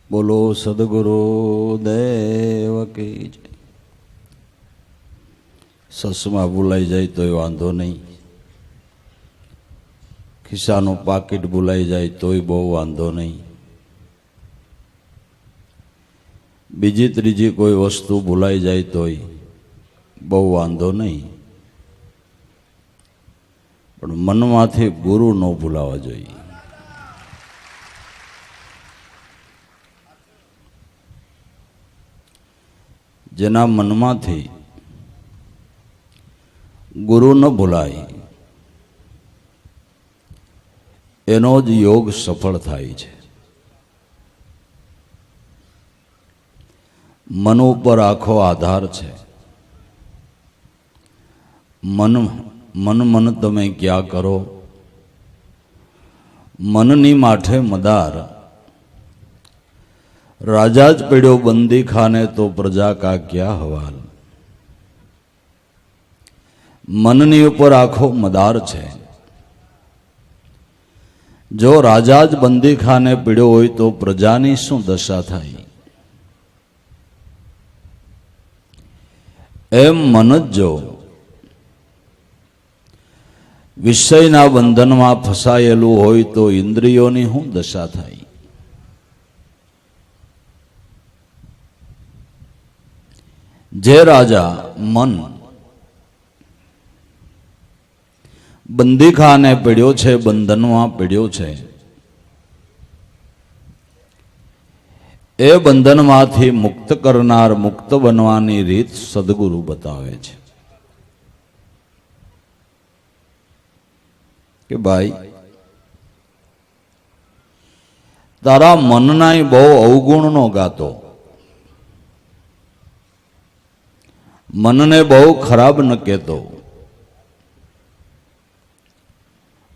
બોલો સદગુરુ દેવ કી જય। સસમાં ભૂલાઈ જાય તોય વાંધો નહીં, ખિસ્સાનું પાકીટ ભૂલાઈ જાય તોય બહુ વાંધો નહીં, બીજી ત્રીજી કોઈ વસ્તુ ભૂલાઈ જાય તોય બહુ વાંધો નહીં, પણ મનમાંથી ગુરુ ન ભૂલાવા જોઈએ। જેના મનમાંથી ગુરુ ન ભૂલાય એનો જ યોગ સફળ થાય છે। મન ઉપર આખો આધાર છે। મન તમે ક્યાં કરો, મનની માઠે મદાર, રાજા જ પડ્યો બંદી ખાને તો પ્રજા કા ક્યાં હવાલ। મનની ઉપર આખો મદાર છે। જો રાજા જ બંદી ખાને પડ્યો હોય તો પ્રજાની શું દશા થાય? એમ મન જ જો વિષયના બંધનમાં ફસાયેલું હોય તો ઇન્દ્રિયોની શું દશા થાય? જે રાજા મન બંદીખાને પડ્યો છે, બંધનમાં પડ્યો છે, એ બંધનમાંથી મુક્ત કરનાર, મુક્ત બનવાની રીત સદગુરુ બતાવે છે કે ભાઈ તારા મનનાય બહુ અવગુણ નો ગાતો, મનને બહુ ખરાબ ન કહેતો।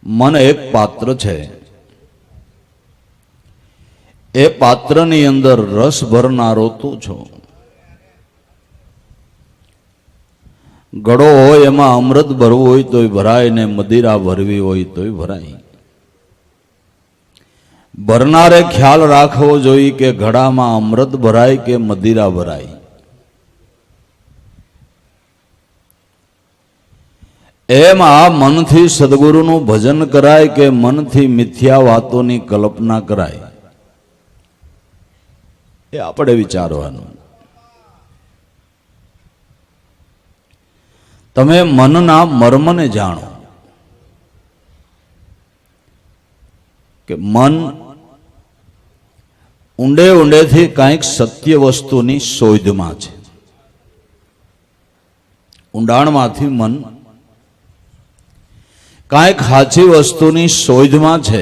મન એક પાત્ર છે, એ પાત્રની અંદર રસ ભરનારો તું છો। ગળો હોય એમાં અમૃત ભરવું હોય તોય ભરાય ને મદિરા ભરવી હોય તોય ભરાય। ભરનારે ખ્યાલ રાખવો જોઈએ કે ઘડામાં અમૃત ભરાય કે મદિરા ભરાય। એમ આ મનથી સદગુરુનું ભજન કરાય કે મનથી મિથ્યા વાતોની કલ્પના કરાય, એ આપણે વિચારવાનું। તમે મનના મર્મને જાણો કે મન ઊંડે ઊંડેથી કાંઈક સત્ય વસ્તુની શોધમાં છે। ઊંડાણમાંથી મન કાંઈક સાચી વસ્તુની શોધમાં છે,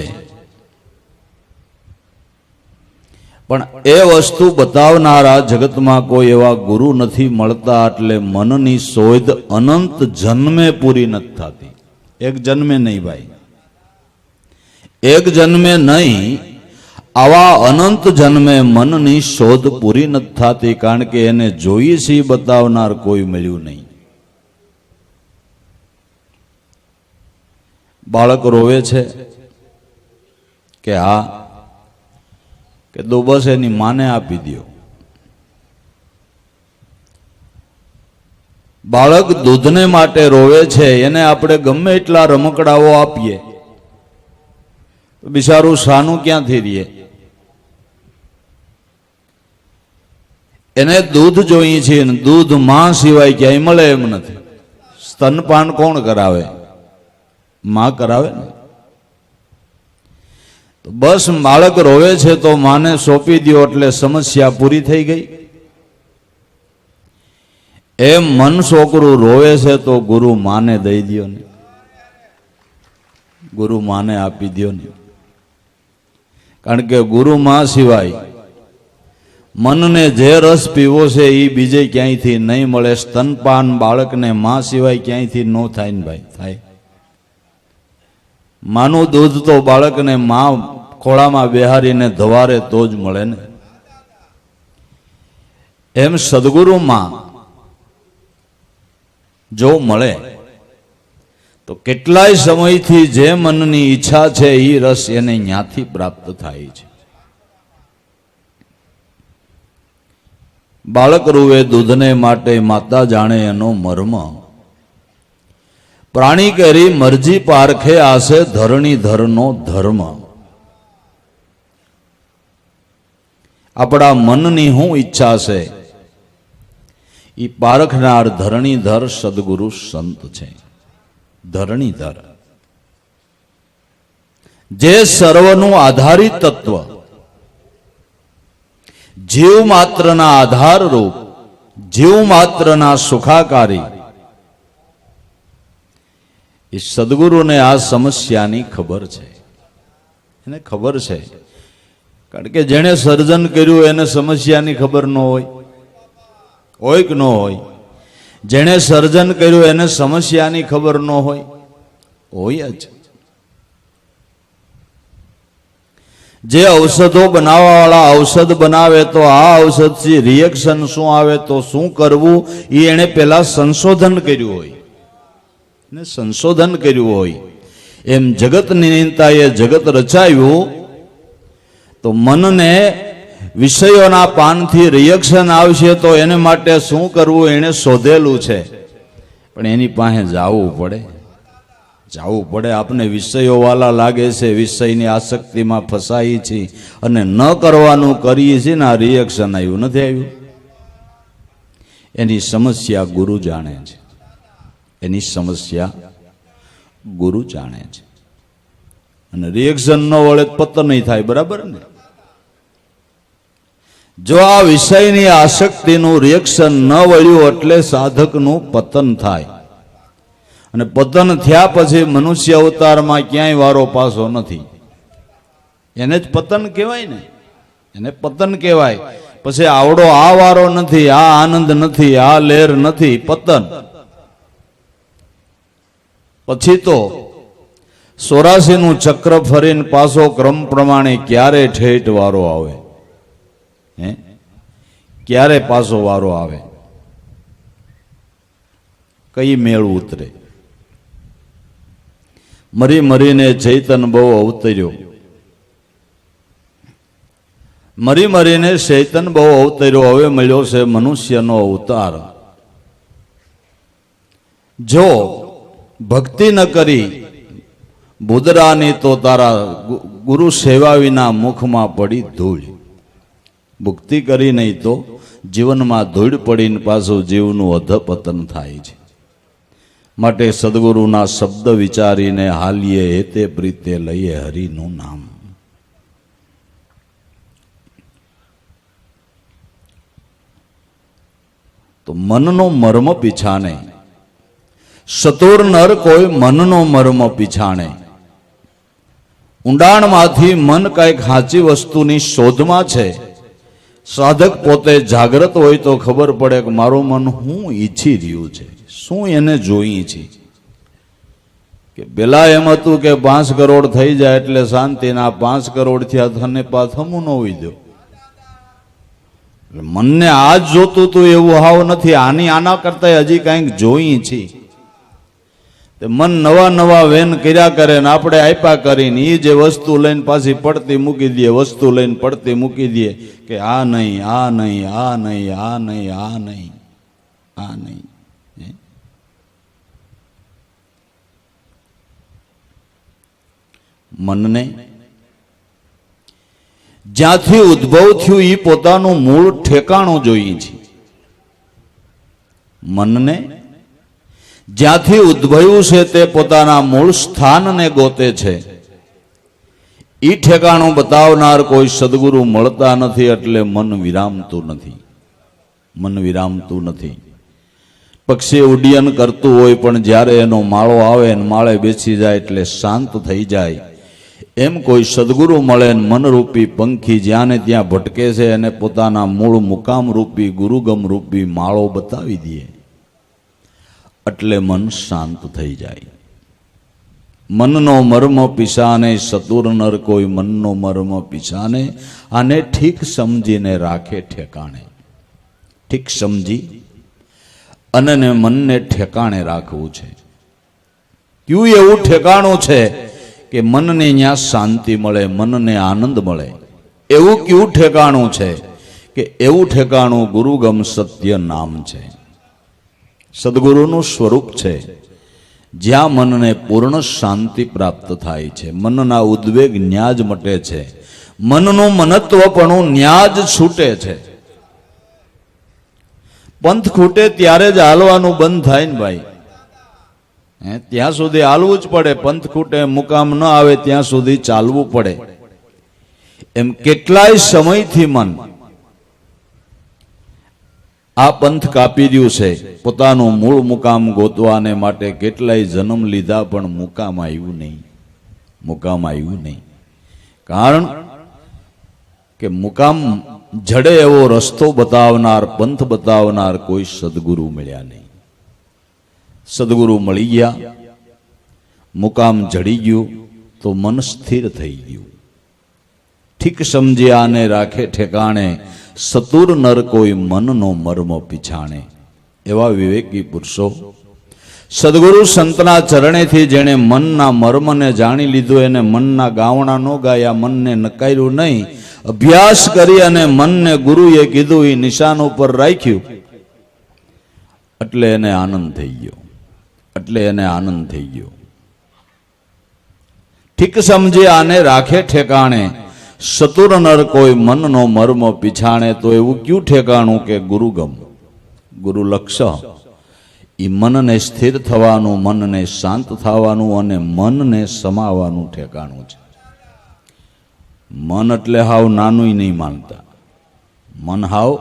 પણ એ વસ્તુ બતાવનારા જગતમાં કોઈ એવા ગુરુ નથી મળતા, એટલે મનની શોધ અનંત જન્મે પૂરી નથી થતી। એક જન્મે નહીં ભાઈ, એક જન્મે નહીં, આવા અનંત જન્મે મનની શોધ પૂરી નથી થતી, કારણ કે એને જોઈએ છે બતાવનાર કોઈ મળ્યું નહીં। બાળક રોવે છે કે હા કે દો બસ એની માને આપી દો। બાળક દૂધને માટે રોવે છે, એને આપણે ગમે એટલા રમકડાઓ આપીએ બિચારું સાનું ક્યાંથી રહે? એને દૂધ જોઈએ છે, દૂધ માં સિવાય ક્યાંય મળે એમ નથી। સ્તનપાન કોણ કરાવે? માં કરાવે ને। તો બસ બાળક રોવે છે તો માને સોંપી દો એટલે સમસ્યા પૂરી થઈ ગઈ। એમ મન છોકરું રોવે છે તો ગુરુ માને દઈ દો ને, ગુરુ માને આપી દો ને, કારણ કે ગુરુ માં સિવાય મનને જે રસ પીવો છે એ બીજે ક્યાંયથી નહીં મળે। સ્તનપાન બાળકને માં સિવાય ક્યાંયથી ન થાય ને ભાઈ, થાય? માનું દૂધ તો બાળકને માં ખોળામાં બેહારીને ધવારે તો જ મળે ને। એમ સદગુરુમાં જો મળે તો કેટલાય સમયથી જે મનની ઈચ્છા છે એ રસ એને ન્યાથી પ્રાપ્ત થાય છે। બાળક રૂવે દૂધને માટે માતા જાણે એનો મર્મ, પ્રાણી કેરી મરજી પારખે આસે ધરણીધરનો ધર્મ. આપણા મનની શું ઈચ્છા છે એ પારખનાર ધરણીધર સદગુરુ સંત છે. ધરણીધર જે સર્વનું આધારિત તત્વ, જીવ માત્રના આધાર રૂપ, જીવ માત્રના સુખાકારી, એ સદગુરુને આ સમસ્યાની ખબર છે. એને ખબર છે, કારણ કે જેણે સર્જન કર્યું એને સમસ્યાની ખબર ન હોય કે ન હોય? જેણે સર્જન કર્યું એને સમસ્યાની ખબર ન હોય જ. જે ઔષધો બનાવવા વાળા ઔષધ બનાવે તો આ ઔષધથી રિએક્શન શું આવે તો શું કરવું એ એને પેલા સંશોધન કર્યું હોય ને સંશોધન કર્યું હોય. એમ જગત નિયંતાએ જગત રચાયું તો મનને વિષયોના પાનથી રિએક્શન આવશે તો એને માટે શું કરવું એને શોધેલું છે. પણ એની પાસે જવું પડે. આપણે વિષયો વાલા લાગે છે, વિષયની આસક્તિમાં ફસાઈ છે અને ન કરવાનું કરીએ છીએ ને આ રિએક્શન આવ્યું નથી આવ્યું. એની સમસ્યા ગુરુ જાણે છે. એની સમસ્યા ગુરુ જાણે છે. અને રિએક્શન ન વળે પતન નહીં થાય, બરાબર ને? જો આ વિષયની આસક્તિનું રિએક્શન ન વળ્યું એટલે સાધકનું પતન થાય. અને પતન થયા પછી મનુષ્ય અવતારમાં ક્યાંય વારો પાછો નથી. એને જ પતન કહેવાય ને, એને પતન કહેવાય. પછી આવડો આ વારો નથી, આ આનંદ નથી, આ લહેર નથી, પતન. પછી તો 84નું ચક્ર ફરીને પાછો ક્રમ પ્રમાણે ક્યારે ઠેઠ વારો આવે? ક્યારે પાછો વારો આવે? કઈ મેળ ઉતરે? મરીને ચૈતન બહુ અવતર્યો. મરીને ચૈતન બહુ અવતર્યો. હવે મળ્યો છે મનુષ્યનો અવતાર. જો ભક્તિ ન કરી ભૂદરાની તો તારા ગુરુ સેવા વિના મુખમાં પડી ધૂળ. ભક્તિ કરી નહીં તો જીવનમાં ધૂળ પડીને પાછું જીવનું અધપતન થાય છે. માટે સદગુરુના શબ્દ વિચારીને હાલીએ હેતે પ્રીતે લઈએ હરિનું નામ. તો મનનો મર્મ પીછાણે, સતુર નર કોઈ મનનો મર્મ પીછાણે. ઊંડાણમાંથી મન કઈક સાચી વસ્તુની શોધમાં છે. સાધક પોતે જાગ્રત હોય તો ખબર પડે કે મારું મન હું ઈચ્છી રહ્યું છે, શું એને જોઈ છે. કે પેલા એમ હતું કે 5 કરોડ થઈ જાય એટલે શાંતિના 5 કરોડ થયા તને પાથમું ન હોય દો. મનને આજ જોતું તું એવું હાવ નથી. આના કરતા હજી કંઈક જોઈ છે. મન નવા વેન કર્યા કરે ને આપણે આપ્યા કરીને એ જે વસ્તુ લઈને પાછી પડતી મૂકી દઈએ, વસ્તુ લઈને પડતી મૂકી દઈએ કે આ નહીં, આ નહીં, આ નહીં, આ નહીં, આ નહીં, આ નહીં. મનને જ્યાંથી ઉદ્ભવ થયું એ પોતાનું મૂળ ઠેકાણું જોઈએ છે. મનને જ્યાંથી ઉદ્ભવ્યું છે તે પોતાના મૂળ સ્થાનને ગોતે છે. ઈ ઠેકાણું બતાવનાર કોઈ સદગુરુ મળતા નથી એટલે મન વિરામતું નથી. પક્ષી ઉડ્ડયન કરતું હોય પણ જ્યારે એનો માળો આવે ને માળે બેસી જાય એટલે શાંત થઈ જાય. એમ કોઈ સદગુરુ મળે ને મનરૂપી પંખી જ્યાં ને ત્યાં ભટકે છે અને પોતાના મૂળ મુકામ રૂપી ગુરુગમ રૂપી માળો બતાવી દે એટલે મન શાંત થઈ જાય. મનનો મર્મ પીસાને, સતુર નર કોઈ મનનો મર્મ પીસાને. આને ઠીક સમજીને રાખે ઠેકાણે. ઠીક સમજી અને મનને ઠેકાણે રાખવું છે. કયું એવું ઠેકાણું છે કે મનને ત્યાં શાંતિ મળે, મનને આનંદ મળે? એવું કયું ઠેકાણું છે કે એવું ઠેકાણું ગુરુગમ સત્ય નામ છે, સદગુરુનું સ્વરૂપ છે, જ્યાં મનને પૂર્ણ શાંતિ પ્રાપ્ત થાય છે, મનના ઉદ્વેગ ન્યાજ મટે છે, મનનું મનત્વપણું ન્યાજ છૂટે છે. પંથ ખૂટે ત્યારે જ હાલવાનું બંધ થાય ને ભાઈ, ત્યાં સુધી હાલવું જ પડે. પંથ ખૂટે મુકામ ન આવે ત્યાં સુધી ચાલવું પડે. એમ કેટલાય સમયથી મન આ પંથ કાપી રહ્યું છે, પોતાનું મૂળ મુકામ ગોતવાને માટે કેટલાય જન્મ લીધા પણ મુકામ આવ્યું નહીં, મુકામ આવ્યું નહીં. કારણ કે મુકામ જડે એવો રસ્તો બતાવનાર, પંથ બતાવનાર કોઈ સદગુરુ મળ્યા નહીં. સદગુરુ મળી ગયા, મુકામ જડી ગયું તો મન સ્થિર થઈ ગયું. ઠીક સમજ્યા ને રાખે ઠેકાણે, સતુર નર કોઈ મનનો મર્મ પીછાણે. એવા વિવેકી પુરુષો, સદગુરુ સંતના ચરણેથી જેણે મનના મર્મને જાણી લીધું, એને મનના ગાવણા નો ગાયા, મનને નકાર્યું નહીં, અભ્યાસ કરી અને મનને ગુરુએ કીધું એ નિશાન ઉપર રાખ્યું, એટલે એને આનંદ થઈ ગયો, એટલે એને આનંદ થઈ ગયો. ઠીક સમજે આને રાખે ઠેકાણે, સતુર નર કોઈ મનનો મર્મ પીછાણે. તો એવું ક્યું ઠેકાણું કે ગુરુગમ, ગુરુ લક્ષ, એ મનને સ્થિર થવાનું, મનને શાંત થવાનું અને મનને સમાવાનું ઠેકાણું છે. મન એટલે હાવ નાનું નહીં માનતા, મન હાવ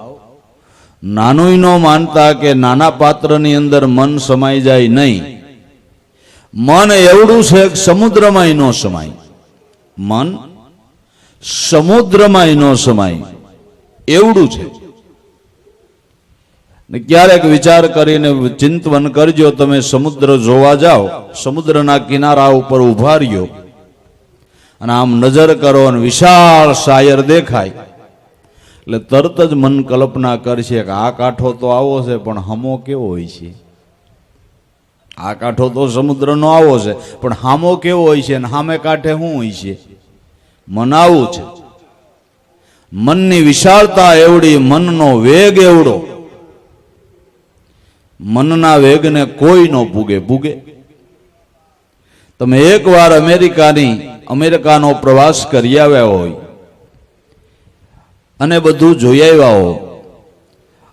નાનું ન માનતા કે નાના પાત્રની અંદર મન સમાઈ જાય નહીં. મન એવડું છે કે સમુદ્રમાં ન સમાય, મન સમુદ્રમાં ન સમાય એવડું છે. ક્યારેક વિચાર કરીને ચિંતન કરજો, તમે સમુદ્ર જોવા જાઓ, સમુદ્રના કિનારા ઉપર ઉભા રહ્યો અને આમ નજર કરો અને વિશાળ શાયર દેખાય, એટલે તરત જ મન કલ્પના કરશે કે આ કાંઠો તો આવો છે પણ હામો કેવો હોય છે. આ કાંઠો તો સમુદ્રનો આવો છે પણ હામો કેવો હોય છે, અને સામે કાંઠે શું હોય છે. મન આવું છે. મનની વિશાળતા એવડી, મનનો વેગ એવડો, મનના વેગને કોઈ ન પૂગે. તમે એકવાર અમેરિકાનો પ્રવાસ કરી આવ્યા હોય અને બધું જોઈ આવ્યા હો,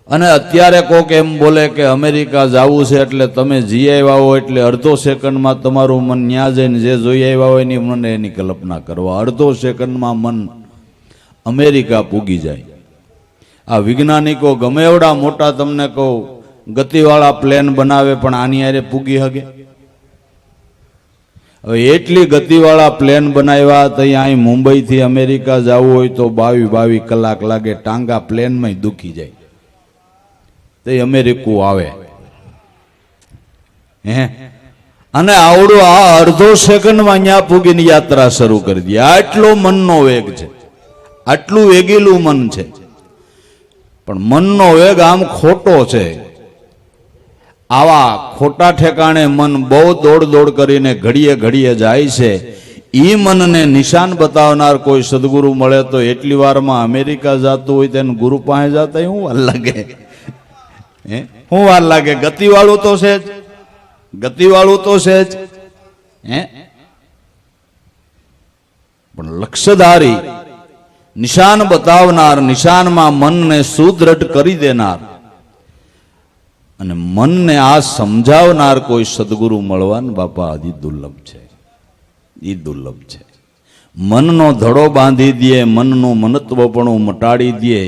અને અત્યારે કોક એમ બોલે કે અમેરિકા જવું છે એટલે તમે જી આવ્યા હો, એટલે અડધો સેકન્ડમાં તમારું મન ન્યા જઈને જે જોઈ આવ્યા હોય એની મને એની કલ્પના કરવા, અડધો સેકન્ડમાં મન અમેરિકા પૂગી જાય. આ વૈજ્ઞાનિકો ગમે એવડા મોટા તમને કહું ગતિવાળા પ્લેન બનાવે પણ આની હારે પૂગી શકે. હવે એટલી ગતિવાળા પ્લેન બનાવ્યા તો અહીં મુંબઈથી અમેરિકા જવું હોય તો 22 કલાક લાગે, ટાંગા પ્લેનમાં દુખી જાય. તે અમેરિકું આવે અને આવડું આ અડધો સેકન્ડમાં ત્યાં પૂગીને યાત્રા શરૂ કરી દે. આટલો મનનો વેગ છે, આટલું વેગીલું મન છે. પણ મનનો વેગ આમ ખોટો છે. આવા ખોટા ઠેકાણે મન બહુ દોડ કરીને ઘડીએ જાય છે. ઈ મનને નિશાન બતાવનાર કોઈ સદગુરુ મળે તો એટલી વારમાં અમેરિકા જતું હોય તેને ગુરુ પાસે જતા શું વાર લાગે? શું વાર લાગે? ગતિવાળું તો છે જ, ગતિવાળું તો છે જ. પણ લક્ષ્યધારી, નિશાન બતાવનાર, નિશાનમાં મનને સુદ્રઢ કરી દેનાર અને મનને આ સમજાવનાર કોઈ સદગુરુ મળવાનું બાપા હજી દુર્લભ છે. એ દુર્લભ છે. મનનો ધડો બાંધી દે, મનનું મનત્વપણું મટાડી દે,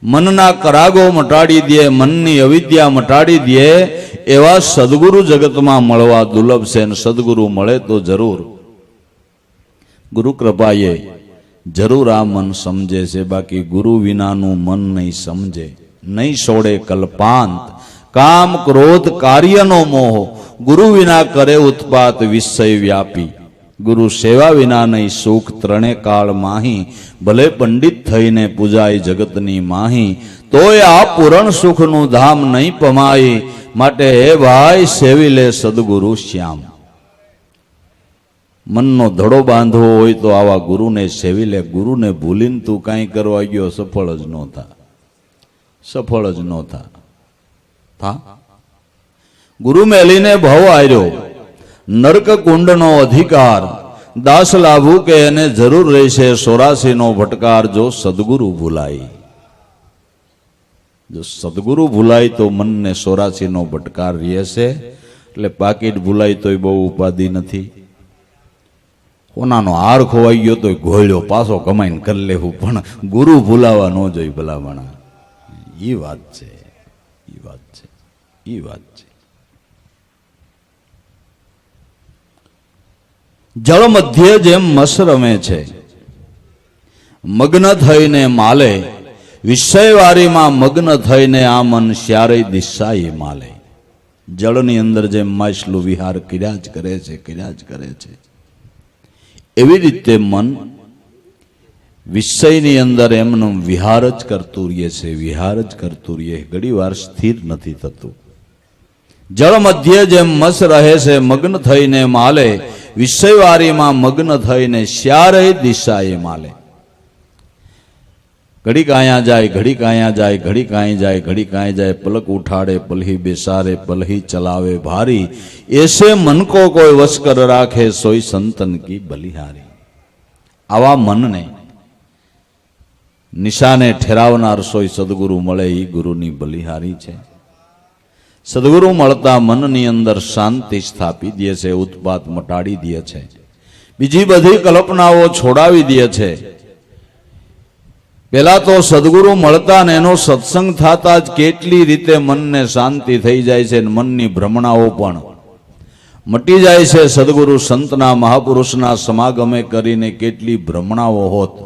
મનના કરાગો મટાડી દે, મનની અવિદ્યા મટાડી દે, એવા સદગુરુ જગતમાં મળવા દુર્લભ છે. અને સદગુરુ મળે તો જરૂર ગુરુ કૃપાએ જરૂર આ મન સમજે છે. બાકી ગુરુ વિનાનું મન નહીં સમજે. નહીં છોડે કલ્પાંત, કામ ક્રોધ કાર્યનો મોહ, ગુરુ વિના કરે ઉત્પાત વિષય વ્યાપી. ગુરુ સેવા વિના નહીં સુખ ત્રણે કાળ માહી, ભલે પંડિત થઈને પૂજાય જગતની માહી, તોય આ પૂરણ સુખનું ધામ નહીં પમાય. માટે હે ભાઈ સેવી લે સદગુરુ શ્યામ. મનનો ધડો બાંધવો હોય તો આવા ગુરુને સેવી લે. ગુરુને ભૂલીને તું કાંઈ કરવા ગયો સફળ જ ન થા. સફળ જ ન થા ગુરુ મેલીને ભવ આર્યો નરક કુંડનો અધિકાર દાસ લાભું કે એને જરૂર રહેશે 84નો ભટકાર જો સદગુરુ ભૂલાય જો સદગુરુ ભૂલાય તો મનને 84નો ભટકાર રહેશે એટલે પાકીટ ભૂલાય તોય બહુ ઉપાધિ નથી કોનાનો હાર ખોવાઈ ગયો તો ઘોળ્યો પાછો કમાઈને કરી લેવું પણ ગુરુ ભૂલાવા ન જોઈ ભલામણા એ વાત છે એ વાત છે એ વાત છે જળ મધ્ય જેમ મસ રમે છે મગ્ન થઈને માલે વિષયવારીમાં મગ્ન થઈને આ મન શ્યારે દિશાએ માલે જળની અંદર જેમ માછલું વિહાર કર્યા જ કરે છે એવી રીતે મન વિષયની અંદર એમનું વિહાર જ કરતું રહે ઘણી વાર સ્થિર નથી થતું જળ મધ્ય જેમ મસ રહે છે મગ્ન થઈને માલે વિષયવારીમાં મગ્ન થઈને શ્યારે દિશાએ માલે ઘડીક અહીંયા જાય ઘડીક અહીંયા જાય ઘડીક અહીં જાય ઘડીક અહીં જાય પલક ઉઠાડે પલહી બેસારે પલહી ચલાવે ભારી એસે મન કો કોઈ વશ કર રાખે સોઈ સંતન કી બલિહારી આવા મનને નિશાને ઠેરાવનાર સોઈ સદગુરુ મળે એ ગુરુની બલિહારી છે સદગુરુ મળતા મનની અંદર શાંતિ સ્થાપી દે છે ઉત્પાત મટાડી દે છે બીજી બધી કલ્પનાઓ છોડાવી દે છે પેલા તો સદગુરુ મળતા ને એનો સત્સંગ થતા જ કેટલી રીતે મનને શાંતિ થઈ જાય છે મનની ભ્રમણાઓ પણ મટી જાય છે સદગુરુ સંતના મહાપુરુષના સમાગમે કરીને કેટલી ભ્રમણાઓ હોત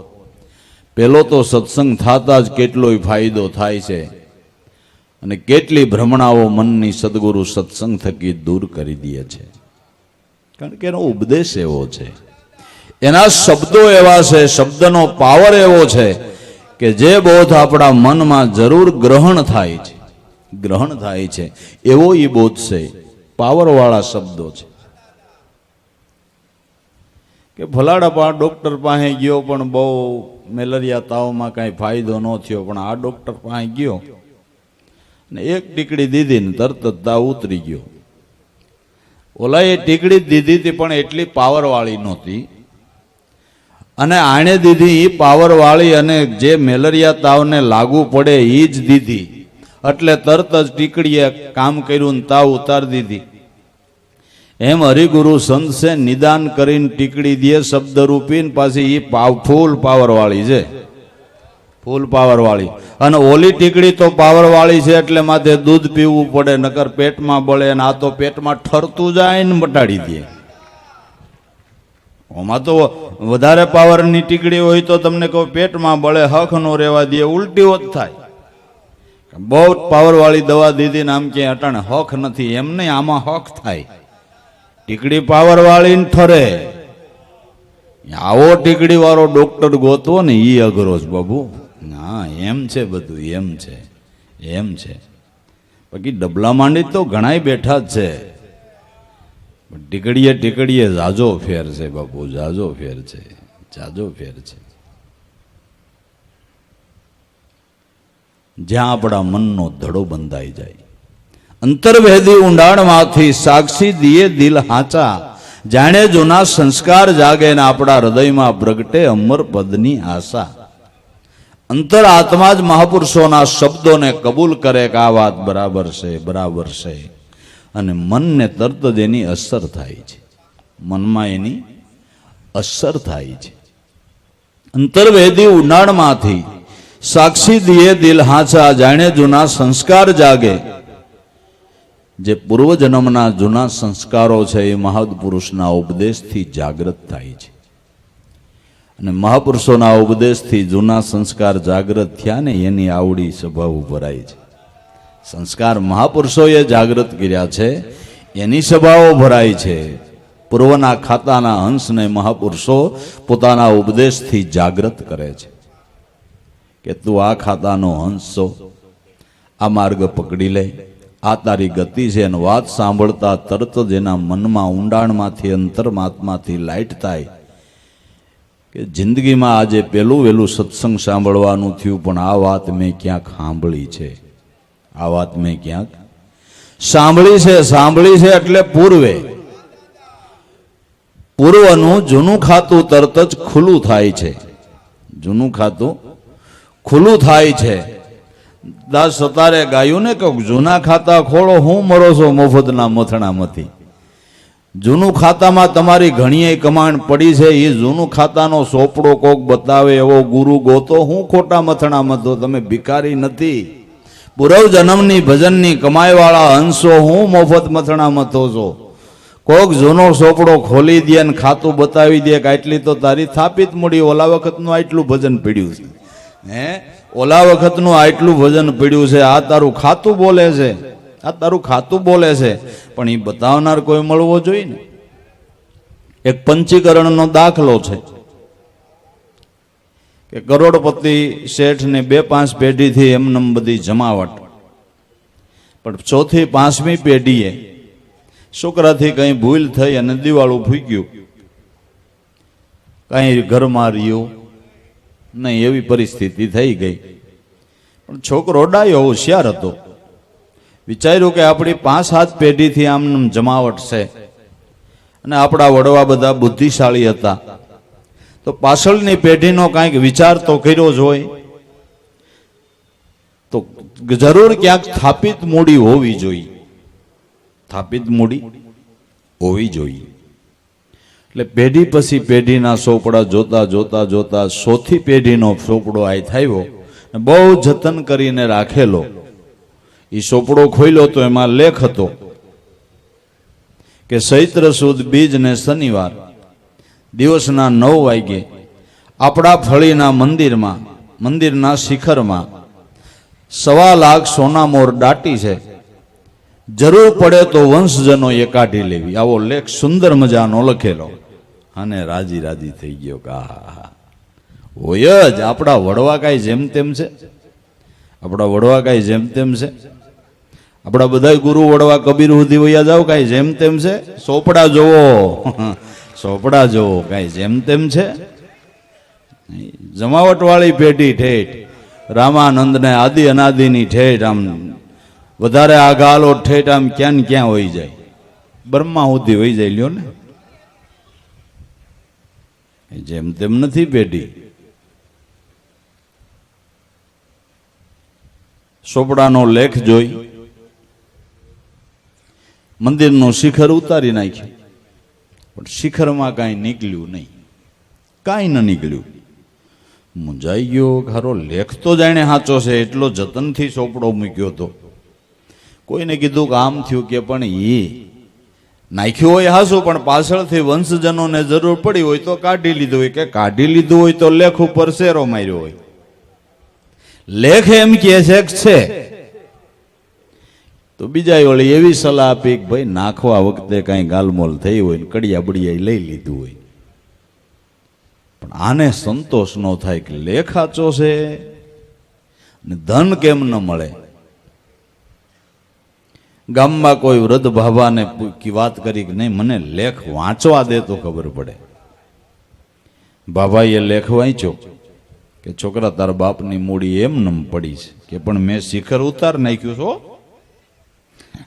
પેલો તો સત્સંગ થતા જ કેટલોય ફાયદો થાય છે અને કેટલી ભ્રમણાઓ મનની સદગુરુ સત્સંગ થકી દૂર કરી દે છે કારણ કે એનો ઉપદેશ એવો છે એના શબ્દો એવા છે શબ્દનો પાવર એવો છે કે જે બોધ આપણા મનમાં જરૂર ગ્રહણ થાય છે એવો એ બોધ છે પાવરવાળા શબ્દો છે કે ભલાડા ડોક્ટર પાસે ગયો પણ બહુ મેલેરિયા તાવમાં કાંઈ ફાયદો ન થયો પણ આ ડોક્ટર પાસે ગયો ને એક ટીકડી દીધી ને તરત જ તાવ ઉતરી ગયો ઓલા એ ટીકડી દીધી હતી પણ એટલી પાવરવાળી નહોતી અને આણે દીધી એ પાવરવાળી અને જે મેલેરિયા તાવને લાગુ પડે એ જ દીધી એટલે તરત જ ટીકડીએ કામ કર્યું ને તાવ ઉતારી દીધી એમ હરિગુરુ સંત છે નિદાન કરીને ટીકડી દે શબ્દ રૂપી પાછી એ ફૂલ પાવરવાળી છે ફૂલ પાવરવાળી અને ઓલી ટીકડી તો પાવરવાળી છે એટલે માથે દૂધ પીવું પડે નકર પેટમાં બળે અને આ તો પેટમાં ઠરતું જાય ને મટાડી દે આમાં તો વધારે પાવરની ટીકડી હોય તો તમને કહું પેટમાં બળે હક નો રહેવા દે ઉલટીઓ જ થાય બહુ પાવરવાળી દવા દીધી ને આમ ક્યાંય અટાણે હક નથી એમ નહીં આમાં હક થાય ટીકડી પાવરવાળી ને ઠરે આવો ટીકડી વાળો ડોક્ટર ગોતવો ને ઈ અઘરો જ બાબુ ના એમ છે બધું એમ છે બાકી ડબલા માંડી તો ઘણાય બેઠા જ છે ટીકડીએ જાજો ફેર છે બાપુ જાજો ફેર છે જ્યાં આપણા મનનો ધડો બંધાઈ જાય અંતર્ભેદી ઊંડાણમાંથી સાક્ષી દિયે દિલ હાચા જાણે જૂના સંસ્કાર જાગે ને આપણા હૃદયમાં પ્રગટે અમર પદની આશા અંતર આત્મા જ મહાપુરુષોના શબ્દોને કબૂલ કરે કે આ વાત બરાબર છે અને મનને તરત જ એની અસર થાય છે મનમાં એની અસર થાય છે અંતર્વેદી ઊંડાણમાંથી સાક્ષી દિયે દિલ હાચા જાણે જૂના સંસ્કાર જાગે જે પૂર્વજન્મના જૂના સંસ્કારો છે એ મહાપુરુષના ઉપદેશથી જાગૃત થાય છે અને મહાપુરુષોના ઉપદેશથી જૂના સંસ્કાર જાગૃત થયા ને એની આવડી સ્વભાવ ભરાય છે સંસ્કાર મહાપુરુષોએ જાગૃત કર્યા છે એની સભાઓ ભરાય છે પૂર્વના ખાતાના હંસને મહાપુરુષો પોતાના ઉપદેશથી જાગૃત કરે છે કે તું આ ખાતાનો હંસ છો આ માર્ગ પકડી લે આ તારી ગતિ છે અને વાત સાંભળતા તરત જ એના મનમાં ઊંડાણમાંથી અંતરમાત્માથી લાઈટ થાય કે જિંદગીમાં આજે પહેલું વહેલું સત્સંગ સાંભળવાનું થયું, પણ આ વાત મેં ક્યાંક સાંભળી છે, આ વાત મેં ક્યાંક સાંભળી છે એટલે પૂર્વનું જૂનું ખાતું તરત જ ખુલ્લું થાય છે, જૂનું ખાતું ખુલ્લું થાય છે. દાસ સતારે ગાયું ને કે જૂના ખાતા ખોળો, હું મરો છો મફતના મથણામાંથી. જૂનું ખાતામાં તમારી ઘણીએ કમાણ પડી છે, એ જૂનું ખાતાનો સોપડો કોક બતાવે એવો ગુરુ ગોતો. હું ખોટા મથણામાં તો તમે ભિખારી નથી, પૂર્વ જન્મની ભજનની કમાઈ વાળા હંસો, હું મફત મથણામાં તો છો. કોક જૂનો સોપડો ખોલી દે ને ખાતું બતાવી દે કે આટલી તો તારી થાપિત મૂડી, ઓલા વખતનું આટલું ભજન પડ્યું છે, હે ઓલા વખતનું આટલું ભજન પડ્યું છે, આ તારું ખાતું બોલે છે, આ તારું ખાતું બોલે છે. પણ એ બતાવનાર કોઈ મળવો જોઈએ ને. એક પંચીકરણનો દાખલો છે કે કરોડપતિ શેઠ ને 2-5 પેઢીથી એમનેમ બધી જમાવટ, પણ 4થી 5મી પેઢીએ છોકરાથી કઈ ભૂલ થઈ અને દિવાળું ફૂક્યું, કઈ ઘરમાં રહ્યું નહીં, એવી પરિસ્થિતિ થઈ ગઈ. પણ છોકરો ડાયો હોશિયાર હતો, વિચાર્યું કે આપણી 5-7 પેઢીથી આમ જમાવટ છે અને આપણા વડવા બધા બુદ્ધિશાળી હતા, તો પાછળની પેઢીનો કાંઈક વિચાર તો કર્યો જ હોય, તો જરૂર ક્યાંક સ્થાપિત મૂડી હોવી જોઈએ, સ્થાપિત મૂડી હોવી જોઈએ. એટલે પેઢી પછી પેઢીના સોપડા જોતા જોતા જોતા 100થી પેઢીનો સોપડો આ થયો, બહુ જતન કરીને રાખેલો. એ સોપડો ખોલ્યો તો એમાં લેખ હતો કે ચૈત્ર સુદ બીજ ને શનિવાર દિવસના 9 વાગે આપણા ફળીના મંદિરના શિખરમાં 1.25 લાખ સોનામોર દાટી છે, જરૂર પડે તો વંશજનો એ કાઢી લેવી. આવો લેખ સુંદર મજાનો લખેલો, અને રાજી રાજી થઈ ગયો કે હોય જ, આપણા વડવા કાંઈ જેમ તેમ છે, આપણા વડવા કાંઈ જેમ તેમ છે, આપણા બધા ગુરુ વડવા કબીર સુધી વયા જાવ કાંઈ જેમ તેમ છે, સોપડા જોવો, સોપડા જોવો, કાંઈ જેમ તેમ છે. જમાવટ વાળી પેઢી ઠેઠ રામાનંદ ને આદિ અનાદિની ઠેઠ આમ વધારે આગાલો ઠેઠ આમ ક્યાં ને ક્યાં વહી જાય, બ્રહ્મા સુધી વહી જાય. લ્યો ને, જેમ તેમ નથી પેઢી. સોપડાનો લેખ જોઈ મંદિરનું શિખર ઉતારી નાખ્યું, પણ શિખરમાં કાંઈ નીકળ્યું નહીં, કાંઈ ન નીકળ્યું. મૂંઝાઈ ગયો, ખારો લેખ તો જાણે સાચો છે, એટલો જતનથી સોપડો મૂક્યો હતો. કોઈને કીધું કે આમ થયું, કે પણ એ નાખ્યું હોય હાસું, પણ પાછળથી વંશજનોને જરૂર પડી હોય તો કાઢી લીધું હોય, કે કાઢી લીધું હોય તો લેખ ઉપર શેરો માર્યો હોય. લેખ એમ કહે છે તો બીજા વળી એવી સલાહ આપી કે ભાઈ નાખવા વખતે કાંઈ ગાલમોલ થઈ હોય ને કડિયા બડિયા લઈ લીધું હોય. પણ આને સંતોષ ન થાય કે લેખ સાચો છે ને ધન કેમ ન મળે. ગામમાં કોઈ વૃદ્ધ બાબાને વાત કરી કે નહીં મને લેખ વાંચવા દે તો ખબર પડે. બાબાએ લેખ વાંચ્યો કે છોકરા તારા બાપની મૂડી એમનેમ પડી છે, કે પણ મેં શિખર ઉતાર નાખ્યું છો.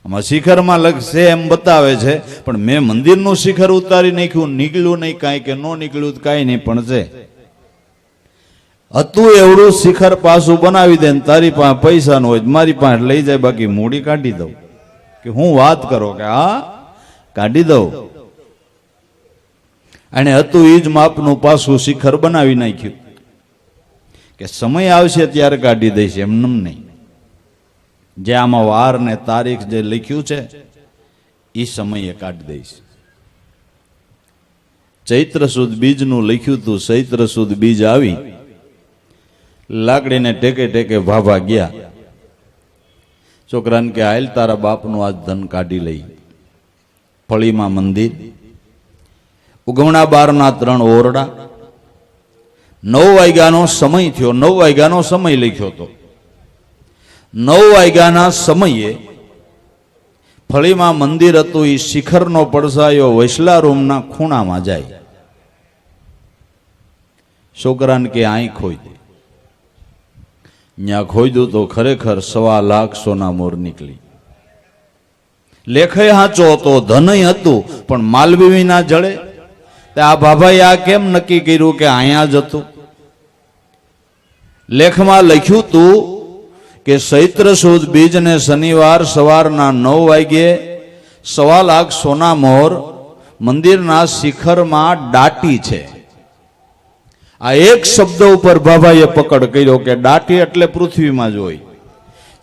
આમાં શિખરમાં લખશે એમ બતાવે છે, પણ મેં મંદિરનું શિખર ઉતારી નાખ્યું, નીકળ્યું નહીં કાંઈ, કે ન નીકળ્યું કાંઈ નહીં, પણ છે હતું એવડું શિખર પાછું બનાવી દે, તારી પાસે પૈસા ન હોય મારી પાસે લઈ જાય, બાકી મૂડી કાઢી દઉં. કે હું વાત કરો કે હા કાઢી દઉં. અને હતું એ જ માપનું પાછું શિખર બનાવી નાખ્યું કે સમય આવશે ત્યારે કાઢી દઈશ, એમનેમ નહીં. જે આમાં વાર ને તારીખ જે લખ્યું છે એ સમયે કાઢી દઈશ. ચૈત્ર સુદ બીજનું લખ્યું હતું, ચૈત્ર સુદ બીજ આવી, લાકડીને ટેકે ટેકે ભાભા ગયા. છોકરાને કે હાલ તારા બાપનું આજ ધન કાઢી લઈ. ફળીમાં મંદિર, ઉગમણા બારના 3 ઓરડા. 9 વાગ્યાનો સમય થયો, 9 વાગ્યાનો સમય લખ્યો હતો. 9 વાગ્યાના સમયે ફળીમાં મંદિર હતું, એ શિખરનો પડછાયો વૈસલા રૂમના ખૂણામાં જાય. છોકરાને કે આઈ ખોઈ દે. ત્યાં ખોઈ દઉં તો ખરેખર 1.25 લાખ સોના મોર નીકળી. લેખે હાચો હતો, ધનય હતું, પણ માલવી ના જડે. આ બાબાએ આ કેમ નક્કી કર્યું કે અહીંયા જ હતું? લેખમાં લખ્યું તું કે ચૈત્ર સુદ બીજ ને શનિવાર સવારના 9 વાગ્યે 1.25 લાખ સોના મોર મંદિરના શિખરમાં દાટી છે. આ એક શબ્દ ઉપર બાબાએ પકડ કર્યો કે દાટી એટલે પૃથ્વીમાં જ હોય,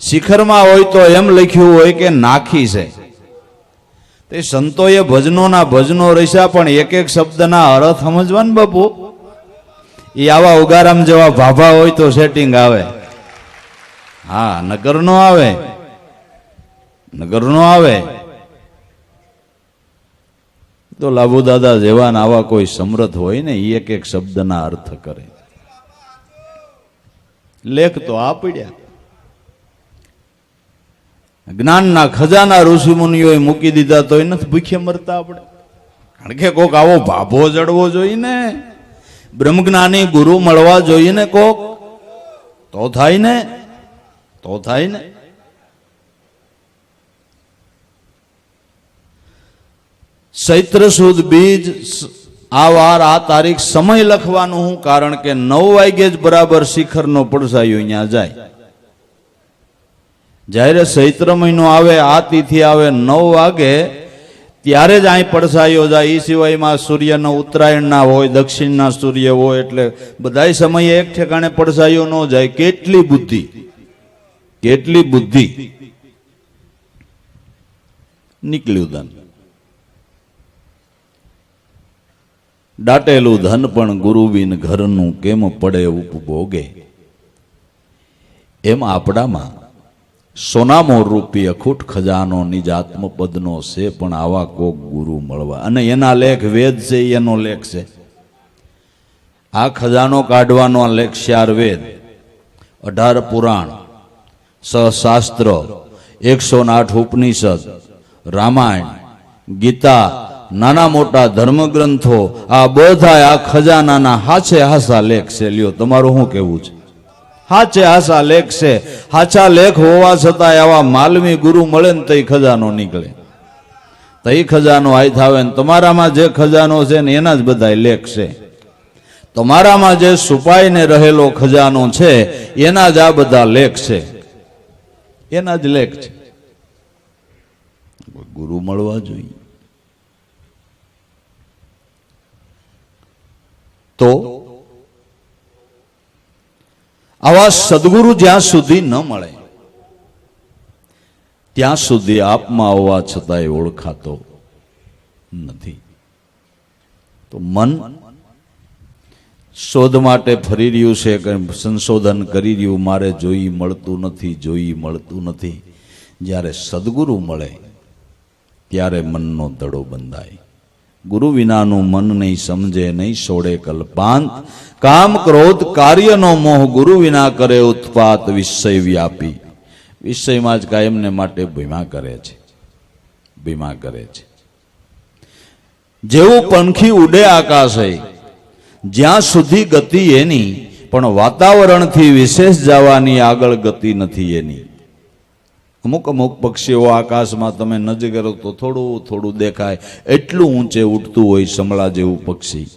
શિખરમાં હોય તો એમ લખ્યું હોય કે નાખી છે. તે સંતોએ ભજનોના ભજનો રસ્યા, પણ એક એક શબ્દના અર્થ સમજવા ને બાપુ. એ આવા ઉગારામ જેવા ભાભા હોય તો સેટિંગ આવે. હા, નગર નો આવે, નગર નો આવે. તો લાભુ દાદા જેવા આવા કોઈ સમર્થ હોય ને, એ એક એક શબ્દના અર્થ કરે. લેખ તો આ પડ્યા. જ્ઞાનના ખજાના ઋષિ મુનિઓએ મૂકી દીધા તો નથી ભૂખે મરતા આપણે. કારણ કે કોક આવો ભાભો જડવો જોઈએ ને, બ્રહ્મજ્ઞાની ગુરુ મળવા જોઈએ ને કોક, તો થાય ને, તો થાય ને. ચૈત્ર સુદ બીજ આ વાર આ તારીખ સમય લખવાનું હું, કારણ કે 9 વાગે જ બરાબર શિખરનો પડછાયો અહીંયા જાય. જ્યારે ચૈત્ર મહિનો આવે, આ તિથિ આવે 9 વાગે, ત્યારે જ અહીં પડછાયો જાય. એ સિવાયમાં સૂર્યનો ઉત્તરાયણના હોય, દક્ષિણના સૂર્ય હોય, એટલે બધાય સમયે એક ઠેકાણે પડછાયો ન જાય. કેટલી બુદ્ધિ, કેટલી બુદ્ધિ. નીકળ્યું ધન. દાટેલું ધન પણ ગુરુબિન ઘરનું કેમ પડે ઉપભોગે. એમ આપણામાં સોનામોર રૂપી અખૂટ ખજાનો નિજ આત્મપદનો છે, પણ આવા કોક ગુરુ મળવા. અને એના લેખ વેદ છે, એનો લેખ છે. આ ખજાનો કાઢવાનો લેખ 4 વેદ, 18 પુરાણ, 6 શાસ્ત્ર, 108 ઉપનિષદ, રામાયણ, ગીતા, નાના મોટા ધર્મગ્રંથો, આ બધા આ ખજાનાના હાચે હાસા લેખ છે. લ્યો તમારું શું કેવું છે? હાચે હાસા લેખ છે. હાચા લેખ હોવા છતાં આવા માલવી ગુરુ મળે ને તો ખજાનો નીકળે. તો એ ખજાનો આઈ થાવે ને તમારામાં જે ખજાનો છે ને એના જ બધા લેખ છે. તમારામાં જે છુપાઈને રહેલો ખજાનો છે એના જ આ બધા લેખ છે, એના જ લેખ છે. ગુરુ મળવા જોઈએ. તો આવા સદગુરુ જ્યાં સુધી ન મળે ત્યાં સુધી આપમાં હોવા છતાંય ઓળખાતો નથી. તો મન શોધ માટે ફરી રહ્યું છે, કે સંશોધન કરી રહ્યું, મારે જોઈ મળતું નથી, જોઈ મળતું નથી. જ્યારે સદગુરુ મળે ત્યારે મનનો દડો બંધાય. ગુરુ વિનાનું મન નહીં સમજે, નહીં છોડે કલ્પાંત. કામ ક્રોધ કાર્યનો મોહ ગુરુ વિના કરે ઉત્પાત. વિષય વ્યાપી, વિષયમાં જ કાયમને માટે ભીમા કરે છે, ભીમા કરે છે. જેવું પંખી ઉડે આકાશે, જ્યાં સુધી ગતિ એની, પણ વાતાવરણથી વિશેષ જવાની આગળ ગતિ નથી એની. અમુક અમુક પક્ષીઓ આકાશમાં તમે નજર કરો તો થોડું થોડું દેખાય, એટલું ઊંચે ઉડતું હોય સમળા જેવું પક્ષી.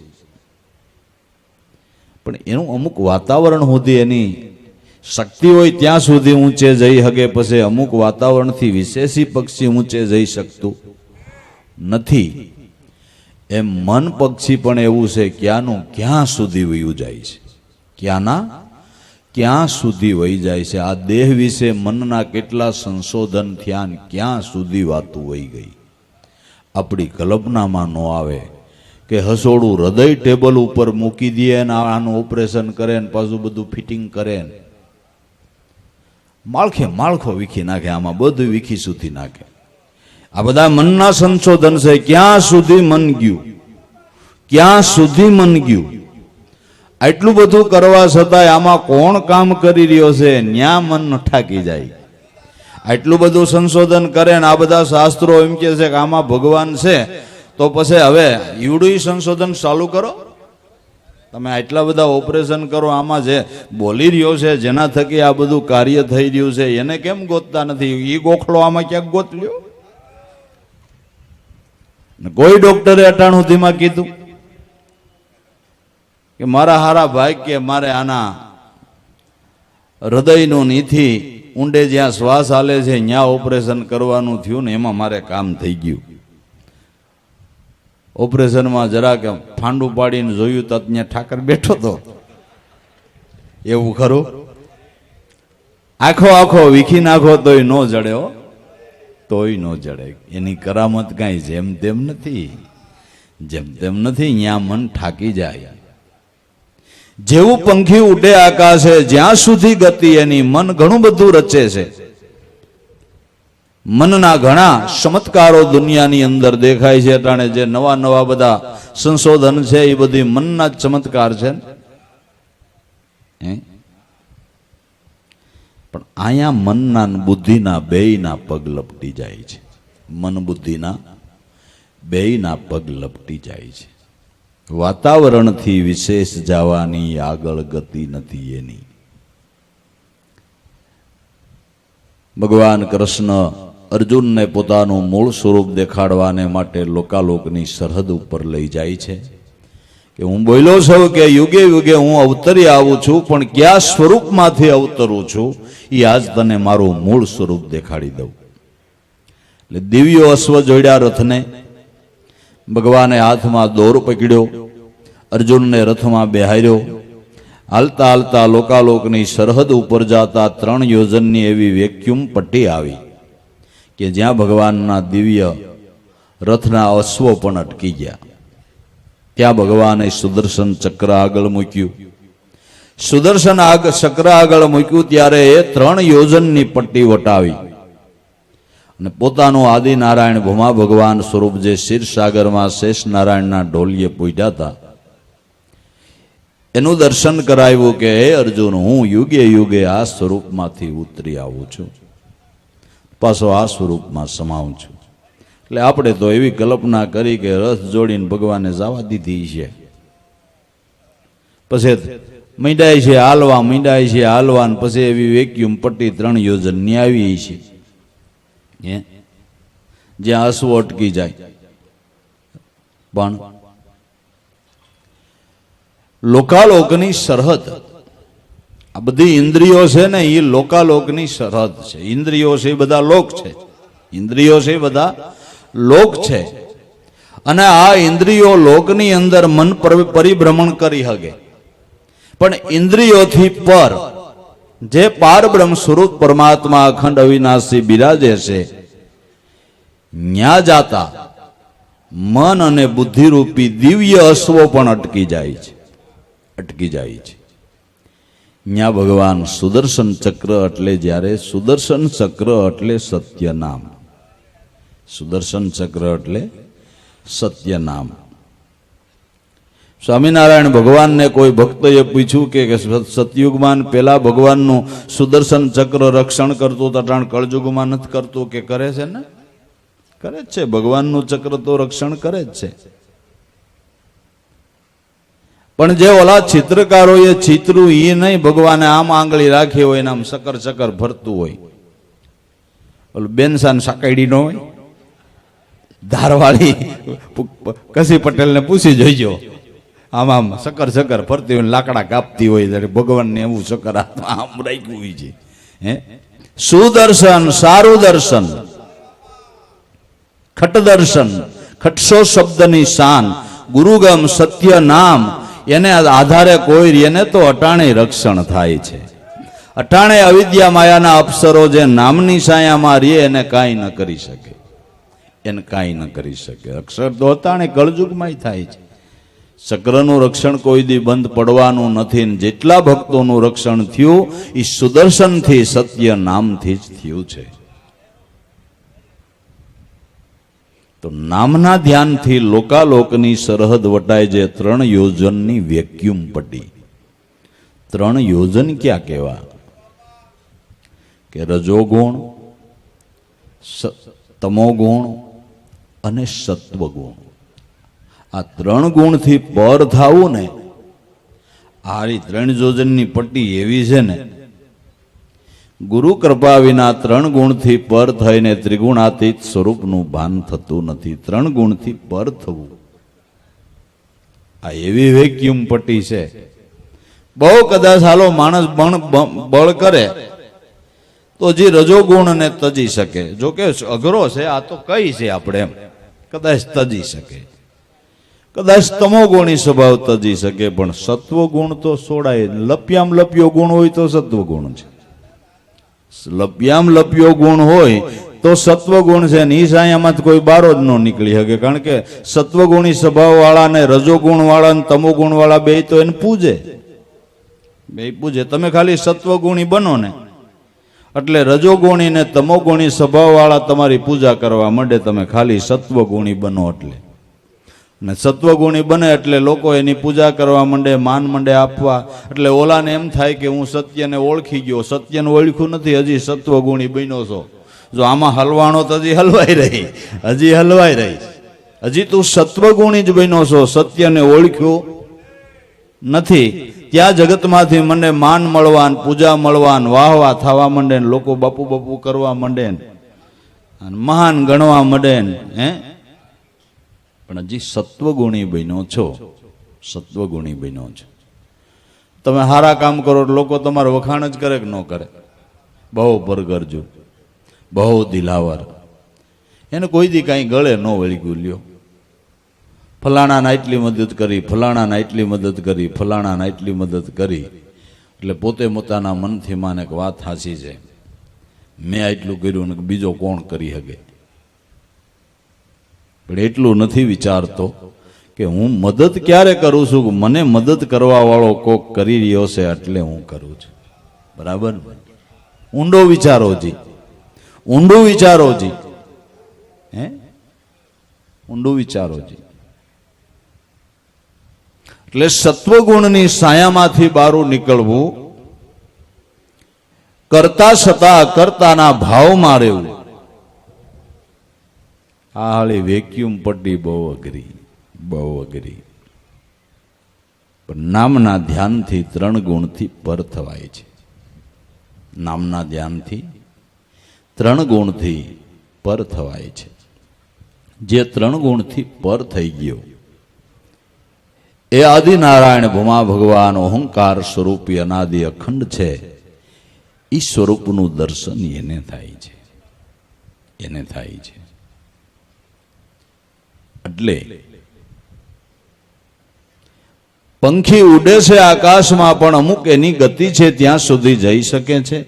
પણ એનું અમુક વાતાવરણ સુધી એની શક્તિ હોય ત્યાં સુધી ઊંચે જઈ શકે. પછી અમુક વાતાવરણથી વિશેષી પક્ષી ઊંચે જઈ શકતું નથી. એમ મન પક્ષી પણ એવું છે, ક્યાંનું ક્યાં સુધી વયું જાય છે, ક્યાંના ક્યાં સુધી વહી જાય છે. આ દેહ વિશે મનના કેટલા સંશોધન થયા ને ક્યાં સુધી વાતું વહી ગઈ. આપણી કલ્પનામાં ન આવે કે હસોડું હૃદય ટેબલ ઉપર મૂકી દે ને આનું ઓપરેશન કરે ને પાછું બધું ફિટિંગ કરે ને માળખે માળખો વીખી નાખે, આમાં બધું વીખી સુધી નાખે. આ બધા મનના સંશોધન છે. ક્યાં સુધી મન ગયું, ક્યાં સુધી મન ગયું. આટલું બધું કરવા છતાંય આમાં કોણ કામ કરી રહ્યો છે, ન્યા મન ઠાકી જાય. આટલું બધું સંશોધન કરે ને આ બધા શાસ્ત્રો એમ કે છે કે આમાં ભગવાન છે, તો પછી હવે ઈવડું સંશોધન ચાલુ કરો. તમે આટલા બધા ઓપરેશન કરો, આમાં જે બોલી રહ્યો છે, જેના થકી આ બધું કાર્ય થઈ રહ્યું છે, એને કેમ ગોતતા નથી? એ ગોખલો આમાં ક્યાંક ગોત લ્યો. કોઈ ડોક્ટરે અટાણું સુધીમાં કીધું કે મારા હારા ભાઈ કે મારે આના હૃદયનું નીથી ઊંડે જ્યાં શ્વાસ હાલે છે ત્યાં ઓપરેશન કરવાનું થયું ને એમાં મારે કામ થઈ ગયું. ઓપરેશનમાં જરાક ફાંડું પાડીને જોયું તો ત્યાં ઠાકર બેઠો હતો. એવું ખરું? આખો વીખી નાખો તોય ન જડે હો, તોય ન જડે. એની કરામત કાંઈ જેમ તેમ નથી, જેમ તેમ નથી. ત્યાં મન થાકી જાય. જેવું પંખી ઉડે આકાશે, જ્યાં સુધી ગતિ એની. મન ઘણું બધું રચે છે. મનના ઘણા ચમત્કારો દુનિયાની અંદર દેખાય છે. અટાણે જે નવા બધા સંશોધન છે એ બધી મનના જ ચમત્કાર છે. પણ અહીંયા મનના બુદ્ધિના બેયના પગ લપટી જાય છે. મન બુદ્ધિના બેયના પગ લપટી જાય છે. વાતાવરણથી વિશેષ જવાની આગળ ગતિ નથી એની. ભગવાન કૃષ્ણ અર્જુનને પોતાનું મૂળ સ્વરૂપ દેખાડવાને માટે લોકાલોકની સરહદ ઉપર લઈ જાય છે કે હું બોલ્યો છું કે યુગે યુગે હું અવતરી આવું છું, પણ કયા સ્વરૂપમાંથી અવતરું છું એ આજ તને મારું મૂળ સ્વરૂપ દેખાડી દઉં. એટલે દિવ્યો અશ્વ જોડ્યા રથને. ભગવાને હાથમાં દોર પકડ્યો, અર્જુનને રથમાં બેહાર્યો. હાલતા હાલતા લોકાલોકની સરહદ ઉપર જાતા 3 યોજનની એવી વેક્યુમ પટ્ટી આવી કે જ્યાં ભગવાનના દિવ્ય રથના અશ્વો પણ અટકી ગયા. ત્યાં ભગવાને સુદર્શન ચક્ર આગળ મૂક્યું. સુદર્શન ચક્ર આગળ મૂક્યું ત્યારે એ 3 યોજનની પટ્ટી વટાવી અને પોતાનું આદિનારાયણ ભૂમા ભગવાન સ્વરૂપ જે ક્ષીરસાગરમાં શેષ નારાયણના ઢોલિયે પૂજ્યા હતા એનું દર્શન કરાવ્યું કે હે અર્જુન, હું યુગે યુગે આ સ્વરૂપમાંથી ઉતરી આવું છું, પાછો આ સ્વરૂપમાં સમાવું છું. એટલે આપણે તો એવી કલ્પના કરી કે રથ જોડીને ભગવાને જવા દીધી છે. પછી મીંડાય છે હાલવા, મીંડાય છે હાલવા, પછી એવી વેક્યુમ પટ્ટી 3 યોજનની આવી છે જ્યાં અશ્વ અટકી જાય. પણ લોકાલોકની સરહદ, આ બધી ઇન્દ્રિયો છે ને એ લોકાલોકની સરહદ છે. ઇન્દ્રિયો છે એ બધા લોક છે, ઇન્દ્રિયો છે એ બધા લોક છે. અને આ ઇન્દ્રિયો લોકની અંદર મન પરિભ્રમણ કરી શકે, પણ ઇન્દ્રિયોથી પર જે પારબ્રહ્મ સ્વરૂપ પરમાત્મા અખંડ અવિનાશી બિરાજે છે ન્યા જાતા મન અને બુદ્ધિરૂપી દિવ્ય અશ્વો પણ અટકી જાય છે, અટકી જાય છે. ન્યા ભગવાન સુદર્શન ચક્ર એટલે જ્યારે સુદર્શન ચક્ર એટલે સત્ય નામ, સુદર્શન ચક્ર એટલે સત્ય નામ. સ્વામિનારાયણ ભગવાનને કોઈ ભક્તએ પૂછ્યું કે સતયુગમાં પેલા ભગવાનનું સુદર્શન ચક્ર રક્ષણ કરતું તટાણ કળયુગમાં નથી કરતું કે કરે છે ને? કરે જ છે. ભગવાનનું ચક્ર તો રક્ષણ કરે જ છે. પણ જે ઓલા ચિત્રકારોએ ચિત્રું એ નહીં, ભગવાને આમ આંગળી રાખી હોય ને આમ સકર સકર ફરતું હોય. ઓલું બેનસાન સાકાઈડી નો હોય, ધારવાળી કસી પટેલને પૂછી જોઈજો, આમ આમ સકર સકર ફરતી હોય, લાકડા કાપતી હોય, ત્યારે ભગવાનને એવું સકર આમ રાખ્યું હોય છે. સુદર્શન, સારું દર્શન, ખટ દર્શન, ખટસો શબ્દની શાન, ગુરુગમ સત્ય નામ, એને આધારે કોઈ એને તો અટાણે રક્ષણ થાય છે. અટાણે અવિદ્યા માયાના અપ્સરો જે નામની છાયામાં રે એને કાંઈ ન કરી શકે, એને કાંઈ ન કરી શકે. અક્ષર તો અટાણે કળયુગમાં થાય છે. ચક્રનું રક્ષણ કોઈ દી બંધ પડવાનું નથી. જેટલા ભક્તોનું રક્ષણ થયું એ સુદર્શનથી, સત્ય નામથી જ થયું છે. તો નામના ધ્યાનથી લોકાલોકની સરહદ વટાય જે 3 યોજનની વેક્યુમ પટ્ટી. 3 યોજન ક્યાં કહેવા? કે રજોગુણ, તમોગુણ અને સત્વગુણ. આ 3 ગુણથી પર થાવું ને હારી 3 જોજનની પટ્ટી એવી છે ને, ગુરુ કૃપા વિના 3 ગુણથી પર થઈને ત્રિગુણાતીત સ્વરૂપનું ભાન થતું નથી. 3 ગુણથી પર થવું આ એવી વેક્યુમ પટ્ટી છે. બહુ કદાચ હાલો માણસ બળ કરે તો જે રજોગુણ ને તજી શકે. જો કે અઘરો છે આ તો કઈ છે આપણે એમ, કદાચ તજી શકે, કદાચ તમોગુણી સ્વભાવ તજી શકે, પણ સત્વગુણ તો છોડાય. લપ્યામ લપ્યો ગુણ હોય તો સત્વગુણ છે, લપ્યામ લપ્યો ગુણ હોય તો સત્વગુણ છે. ને એ સાયામાં કોઈ બારો જ ન નીકળી શકે, કારણ કે સત્વગુણી સ્વભાવ વાળા ને રજોગુણ વાળા ને તમોગુણ વાળા બે તો એને પૂજે, બે પૂજે. તમે ખાલી સત્વગુણી બનો ને એટલે રજોગુણી ને તમોગુણી સ્વભાવ વાળા તમારી પૂજા કરવા માંડે. તમે ખાલી સત્વગુણી બનો એટલે, ને સત્વગુણી બને એટલે લોકો એની પૂજા કરવા માંડે, માન માંડે આપવા. એટલે ઓલાને એમ થાય કે હું સત્યને ઓળખી ગયો. સત્યને ઓળખ્યું નથી, હજી સત્વગુણી બન્યો છો. જો આમાં હલવાણો તો હજી હલવાઈ રહી, હજી હલવાઈ રહી, હજી તું સત્વગુણી જ બન્યો છો, સત્યને ઓળખ્યું નથી. ત્યાં જગતમાંથી મને માન મળવા, પૂજા મળવા, વાહવા થવા માંડે, લોકો બાપુ બાપુ કરવા માંડે, મહાન ગણવા માંડે. હે, પણ હજી સત્વગુણી બન્યો છો, સત્વગુણી બન્યો છો. તમે સારા કામ કરો લોકો તમારે વખાણ જ કરે કે ન કરે? બહુ પરગરજુ, બહુ દિલાવર, એને કોઈ દી કાંઈ ગળે ન વળગ્યું. લ્યો, ફલાણાને આટલી મદદ કરી, ફલાણાને આટલી મદદ કરી, ફલાણાને આટલી મદદ કરી, એટલે પોતે પોતાના મનથી માને કે વાત સાચી છે, મેં આટલું કર્યું ને બીજો કોણ કરી શકે. પણ એટલું નથી વિચારતો કે હું મદદ ક્યારે કરું છું, મને મદદ કરવા વાળો કોક કરી રહ્યો છે એટલે હું કરું છું. બરાબર? ઊંડો વિચારો જી, ઊંડું વિચારો જી, હે, ઊંડું વિચારો જી. એટલે સત્વગુણની સાયામાંથી બહાર નીકળવું, કરતા છતાં અકર્તાના ભાવમાં રહેવું. આ હાળી વેક્યુમ પટ્ટી બહુ અઘરી, બહુ અઘરી. પણ નામના ધ્યાનથી 3 ગુણથી પર થવાય છે. નામના ધ્યાનથી 3 ગુણથી પર થવાય છે. જે 3 ગુણથી પર થઈ ગયો એ આદિનારાયણ ભૂમા ભગવાન અહંકાર સ્વરૂપી અનાદિ અખંડ છે. એ સ્વરૂપનું દર્શન એને થાય છે, એને થાય છે. એટલે પંખી ઉડે છે આકાશમાં, પણ અમુક એની ગતિ છે ત્યાં સુધી જઈ શકે છે,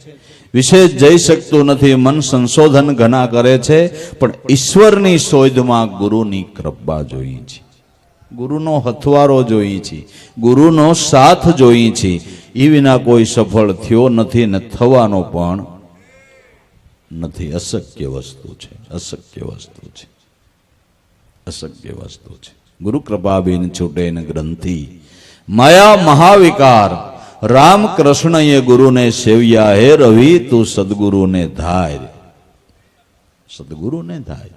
વિશેષ જઈ શકતું નથી. મન સંશોધન ઘણા કરે છે, પણ ઈશ્વરની શોધમાં ગુરુની કૃપા જોઈએ છે, ગુરુનો હથવારો જોઈએ છે, ગુરુનો સાથ જોઈએ છે. એ વિના કોઈ સફળ થયો નથી ને થવાનો પણ નથી. અશક્ય વસ્તુ છે, અશક્ય વસ્તુ છે, અશક્ય વસ્તુ છે. ગુરુ કૃપા બિન છૂટે ન ગ્રંથિ, માયા મહાવિકાર. રામ કૃષ્ણએ ગુરુને સેવ્યા, હે રવિ તું સદગુરુને ધાર, સદગુરુને ધાર.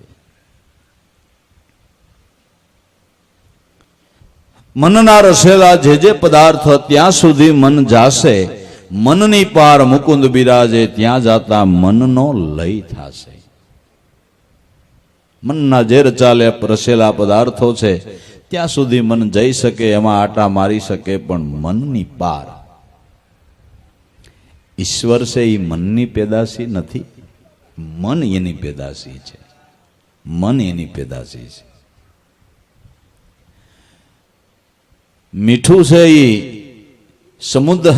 મનના રસેલા જે પદાર્થ ત્યાં સુધી મન જાશે, મનની પાર મુકુંદ બિરાજે, ત્યાં જાતા મનનો લય થાશે. મનના જે રસેલા પદાર્થો છે ત્યાં સુધી મન જઈ શકે, એમાં આટા મારી શકે, પણ મનની પાર ઈશ્વર છે એ મનની પેદાશી નથી, મન એની પેદાશી છે, મન એની પેદાશી છે. મીઠું છે એ સમુદ્ર,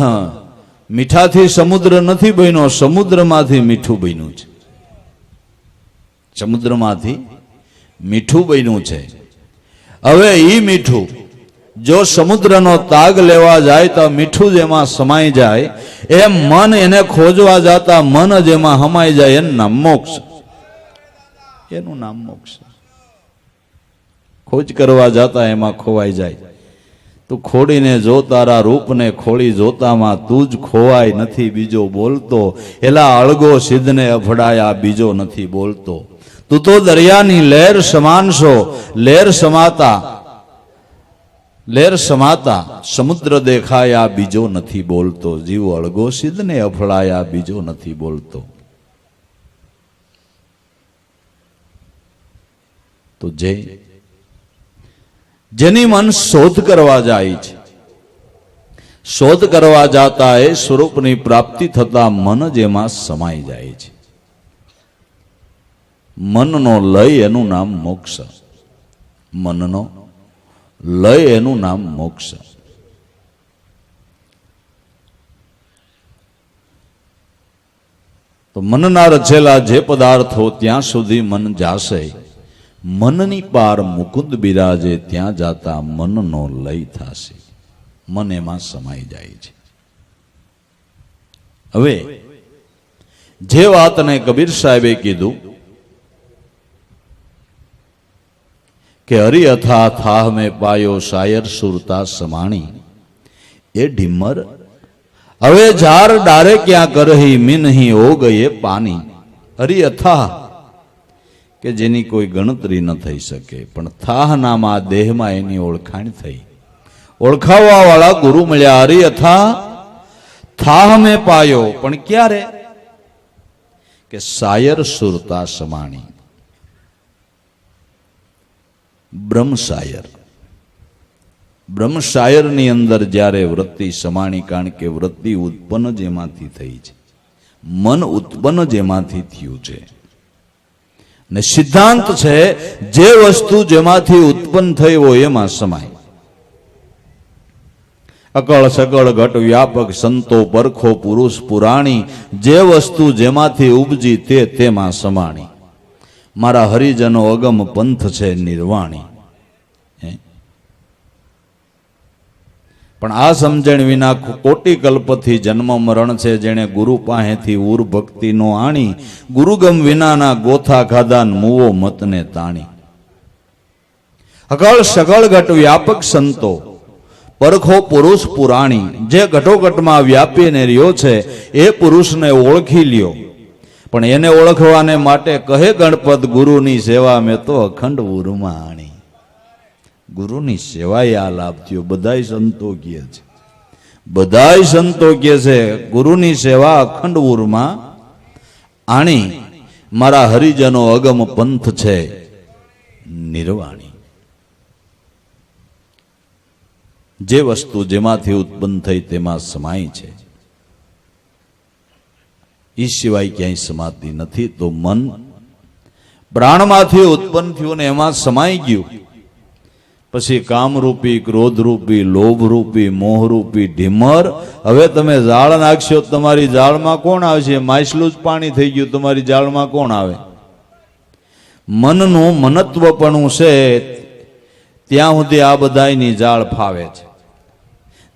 મીઠાથી સમુદ્ર નથી બન્યો, સમુદ્રમાંથી મીઠું બન્યું છે, સમુદ્રમાંથી મીઠું બન્યું છે. હવે એ મીઠું જો સમુદ્રનો તાગ લેવા જાય તો મીઠું જ એમાં સમાઈ જાય, એમ મન એને ખોજવા જતા મન જ એમાં સમાઈ જાય, એનું નામ મોક્ષ, એનું નામ મોક્ષ. ખોજ કરવા જતા એમાં ખોવાઈ જાય. તું ખોડીને જો તારા રૂપને ખોળી જોતામાં, તું જ ખોવાય નથી બીજો બોલતો, એલા અળગો સિદ્ધને અફડાયા બીજો નથી બોલતો. તું તો દરિયાની લહેર સમાન છો, લહેર સમાતા લહેર સમાતા સમુદ્ર દેખાયા બીજો નથી બોલતો, જીવ અળગો સિદ્ધને અફળાયા બીજો નથી બોલતો. તો જેની મન શોધ કરવા જાય છે, શોધ કરવા જાતા એ સ્વરૂપની પ્રાપ્તિ થતા મન જેમાં સમાઈ જાય છે. મનનો લય એનું નામ મોક્ષ. મનનો લય એનું નામ મોક્ષ. તો મનના રચેલા જે પદાર્થો ત્યાં સુધી મન જાશે, મનની પાર મુકુંદ બિરાજે ત્યાં જાતા મનનો લય થશે. મન એમાં સમાઈ જાય છે. હવે જે વાતને કબીર સાહેબે કીધું કે હરિ અથા થાહ મેં પાયો શાયર સુરતા સમાણી, એ ઢીમર હવે ઝાર ડારે ક્યાં કરહી મિનહી હો ગયે પાની. હરિ અથા કે જેની કોઈ ગણતરી ન થઈ શકે, પણ થાહ નામ આ દેહમાં એની ઓળખાણ થઈ. ઓળખાવવા વાળા ગુરુ મળ્યા. હરિ અથા થાહ મેં પાયો, પણ ક્યારે? કે શાયર સુરતા સમાણી. બ્રહ્મશાયર, બ્રહ્મશાયરની અંદર જ્યારે વૃત્તિ સમાણી, કારણ કે વૃત્તિ ઉત્પન્ન જેમાંથી થઈ છે, મન ઉત્પન્ન જેમાંથી થયું છે. ને સિદ્ધાંત છે જે વસ્તુ જેમાંથી ઉત્પન્ન થઈ હોય એમાં સમાય. અકળ સકળ ઘટ વ્યાપક સંતો પરખો પુરુષ પુરાણી, જે વસ્તુ જેમાંથી ઉપજી તે તેમાં સમાણી. મારા હરિજનો અગમ પંથ છે નિર્વાણી. પણ આ સમજણ વિના કોટી કલ્પથી જન્મ મરણ છે. જેણે ગુરુ પાસેથી ઉર ભક્તિનો આણી, ગુરુગમ વિનાના ગોથા ખાધા મુવો મતને તાણી. અકળ સકળ ઘટ વ્યાપક સંતો પરખો પુરુષ પુરાણી, જે ઘટોઘટમાં વ્યાપીને રહ્યો છે એ પુરુષને ઓળખી લ્યો. પણ એને ઓળખવાને માટે કહે ગણપત, ગુરુની સેવા મેં તો અખંડ ઉરમાં આણી. ગુરુની સેવાએ આ લાભ થયો. બધાય સંતો કહે છે, બધાય સંતો કહે છે ગુરુની સેવા અખંડ ઉરમાં આણી. મારા હરિજનો અગમ પંથ છે નિર્વાણી. જે વસ્તુ જેમાંથી ઉત્પન્ન થઈ તેમાં સમાય છે, એ સિવાય ક્યાંય સમાતી નથી. તો મન પ્રાણમાંથી ઉત્પન્ન થયું ને એમાં સમાઈ ગયું. પછી કામરૂપી, ક્રોધરૂપી, લોભરૂપી, મોહરૂપી ઢીમર. હવે તમે જાળ નાખશો, તમારી જાળમાં કોણ આવશે? માછલું જ પાણી થઈ ગયું, તમારી જાળમાં કોણ આવે? મનનું મનત્વપણું છે ત્યાં સુધી આ બધાની જાળ ફાવે છે.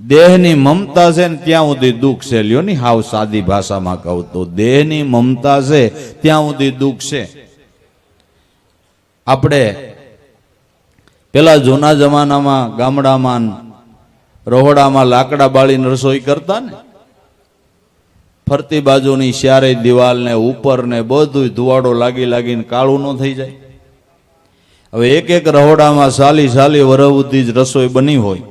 દેહની મમતા છે ને ત્યાં સુધી દુઃખ છે. લ્યો ની હાવ સાદી ભાષામાં કહું તો દેહની મમતા છે ત્યાં સુધી દુઃખ છે. આપણે પેલા જૂના જમાનામાં ગામડામાં રહોડામાં લાકડા બાળીને રસોઈ કરતા ને, ફરતી બાજુની ચારે દિવાલ ને ઉપર ને બધું ધુવાડો લાગી લાગીને કાળું ન થઈ જાય. હવે એક એક રહોડામાં સાલી સાલી વરહ સુધી જ રસોઈ બની હોય,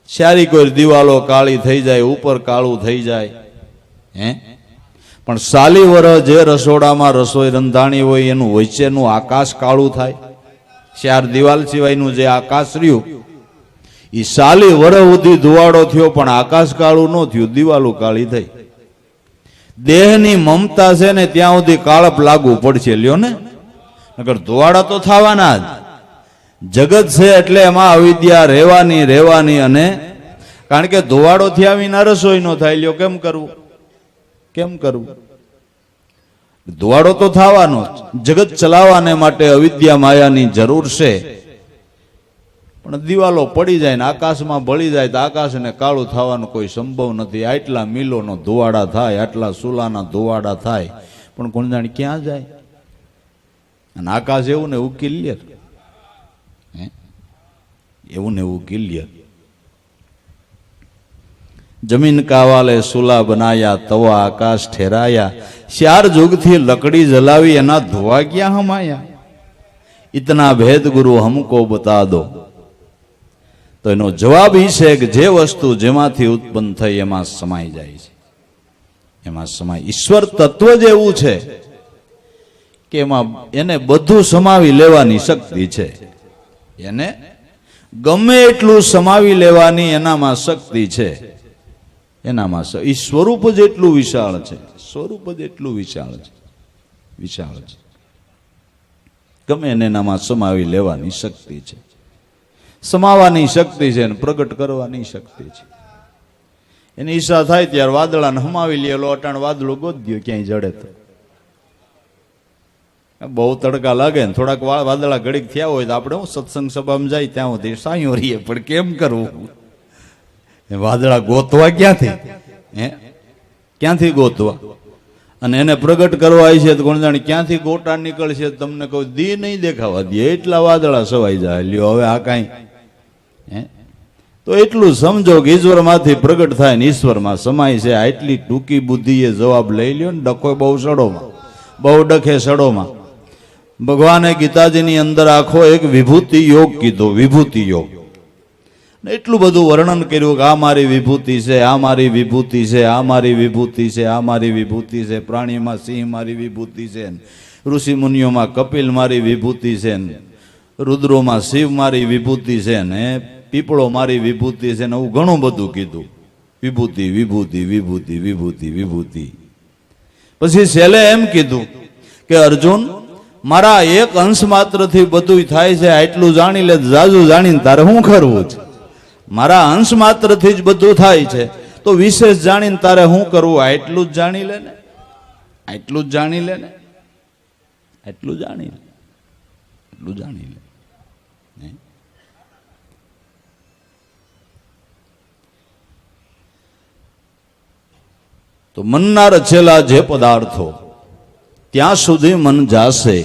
સારી કોઈ દિવાલો કાળી થઈ જાય, ઉપર કાળું થઈ જાય. પણ સાલી વરહ જે રસોડામાં રસોઈ રંધાણી હોય એનું વચ્ચેનું આકાશ કાળું થાય. ચાર દિવાલ સિવાયનું જે આકાશ રહ્યું એ સાલી વરહ સુધી ધુવાડો થયો પણ આકાશ કાળું ન થયું, દિવાલો કાળી થઈ. દેહની મમતા છે ને ત્યાં સુધી કાળપ લાગુ પડશે. લ્યો ને, નકર ધુવાડા તો થવાના જ. જગત છે એટલે એમાં અવિદ્યા રહેવાની રહેવાની. અને કારણ કે ધુવાડો થયા વિના રસોઈ ન થાય. લ્યો કેમ કરવું? કેમ કરવું? ધુવાડો તો થવાનો. જગત ચલાવવાને માટે અવિદ્યા માયાની જરૂર છે. પણ દિવાલો પડી જાય ને આકાશમાં ભળી જાય તો આકાશને કાળું થવાનું કોઈ સંભવ નથી. આટલા મિલોનો ધુવાડા થાય, આટલા સુલાના ધુવાડા થાય, પણ કોણ જાણે ક્યાં જાય. અને આકાશ એવું ને એવું ક્લિયર, એવું ને એવું ક્લિયર. જમીન કાવાલે સુલા બનાયા, તવા આકાશ ઠેરાયા. 4 યુગથી લકડી જલાવી એના ધુઆ ક્યાં હમાયા. ઇતના ભેદ ગુરુ હમકો બતા દો. તો તો એનો જવાબ એ છે કે જે વસ્તુ જેમાંથી ઉત્પન્ન થઈ એમાં સમાઈ જાય છે, એમાં સમાય. ઈશ્વર તત્વ જ એવું છે કે એમાં એને બધું સમાવી લેવાની શક્તિ છે, એને ગમે એટલું સમાવી લેવાની એનામાં શક્તિ છે, એનામાં એ સ્વરૂપ જ એટલું વિશાળ છે, સ્વરૂપ જ એટલું વિશાળ છે, વિશાળ છે. ગમે એને એનામાં સમાવી લેવાની શક્તિ છે, સમાવાની શક્તિ છે, પ્રગટ કરવાની શક્તિ છે. એની ઈચ્છા થાય ત્યારે વાદળાને હમાવી લે. અટાણ વાદળું ગોદ્યો ક્યાંય જડે તો બહુ તડકા લાગે ને થોડાક વાદળા ઘડીક થયા હોય તો આપણે હું સત્સંગ સભામાં જાય ત્યાં સુધી સાયો રહીએ, પણ કેમ કરવું? વાદળા ગોતવા ક્યાંથી? ક્યાંથી ગોતવા? અને એને પ્રગટ કરવા છે તો કોણ જાણે ક્યાંથી ગોટા નીકળશે. તમને કહું દી નહીં દેખાવા દે એટલા વાદળા સવાઈ જાય. લ્યો હવે આ કાંઈ તો એટલું સમજો કે ઈશ્વરમાંથી પ્રગટ થાય ને ઈશ્વરમાં સમાય છે. આટલી ટૂંકી બુદ્ધિએ જવાબ લઈ લ્યો ને. ડખો બહુ સડોમાં, બહુ ડખે સડોમાં. ભગવાને ગીતાજીની અંદર આખો એક વિભૂતિ યોગ કીધો, વિભૂતિ યોગ. એટલું બધું વર્ણન કર્યું કે આ મારી વિભૂતિ છે, આ મારી વિભૂતિ છે, આ મારી વિભૂતિ છે, આ મારી વિભૂતિ છે. પ્રાણીમાં સિંહ મારી વિભૂતિ છે, ઋષિ મુનિઓમાં કપિલ મારી વિભૂતિ છે, રુદ્રોમાં શિવ મારી વિભૂતિ છે, ને પીપળો મારી વિભૂતિ છે, ને એવું ઘણું બધું કીધું. વિભૂતિ વિભૂતિ વિભૂતિ વિભૂતિ વિભૂતિ. પછી છેલ્લે એમ કીધું કે અર્જુન, મારા એક અંશ માત્રથી બધું થાય છે, આટલું જાણી લે. જાજુ જાણીને તારે શું કરવું છે? મારા અંશ માત્રથી જ બધું થાય છે, તો વિશેષ જાણીને તારે શું કરવું? આટલું જ જાણી લે ને, આટલું જ જાણી લે ને, આટલું જાણી લે, એટલું જાણી લે. તો મનના રચેલા જે પદાર્થો ત્યાં સુધી મન જાશે,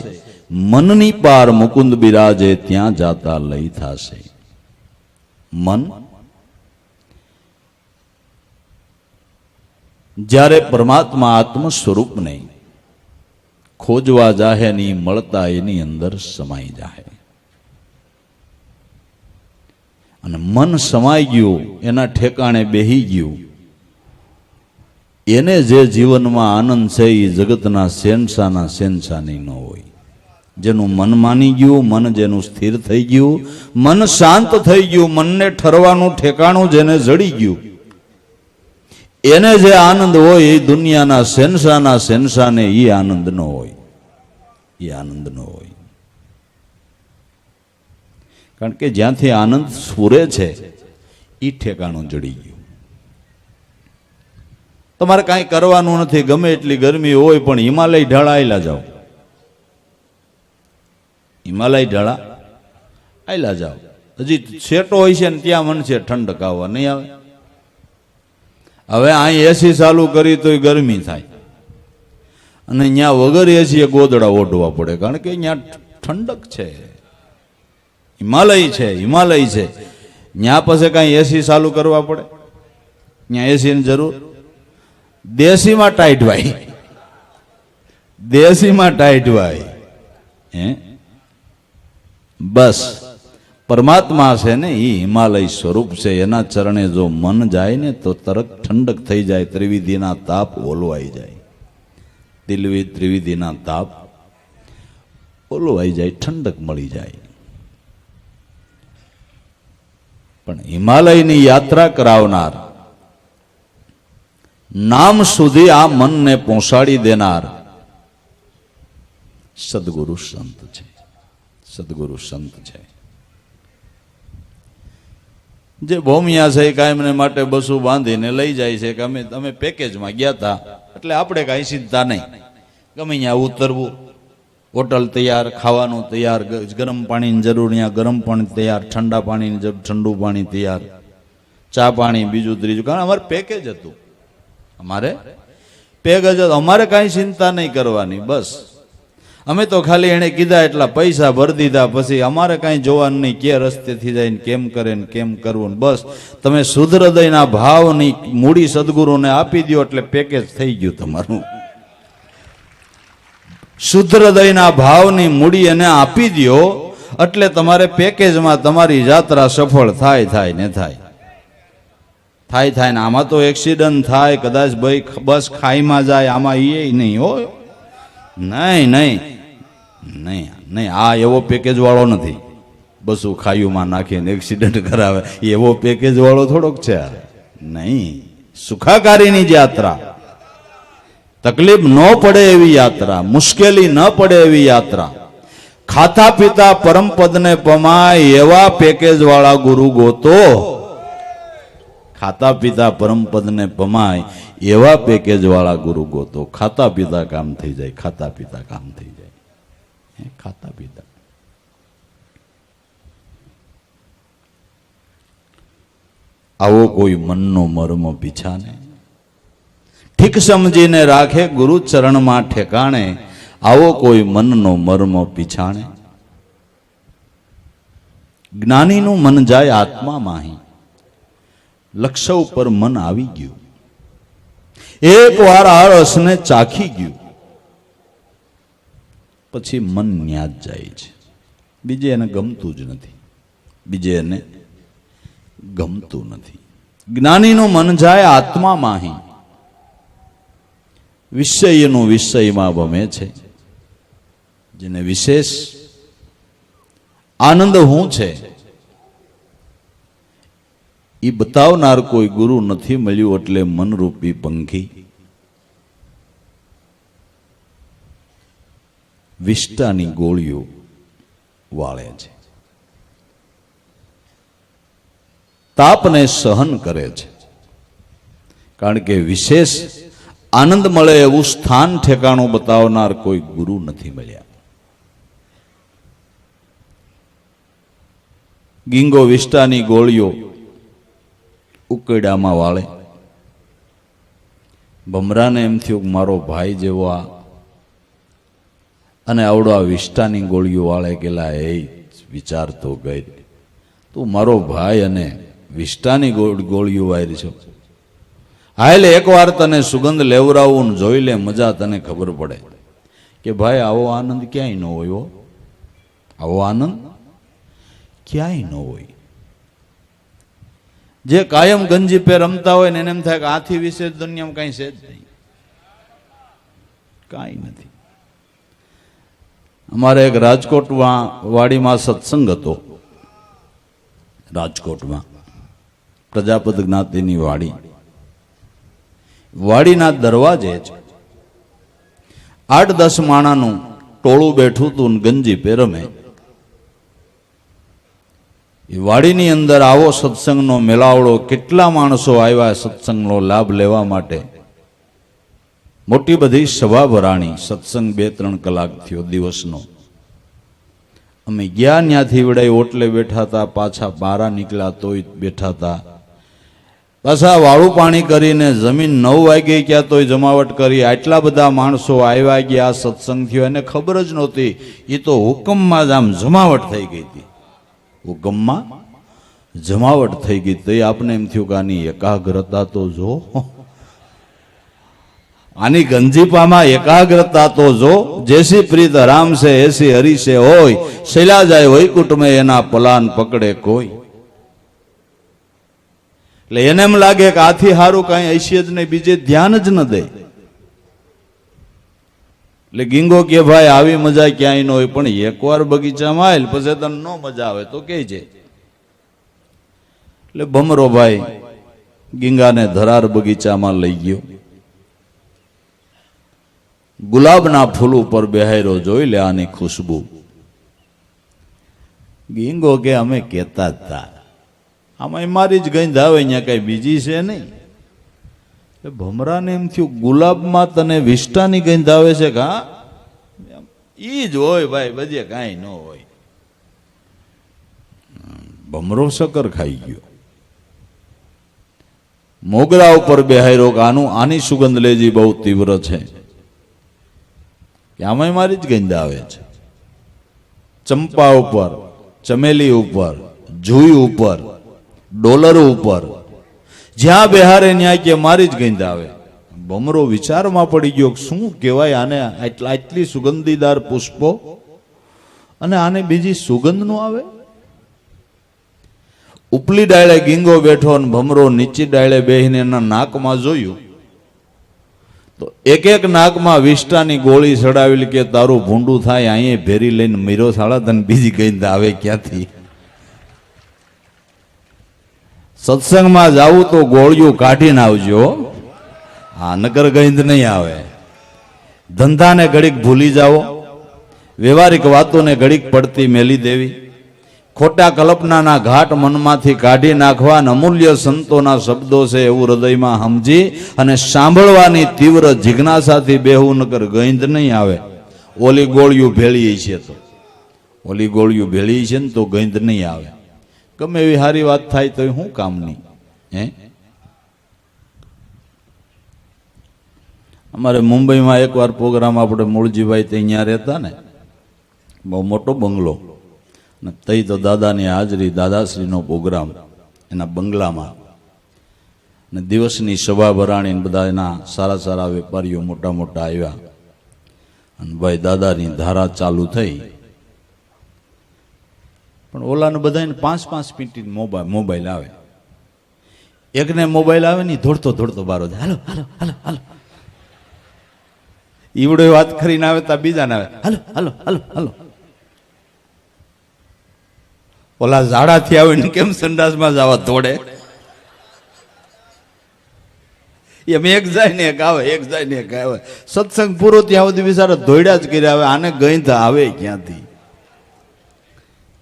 મનની પાર મુકુંદ બિરાજે ત્યાં જાતા લઈ થાશે. મન જ્યારે પરમાત્મા આત્મ સ્વરૂપને ખોજવા જાહે ની મળતા એની અંદર સમાઈ જાહે. અને મન સમાઈ ગયું, એના ઠેકાણે બેહી ગયું, એને જે જીવનમાં આનંદ છે એ જગતના શેનશાના શેનશાની ન હોય. જેનું મન માની ગયું, મન જેનું સ્થિર થઈ ગયું, મન શાંત થઈ ગયું, મનને ઠરવાનું ઠેકાણું જેને જડી ગયું, એને જે આનંદ હોય એ દુનિયાના શેનશાના શેનશાને એ આનંદ ન હોય, એ આનંદ ન હોય. કારણ કે જ્યાંથી આનંદ સ્ફુરે છે એ ઠેકાણું જડી ગયું. તમારે કાંઈ કરવાનું નથી. ગમે એટલી ગરમી હોય પણ હિમાલય ઢાળા આયલા જાઓ, હિમાલય ઢાળા આયલા જાઓ. હજી શેટો હોય છે ને ત્યાં મન છે ઠંડક આવવા નહીં આવે. હવે અહીં એસી ચાલુ કરી તો ગરમી થાય, અને ત્યાં વગર એસી ગોદડા ઓઢવા પડે, કારણ કે ત્યાં ઠંડક છે, હિમાલય છે, હિમાલય છે. ત્યાં પછી કાંઈ એસી ચાલુ કરવા પડે? ત્યાં એસીની જરૂર? દેશીમાં ટાઈટ વાય, દેશીમાં ટાઈટ વાય. બસ પરમાત્મા છે ને એ હિમાલય સ્વરૂપ છે. એના ચરણે જો મન જાય ને તો તરત ઠંડક થઈ જાય, ત્રિવિધિના તાપ ઓલવાઈ જાય, ત્રિવિધિના તાપ ઓલવાઈ જાય, ઠંડક મળી જાય. પણ હિમાલયની યાત્રા કરાવનાર, નામ સુધી આ મનને પહોંચાડી દેનાર સદગુરુ સંત છે, સદગુરુ સંત છે. જે ભૌમિયા છે એ કાયમને માટે બસું બાંધીને લઈ જાય છે કે અમે પેકેજમાં ગયા હતા એટલે આપણે કાંઈ ચિંતા નહીં. ગમે ત્યાં ઉતરવું, હોટલ તૈયાર, ખાવાનું તૈયાર, ગરમ પાણીની જરૂર ત્યાં ગરમ પાણી તૈયાર, ઠંડા પાણીની જરૂર ઠંડુ પાણી તૈયાર, ચા પાણી બીજું ત્રીજું. કારણ અમારે પેકેજ હતું, અમારે પેકેજ હતું, અમારે કાંઈ ચિંતા નહીં કરવાની. બસ અમે તો ખાલી એને કીધા એટલા પૈસા ભરી દીધા, પછી અમારે કાંઈ જોવાનું નહીં કે રસ્તેથી જઈને કેમ કરે ને કેમ કરવું. બસ તમે શુદ્ધ હૃદયના ભાવની મૂડી સદગુરુને આપી દો એટલે પેકેજ થઈ ગયું તમારું. શુદ્ધ હૃદયના ભાવની મૂડી એને આપી દો એટલે તમારે પેકેજમાં તમારી યાત્રા સફળ થાય ને થાય ને આમાં તો એક્સિડન્ટ થાય, કદાચ ભાઈ બસ ખાઈમાં જાય, આમાં એ નહીં હોય. નહીં, આ એવો પેકેજ વાળો નથી. બસું ખાયુંમાં નાખીને એક્સિડન્ટ કરાવે એવો પેકેજ વાળો થોડોક છે. નહીં, સુખાકારીની જ યાત્રા, તકલીફ ન પડે એવી યાત્રા, મુશ્કેલી ન પડે એવી યાત્રા, ખાતા પીતા પરમપદને પમાય એવા પેકેજ વાળા ગુરુ ગોતો. ખાતા પીતા પરમપદને પમાય એવા પેકેજ વાળા ગુરુ ગોતો. ખાતા પીતા કામ થઈ જાય, ખાતા પીતા કામ થઈ જાય, ખાતા પીતા. આવો કોઈ મનનો મર્મ પીછાને ઠીક સમજીને રાખે ગુરુ ચરણમાં ઠેકાણે. આવો કોઈ મનનો મર્મ પીછાણે. જ્ઞાનીનું મન જાય આત્મા માહી, લક્ષ્ય ઉપર મન આવી ગયું, એક વાર આ રસને ચાખી ગયું, પછી મન ન્યા જ જાય છે. બીજે એને ગમતું જ નથી, બીજે એને ગમતું નથી. જ્ઞાનીનું મન જાય આત્મા માહી, વિષયનું વિષયમાં ભમે છે. જેને વિશેષ આનંદ શું છે એ બતાવનાર કોઈ ગુરુ નથી મળ્યું, એટલે મનરૂપી પંખી વિષ્ટાની ગોળીઓ વાળે છે, તાપને સહન કરે છે. કારણ કે વિશેષ આનંદ મળે એવું સ્થાન ઠેકાણું બતાવનાર કોઈ ગુરુ નથી મળ્યા. ગીંગો વિષ્ટાની ગોળીઓ ઉકરડામાં વાળે. ભમરાને એમ થયું મારો ભાઈ જેવો આ અને આવડો આ વિષ્ટાની ગોળીઓ વાળે ગયેલા, એ વિચાર તો ગઈ, તું મારો ભાઈ અને વિષ્ટાની ગોળીઓ વાયરી છો. હા, એટલે એકવાર તને સુગંધ લેવરાવું ને જોઈ લે, મજા તને ખબર પડે કે ભાઈ આવો આનંદ ક્યાંય ન હોય. આવો આનંદ ક્યાંય ન હોય. જે કાયમ ગંજી પે રમતા હોય ને એને એમ થાય કે આથી વિશે દુનિયામાં કઈ છે જ નહીં, કાંઈ નથી. અમારે એક રાજકોટમાં વાડીમાં સત્સંગ હતો. રાજકોટમાં પ્રજાપત જ્ઞાતિની વાડી, વાડીના દરવાજે જ 8-10 માણાનું ટોળું બેઠું હતું, ગંજી પે રમે. એ વાડીની અંદર આવો સત્સંગનો મેળાવડો, કેટલા માણસો આવ્યા સત્સંગનો લાભ લેવા માટે. મોટી બધી સભા ભરાણી. સત્સંગ 2-3 કલાક થયો દિવસનો. અમે ગયા ત્યાંથી વડાઈ ઓટલે બેઠા હતા, પાછા બારા નીકળ્યા તોય બેઠા હતા. પાછા વાળું પાણી કરીને જમીન 9 વાગે ગયા તોય જમાવટ કરી. આટલા બધા માણસો આવ્યા ગયા, સત્સંગ થયો, એને ખબર જ નહોતી. એ તો હુકમમાં જ આમ જમાવટ થઈ ગઈ હતી. હુકમમાં જમાવટ થઈ ગઈ. તો આપણે એમ થયું કે આની એકાગ્રતા તો જો, આની ગંજીપામાં એકાગ્રતા તો જો. જેસી પ્રીત રામ છે એસી હરી છે હોય, શૈલા જાય વૈકુંઠ મેં એના પલાન પકડે કોઈ. એટલે એને એમ લાગે કે આથી સારું કઈ હશે જ નહીં, બીજે ધ્યાન જ ન દે. એટલે ગીંગો કે ભાઈ આવી મજા ક્યાંય ન હોય, પણ એકવાર બગીચામાં આવેલ પછી તને ન મજા આવે તો કે છે. એટલે ભમરો ભાઈ ગીંગાને ધરાર બગીચામાં લઈ ગયો. ગુલાબના ફૂલ ઉપર બેહાયરો, જોઈ લે આની ખુશ્બુ. ગીંગો કે અમે કહેતા જ હતા, આમાં મારી જ ગંધ આવે, અહીંયા કઈ બીજી છે નહીં. ભમરાને એમ થયું ગુલાબમાં તને વિષ્ટાની ગંધ આવે છે કે? હા, ઈ જ હોય ભાઈ, બધે કાંઈ ન હોય. ભમરો શક્કર ખાઈ ગયો. મોગરા ઉપર બેહાયરો કે આની સુગંધ લેજી બહુ તીવ્ર છે, કે આમાં મારી જ ગંધ આવે છે. ચંપા ઉપર, ચમેલી ઉપર, જુઈ ઉપર, ડોલર ઉપર, જ્યાં બેહારે ત્યાં કે મારી જ ગંધ આવે. ભમરો વિચારમાં પડી ગયો, શું કહેવાય આને? આટલી સુગંધીદાર પુષ્પો અને આને બીજી સુગંધ નો આવે? ઉપલી ડાળે ગીંગો બેઠો અને ભમરો નીચી ડાળે બેહીને એના નાકમાં જોયું તો એક એક નાકમાં વિષ્ટાની ગોળી ચડાવેલી કે તારું ભૂંડું થાય અહીંયા ભેરી લઈને મીરો સાળા તને બીજી ગઈ આવે ક્યાંથી? સત્સંગમાં જાવું તો ગોળિયું કાઢીને આવજો, આ નગર ગઈંદ નહીં આવે. ધંધાને ઘડીક ભૂલી જાઓ, વ્યવહારિક વાતોને ઘડીક પડતી મેલી દેવી, ખોટા કલ્પનાના ઘાટ મનમાંથી કાઢી નાખવા, અમૂલ્ય સંતોના શબ્દો છે એવું હૃદયમાં સમજી અને સાંભળવાની તીવ્ર જિજ્ઞાસાથી બેહવું, નકર ગઈંદ નહીં આવે. ઓલી ગોળિયું ભેળી છે તો ઓલી ગોળિયું ભેળી છે ને તો ગઈંદ નહીં આવે. ગમે એવી સારી વાત થાય તો શું કામની? હે, અમારે મુંબઈમાં એકવાર પ્રોગ્રામ, આપણે મૂળજીભાઈ તે અહીંયા રહેતા ને, બહુ મોટો બંગલો, ને તઈ તો દાદાની હાજરી, દાદાશ્રીનો પ્રોગ્રામ એના બંગલામાં, ને દિવસની સભા ભરાણી, બધા એના સારા સારા વેપારીઓ મોટા મોટા આવ્યા, અને ભાઈ દાદાની ધારા ચાલુ થઈ. પણ ઓલાને બધાને 5-5 મિનિટ મોબાઈલ આવે. એકને મોબાઈલ આવે ને દોડતો દોડતો બારો જાય, હાલો હાલો હાલો હાલો. ઈવડો વાત કરીને આવે તો બીજાને આવે, હાલો હાલો હાલો હાલો. ઓલા ઝાડાથી આવે ને કેમ સંડાસમાં જવા દોડે, એમ એક જાય ને એક આવે, એક જાય ને એક આવે. સત્સંગ પૂરો ત્યાં સુધી બિચારા દોડ્યા જ કર્યા. આવે આને ગઈ આવે ક્યાંથી?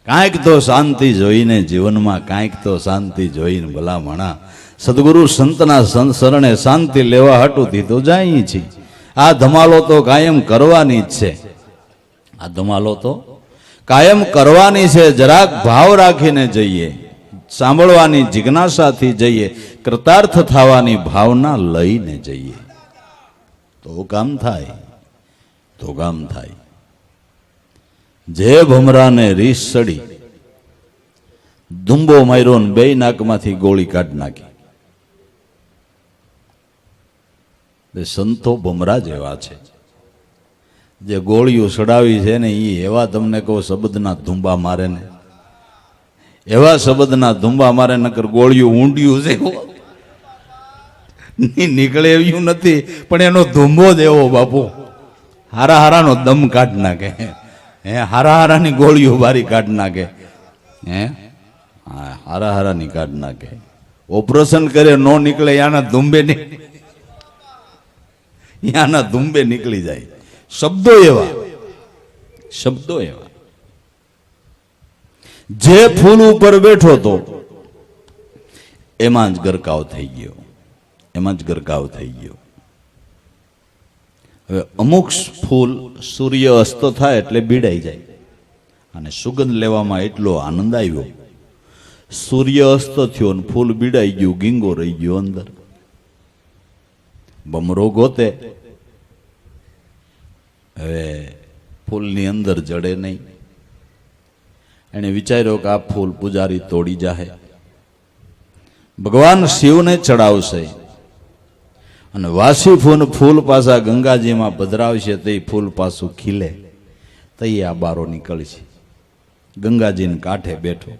કાંઈક તો શાંતિ જોઈને જીવનમાં, કાંઈક તો શાંતિ જોઈને ભલામણા સદગુરુ સંતના શરણે શાંતિ લેવા હાટુથી તો જાય છે. આ ધમાલો તો કાયમ કરવાની જ છે, આ ધમાલો તો કાયમ કરવાની છે. જરાક ભાવ રાખીને જઈએ, સાંભળવાની જિજ્ઞાસાથી જઈએ, કૃતાર્થ થવાની ભાવના લઈને જઈએ, તો કામ થાય, તો કામ થાય. જે ભમરાને રીસ સડી, ધુંબો માર્યો ને બે નાકમાંથી ગોળી કાઢી નાખી. સંતો ભમરા જેવા છે, જે ગોળીઓ સડાવી છે ને એ એવા, તમને કહો શબ્દના ધુંબા મારે ને, એવા શબ્દના ધુંબા મારે, નકર ગોળીઓ ઊંડિયું છે નીકળે એવું નથી, પણ એનો ધુંબો જ એવો બાપુ, હારા હારાનો દમ કાઢી નાખે. હે, હારા હારાની ગોળીઓ બારી કાઢી નાખે. હે, હારા હારાની કાઢી નાખે. ઓપરેશન કરે નો નીકળે, યાના ધુંબે યાના ધુંબે નીકળી જાય. શબ્દો એવા, શબ્દો એવા. જે ફૂલ ઉપર બેઠો તો એમાં જ ગરકાવ થઈ ગયો, એમાં જ ગરકાવ થઈ ગયો. હવે અમુક ફૂલ સૂર્ય અસ્ત થાય એટલે બીડાઈ જાય, અને સુગંધ લેવામાં એટલો આનંદ આવ્યો. સૂર્ય અસ્ત થયો ને ફૂલ બીડાઈ ગયું, ગીંગો રહી ગયો અંદર. ભમરો ગોતે, હવે ફૂલની અંદર જડે નહીં. એને વિચાર્યો કે આ ફૂલ પૂજારી તોડી જાહે, ભગવાન શિવને ચડાવશે, અને વાસી ફૂલ પાછા ગંગાજીમાં પધરાવશે, તે ફૂલ પાછું ખીલે, તઈ આ બારો નીકળશે. ગંગાજીને કાંઠે બેઠો.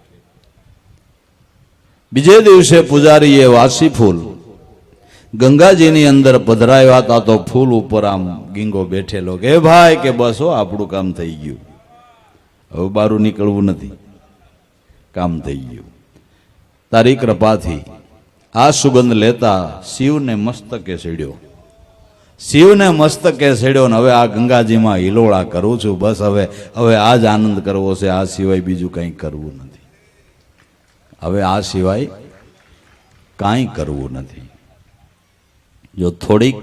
બીજે દિવસે પૂજારીએ વાસી ફૂલ ગંગાજીની અંદર પધરાવ્યા હતા, તો ફૂલ ઉપર આમ ગીંગો બેઠેલો કે ભાઈ કે બસ હો આપણું કામ થઈ ગયું, હવે બારું નીકળવું નથી, કામ થઈ ગયું. તારી કૃપાથી આ સુગંધ લેતા શિવને મસ્તકે ચડ્યો, શિવને મસ્તકે ચડ્યો ને હવે આ ગંગાજીમાં હિલોળા કરું છું, બસ હવે આ જ આનંદ કરવો છે, આ સિવાય બીજું કંઈ કરવું નથી, હવે આ સિવાય કાંઈ કરવું નથી. જો થોડીક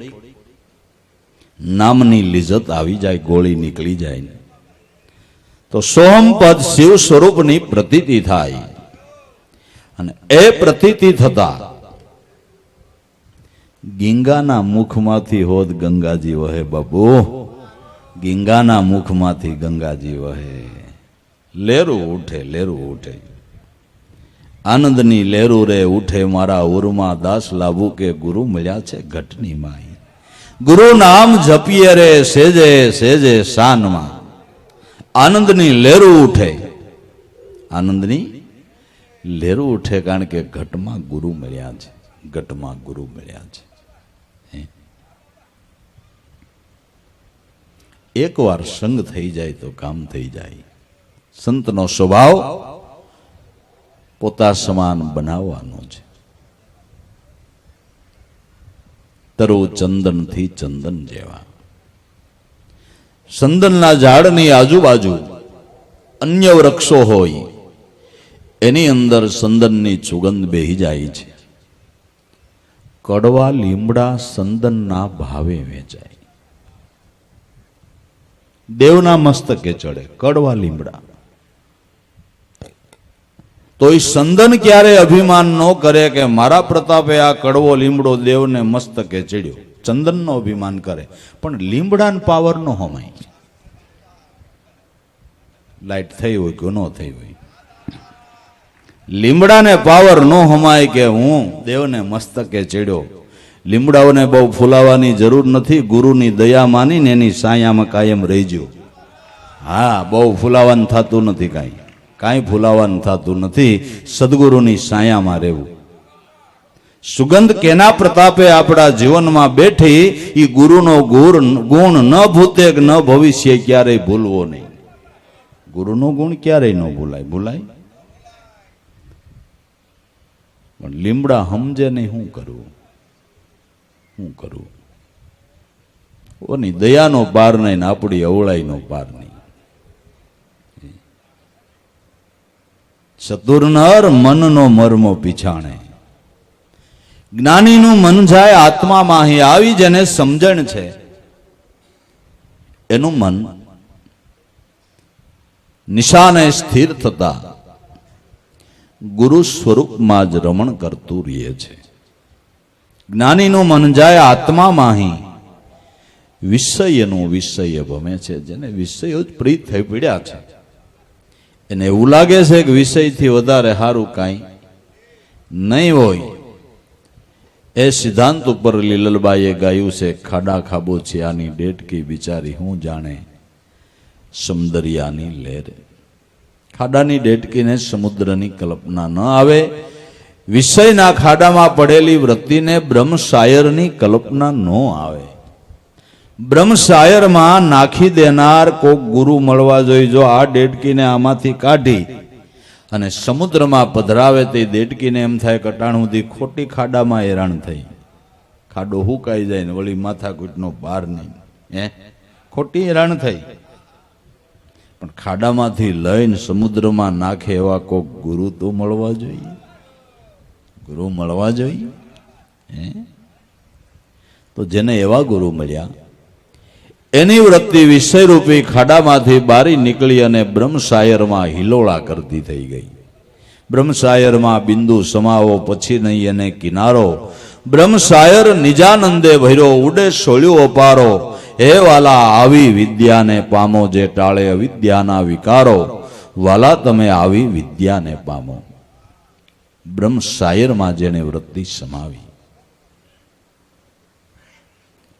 નામની લિજ્જત આવી જાય, ગોળી નીકળી જાય ને, તો સોહમ પદ શિવ સ્વરૂપની પ્રતીતિ થાય, અને એ પ્રતીતિ થતા ગંગાના મુખમાંથી હોદ ગંગાજી વહે. બાપુ, ગંગાના મુખમાંથી ગંગાજી વહે. લેરું ઉઠે, લેરું ઉઠે, આનંદની લેરું રે ઉઠે મારા ઉરમાં, દાસ લાભુ કે ગુરુ મળ્યા છે ઘટની માઈ. ગુરુ નામ જપીએ રે સેજે સેજે શાનમાં, આનંદની લહેરું ઉઠે, આનંદની લહેરું ઉઠે, કારણ કે ઘટમાં ગુરુ મળ્યા છે, ઘટમાં ગુરુ મળ્યા છે. એકવાર સંગ થઈ જાય તો કામ થઈ જાય. સંતનો સ્વભાવ પોતા સમાન બનાવવાનો છે. તરુ ચંદનથી ચંદન જેવા. ચંદનના ઝાડની આજુબાજુ અન્ય વૃક્ષો હોય, એની અંદર ચંદનની સુગંધ બેહી જાય છે. કડવા લીમડા ચંદનના ભાવે વેચાય. દેવના મસ્તકે ચડે કડવા લીમડા. તો એ ચંદન ક્યારે અભિમાન ન કરે કે મારા પ્રતાપે આ કડવો લીમડો દેવને મસ્તકે ચડ્યો. ચંદનનો અભિમાન કરે, પણ લીમડાનો પાવર નો હોમાય. લાઈટ થઈ હોય કે ન થઈ હોય, લીમડાને પાવર નો હમાય કે હું દેવને મસ્તકે ચડ્યો. લીમડાઓને બહુ ફૂલાવાની જરૂર નથી, ગુરુની દયા માનીને એની સાયામાં કાયમ રહેજો. હા, બહુ ફૂલાવાનું થતું નથી, કાંઈ ફૂલાવાનું થતું નથી. સદગુરુની સાયામાં રહેવું. સુગંધ કેના પ્રતાપે આપણા જીવનમાં બેઠી, એ ગુરુનો ગુણ ન ભૂતે કે ન ભવિષ્ય ક્યારેય ભૂલવો નહીં. ગુરુનો ગુણ ક્યારેય ન ભૂલાય. ભૂલાય પણ લીમડા સમજે નહીં, શું કરવું, શું કરવું? ઓની દયાનો પાર નહીં, આપણી અવળાઈનો પાર નહીં. ચતુર્નર મનનો મર્મો પીછાણે. જ્ઞાનીનું મન જાય આત્મામાં, અહીં આવી જેને સમજણ છે એનું મન નિશાને સ્થિર થતા ગુરુ સ્વરૂપમાં જ રમણ કરતું રહે છે. જ્ઞાનીનું મન જાય આત્મામાં, વિષયનું વિષય ભમે છે. જેને વિષયો જ પ્રીત થઈ પડ્યા છે, એને એવું લાગે છે કે વિષયથી વધારે સારું કાંઈ નહીં હોય. એ સિદ્ધાંત ઉપર લીલલબાઈએ ગાયું છે, ખાડા ખાબોચિયાની ડેટકી બિચારી હું જાણે સમુદરિયાની લહેર. ખાડાની ડેટકીને સમુદ્રની કલ્પના ન આવે. વિષયના ખાડામાં પડેલી વૃત્તિને બ્રહ્મશાયરની કલ્પના ન આવે. બ્રહ્મશાયરમાં નાખી દેનાર કોક ગુરુ મળવા જોઈએ. જો આ ડેટકીને આમાંથી કાઢી અને સમુદ્રમાં પધરાવે તે દેડકીને એમ થાય કટાણુંથી ખોટી ખાડામાં હેરાન થઈ. ખાડો હુકાઈ જાય ને વળી માથાકૂટનો પાર નહીં, ખોટી હેરાન થઈ. પણ ખાડામાંથી લઈને સમુદ્રમાં નાખે એવા કોક ગુરુ તો મળવા જોઈએ. ગુરુ મળવા જોઈએ. તો જેને એવા ગુરુ મળ્યા, એની વૃત્તિ વિષયરૂપી ખાડામાંથી બારી નીકળી અને બ્રહ્મશાયરમાં હિલોળા કરતી થઈ ગઈ. બ્રહ્મશાયરમાં બિંદુ સમાવો પછી નહીં એને કિનારો. બ્રહ્મશાયર નિજાનંદે ભર્યો, ઉડે સોળ્યો અપારો. હે વાલા આવી વિદ્યાને પામો, જે ટાળે અવિદ્યાના વિકારો. વાલા તમે આવી વિદ્યાને પામો. બ્રહ્મશાયરમાં જેને વૃત્તિ સમાવી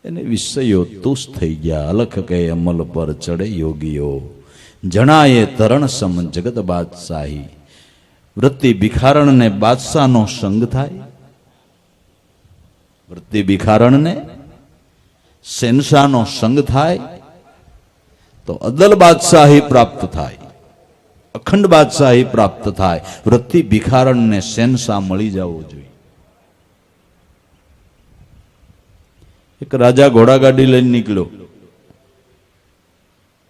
એને વિષયો તુષ થઈ ગયા. અલખ કે અમલ પર ચડે યોગીઓ, જણાયે તરણ સમ જગત બાદશાહી. વૃત્તિ ભિખારણને બાદશાહનો સંગ થાય. વૃત્તિ ભિખારણને શેનશાહનો સંગ થાય તો અદલ બાદશાહી પ્રાપ્ત થાય, અખંડ બાદશાહી પ્રાપ્ત થાય. વૃત્તિ ભિખારણને શેનશાહ મળી જવો જોઈએ. એક રાજા ઘોડાગાડી લઈને નીકળ્યો.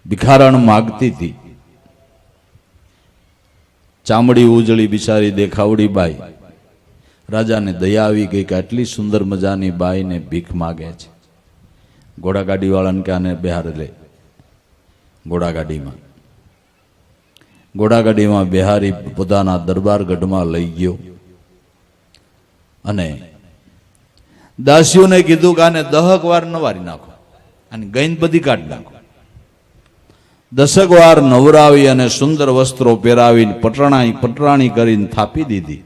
ભિખારણ માગતી હતી. ચામડી ઉજળી બિચારી દેખાવડી બાઈ. રાજાને દયા આવી ગઈ કે આટલી સુંદર મજાની બાઈને ભીખ માગે છે. ઘોડાગાડી વાળાને કે આને બહાર લે. ઘોડાગાડીમાં બિહારી પોતાના દરબારગઢમાં લઈ ગયો અને દાસીઓને કીધું કે આને 10 વાર નવારી નાખો, આની ગઈન બધી કાઢી નાખો. 10 વાર નવરાવી અને સુંદર વસ્ત્રો પહેરાવીને પટરાણી કરીને થાપી દીધી.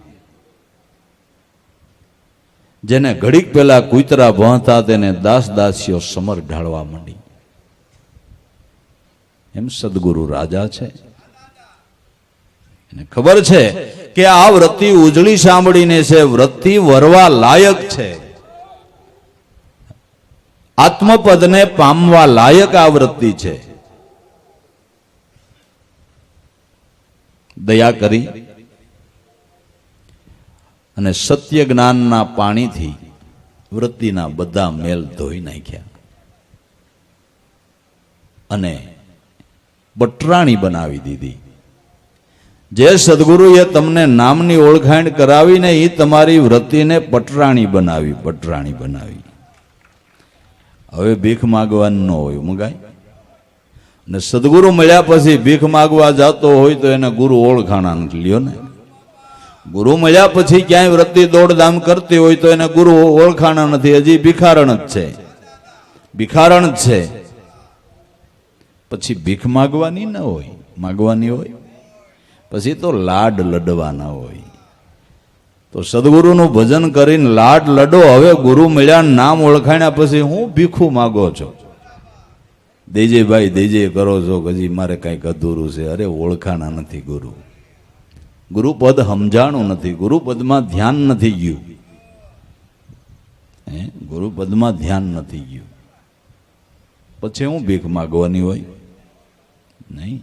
જેને ઘડીક પહેલા કુતરા ભણતા તેને દાસ દાસીઓ સમર ઢાળવા માંડી. એમ સદગુરુ રાજા છે. એને ખબર છે કે આ વૃત્તિ ઉજળી સાંભળીને છે, વૃત્તિ વરવા લાયક છે, આત્મપદને પામવા લાયક આ વૃત્તિ છે. દયા કરી અને સત્ય જ્ઞાનના પાણીથી વૃત્તિના બધા મેલ ધોઈ નાખ્યા અને બટરાણી બનાવી દીધી. જે સદગુરુએ તમને નામની ઓળખાણ કરાવીને એ તમારી વૃત્તિને પટરાણી બનાવી, પટરાણી બનાવી. હવે ભીખ માગવાનું ન હોય, મગાય. ને સદગુરુ મળ્યા પછી ભીખ માગવા જતો હોય તો એને ગુરુ ઓળખાણા નથી લ્યો ને. ગુરુ મળ્યા પછી ક્યાંય વૃત્તિ દોડધામ કરતી હોય તો એને ગુરુ ઓળખાણા નથી, હજી ભિખારણ જ છે, ભિખારણ જ છે. પછી ભીખ માગવાની ન હોય, માગવાની હોય પછી તો લાડ લડવાના હોય. તો સદગુરુનું ભજન કરીને લાડ લડો. હવે ગુરુ મળ્યા, નામ ઓળખાણ્યા પછી હું ભીખું માગો છો, દેજે ભાઈ દેજે કરો છો, હજી મારે કંઈક અધૂરું છે. અરે ઓળખાણા નથી ગુરુ, ગુરુપદ સમજાણું નથી, ગુરુપદમાં ધ્યાન નથી ગયું, ગુરુપદમાં ધ્યાન નથી ગયું. પછી હું ભીખ માગવાની હોય નહીં.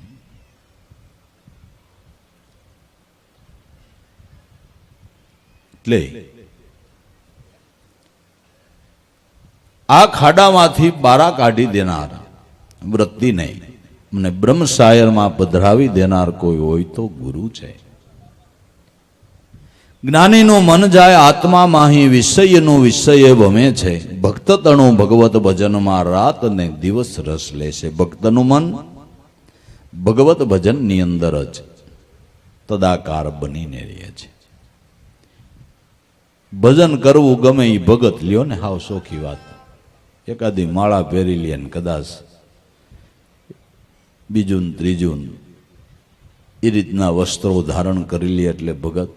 એટલે આ ખાડામાંથી બારા કાઢી દેનાર વૃત્તિ નહીં મને બ્રહ્મશાયરમાં પધરાવી દેનાર કોઈ હોય તો ગુરુ છે. જ્ઞાનીનું મન જાય આત્મા માહી, વિષયનું વિષય ભમે છે. ભક્ત તણું ભગવત ભજનમાં રાત ને દિવસ રસ લેશે. ભક્તનું મન ભગવત ભજનની અંદર જ તદાકાર બનીને રહે છે. ભજન કરવું ગમે એ ભગત લ્યો ને, હાવ સોખી વાત. એકાદી માળા પહેરી લે ને કદાચ બીજું ત્રીજું એ રીતના વસ્ત્રો ધારણ કરી લે એટલે ભગત.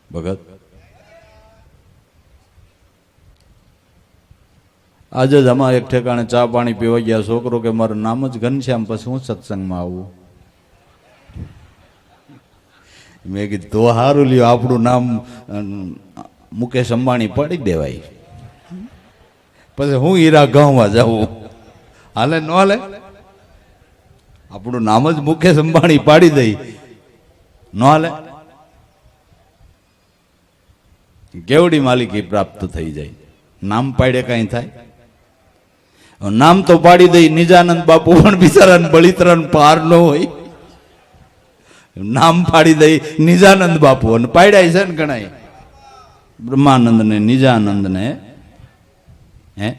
ભગત આજે જ આમાં એક ઠેકાણે ચા પાણી પીવા ગયા છોકરો કે મારું નામ જ ઘનશ્યામ, પછી હું સત્સંગમાં આવું. મેં કીધું તો સારું લ્યો, આપણું નામ મુકેશ અંબાણી પાડી દેવાય, પછી હું હીરા ગામમાં જાઉં, હાલે ન હાલે? આપણું નામ જ મુકેશ અંબાણી પાડી દઈ, ન હાલે? કેવડી માલિકી પ્રાપ્ત થઈ જાય. નામ પાડે કઈ થાય? નામ તો પાડી દઈ, નિજાનંદ બાપુ પણ બિચારા બળિતરા પાર ન હોય. નામ પાડી દઈ નિજાનંદ બાપુ, અને પાડ્યા છે ને ગણાય બ્રહ્માનંદ ને નિજાનંદ ને, હે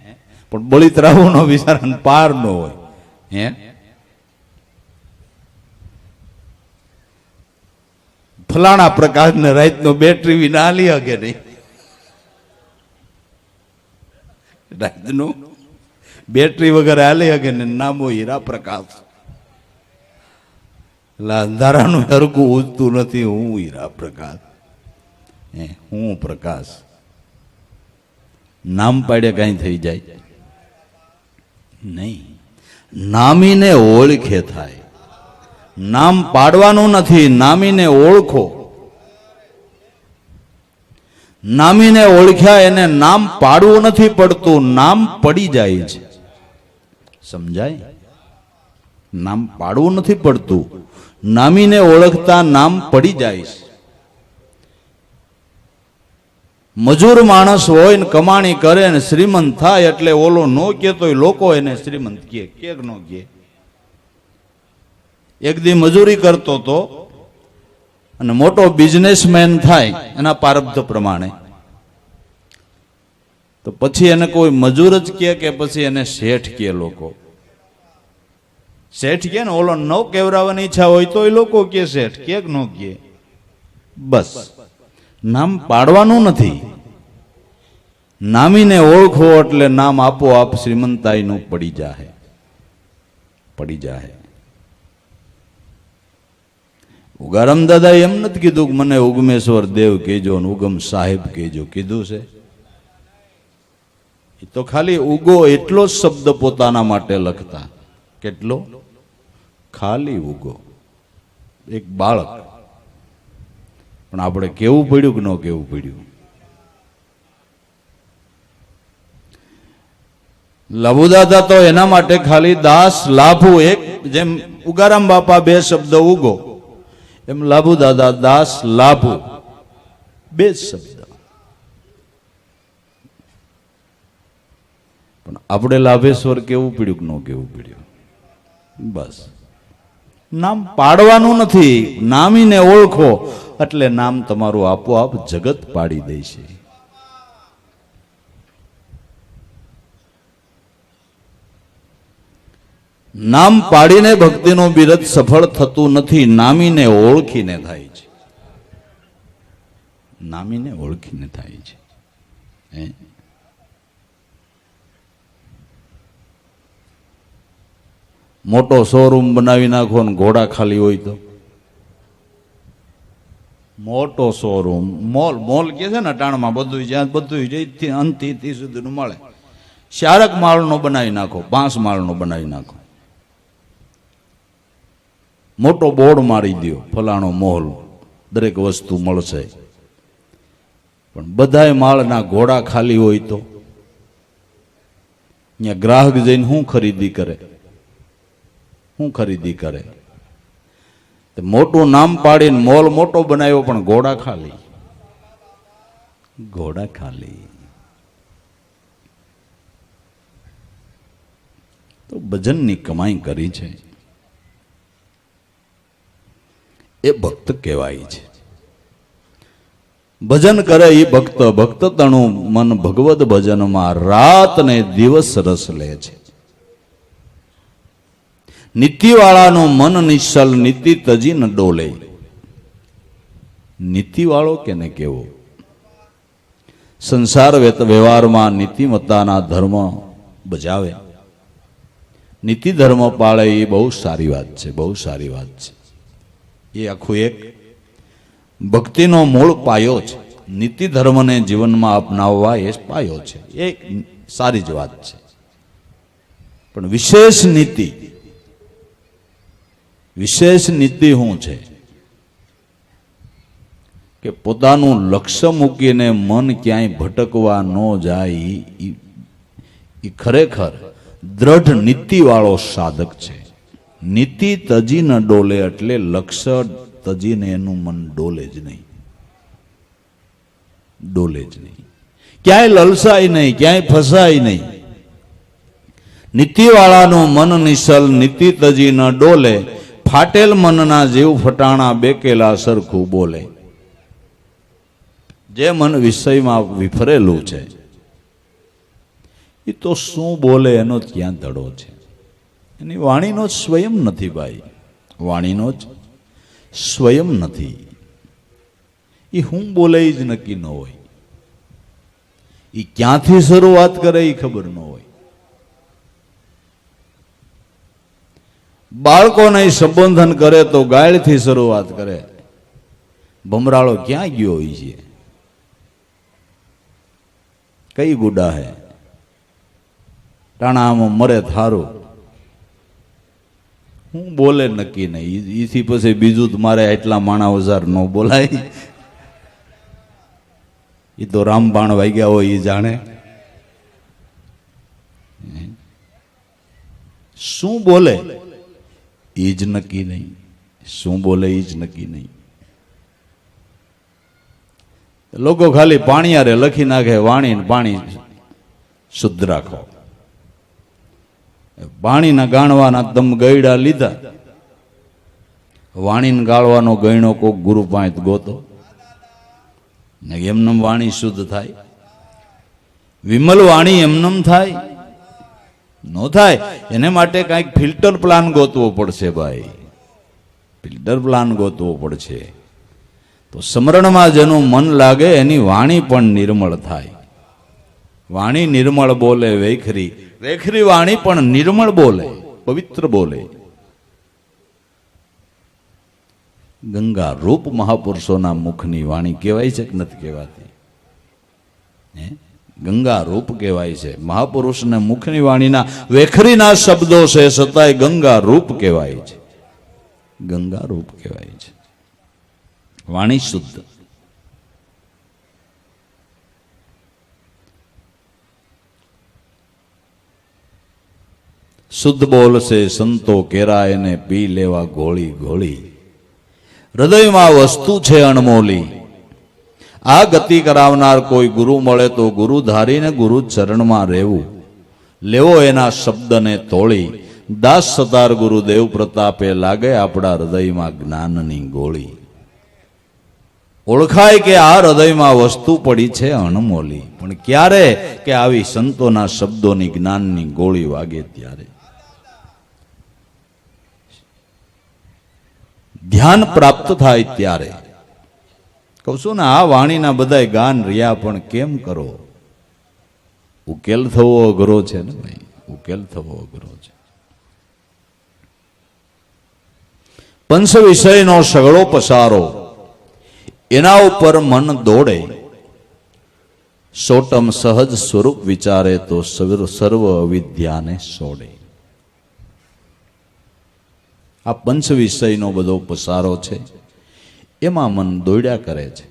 પણ બળિતરાઓ નો બિચારા પાર ન હોય. હે ફલાણા પ્રકાશ ને રાત નો બેટરી વિના હાલી હકે નહીં. રાત નું બેટરી વગર હાલી હકે ને, નામો હીરા પ્રકાશ. એટલે અંધારાનું હરકું ઉજતું નથી. હું હીરા પ્રકાશ, હું પ્રકાશ. નામ પાડે કઈ થઈ જાય નહીં. નામીને ઓળખે થાય. નામ પાડવાનું નથી, નામીને ઓળખો. નામીને ઓળખ્યા એને નામ પાડવું નથી પડતું, નામ પડી જાય છે. સમજાય? નામ પાડવું નથી પડતું, નામીને ઓળખતા નામ પડી જાય છે. મજૂર માણસ હોય ને કમાણી કરે ને શ્રીમંત થાય એટલે ઓલો નો કેતો લોકો એને શ્રીમંત કે ન કે. એક દી મજૂરી કરતો તો અને મોટો બિઝનેસમેન થાય એના પ્રારબ્ધ પ્રમાણે, તો પછી એને કોઈ મજૂર જ કે પછી એને શેઠ કે. લોકો શેઠ કે ને, ઓલો ન કેવરાવાની ઈચ્છા હોય તો એ લોકો કે શેઠ કે ન કે. બસ નામ પાડવાનું નથી, નામીને ઓળખો એટલે નામ આપોઆપ શ્રીમંતાઈનું પડી જાય, પડી જાય. ઉગારામ દાદાએ એમ નથી કીધું કે મને ઉગમેશ્વર દેવ કહેજો ને ઉગમ સાહેબ કહેજો, કીધું છે? એ તો ખાલી ઉગો એટલો જ શબ્દ પોતાના માટે લખતા. કેટલો? ખાલી ઉગો, એક બાળક. પણ આપણે કેવું પડ્યું કે ન કેવું પડ્યું? લાભુદાદા તો એના માટે ખાલી દાસ લાભુ, એક જેમ ઉગારામ બાપા બે શબ્દ ઉગો, એમ લાભુદાદા દાસ લાભુ બે જ શબ્દ. પણ આપણે લાભેશ્વર કેવું પડ્યું કે ન કેવું પડ્યું? બસ નામ પાડવાનું નથી, નામીને ઓળખો એટલે નામ તમારું આપોઆપ જગત પાડી દેશે. નામ પાડીને ભક્તિનું બિરદ સફળ થતું નથી, નામીને ઓળખીને થાય છે. નામીને ઓળખીને થાય છે. મોટો શોરૂમ બનાવી નાખો ને ઘોડા ખાલી હોય તો? મોટો શોરૂમ, મોલ, મોલ કે છે ને ટાણમાં, બધું જ્યાં બધું અંતથી સુધીનું મળે. શારક માળનો બનાવી નાખો, 5 માળનો બનાવી નાખો, મોટો બોર્ડ મારી દો, ફલાણો મોલ, દરેક વસ્તુ મળશે. પણ બધાય માળના ઘોડા ખાલી હોય તો અહીંયા ગ્રાહક જઈને શું ખરીદી કરે? શું ખરીદી કરે? મોટું નામ પાડીને મોલ મોટો બનાવ્યો પણ ઘોડા ખાલી, ઘોડા ખાલી. તો ભજનની કમાઈ કરી છે એ ભક્ત કહેવાય છે. ભજન કરે એ ભક્ત, ભક્ત તણું મન ભગવદ ભજનમાં રાત ને દિવસ રસ લે છે. નીતિવાળાનું મન નિશ્ચલ, નીતિ તજી ન ડોલે. નીતિવાળો કેને કેવો? સંસાર વ્યવહારમાં નીતિમત્તાના ધર્મ બજાવે, નીતિ ધર્મ પાળે એ બહુ સારી વાત છે, બહુ સારી વાત છે. એ આખું એક ભક્તિનો મૂળ પાયો છે. નીતિ ધર્મને જીવનમાં અપનાવવા એ પાયો છે, એ સારી જ વાત છે. પણ વિશેષ નીતિ, વિશેષ નીતિ શું છે? કે પોતાનું લક્ષ્ય મૂકીને મન ક્યાંય ભટકવા ન જાય, એ ખરેખર દ્રઢ નીતિવાળો સાધક છે. નીતિ તજી ન ડોલે એટલે લક્ષ્ય તજીને એનું મન ડોલે જ નહીં, ડોલે જ નહીં, ક્યાંય લલસાય નહીં, ક્યાંય ફસાય નહીં. નીતિવાળાનું મન નિશ્ચલ, નીતિ તજી ન ડોલે. ફાટેલ મનના જીવ ફટાણા, બેકેલા સરખું બોલે. જે મન વિષયમાં વિફરેલું છે એ તો શું બોલે એનો ક્યાં દડો છે? એની વાણીનો જ સ્વયં નથી ભાઈ, વાણીનો જ સ્વયં નથી. એ હું બોલે જ નક્કી ન હોય, એ ક્યાંથી શરૂઆત કરે એ ખબર ન હોય. બાળકોને સંબોધન કરે તો ગાળથી શરૂઆત કરે. ભમરાળો ક્યાં ગયો હોય છે? કઈ ગુડા હે? ટાણામાં મરે થારું. હું બોલે નક્કી નહીં. એથી પછી બીજું મારે એટલા માણા ઓજાર ન બોલાય. એ તો રામબાણ વાગ્યા હોય એ જાણે. શું બોલે એ જ નક્કી નહીં, શું બોલે એ જ નક્કી નહીં. લોકો ખાલી પાણીયારે લખી નાખે વાણી ને પાણી શુદ્ધ રાખો. વાણીના ગાણવાના તમ ગયડા લીધા, વાણીને ગાળવાનો ગયણો કોક ગુરુ પાંચ ગોતો ને એમનેમ વાણી શુદ્ધ થાય? વિમલ વાણી એમનેમ થાય? ન થાય. એને માટે કાંઈક ફિલ્ટર પ્લાન ગોતવો પડશે ભાઈ, ફિલ્ટર પ્લાન ગોતવો પડશે. તો સ્મરણમાં જેનું મન લાગે એની વાણી પણ નિર્મળ થાય. વાણી નિર્મળ બોલે વેખરી, વેખરી વાણી પણ નિર્મળ બોલે, પવિત્ર બોલે. ગંગા રૂપ મહાપુરુષોના મુખની વાણી કહેવાય છે કે નથી કહેવાતી? ગંગા રૂપ કહેવાય છે. મહાપુરુષને મુખની વાણીના વેખરીના શબ્દો છે છતાંય ગંગા રૂપ કહેવાય છે. ગંગા રૂપ કહેવાય છે. વાણી શુદ્ધ. શુદ્ધ બોલશે સંતો કેરાય ને પી લેવા ગોળી ગોળી. હૃદયમાં વસ્તુ છે અણમોલી. આ ગતિ કરાવનાર કોઈ ગુરુ મળે તો ગુરુ ધારીને ગુરુ ચરણમાં રહેવું, લેવો એના શબ્દને તોળી. દાસ સતાર ગુરુદેવ પ્રતાપે લાગે આપણા હૃદયમાં જ્ઞાનની ગોળી. ઓળખાય કે આ હૃદયમાં વસ્તુ પડી છે અણમોલી. પણ ક્યારે? કે આવી સંતોના શબ્દોની જ્ઞાનની ગોળી વાગે ત્યારે. ધ્યાન પ્રાપ્ત થાય ત્યારે. કહું છું ને, આ વાણીના બધાય ગાન રહ્યા, પણ કેમ કરો? ઉકેલ થવો અઘરો છે ને ભાઈ, ઉકેલ થવો અઘરો છે. પંચ વિષયનો સગળો પસારો, એના ઉપર મન દોડે. સોટમ સહજ સ્વરૂપ વિચારે તો સર્વ અવિદ્યાને સોડે. આ પંચ વિષયનો બધો પસારો છે, એમાં મન દોડ્યા કરે છે.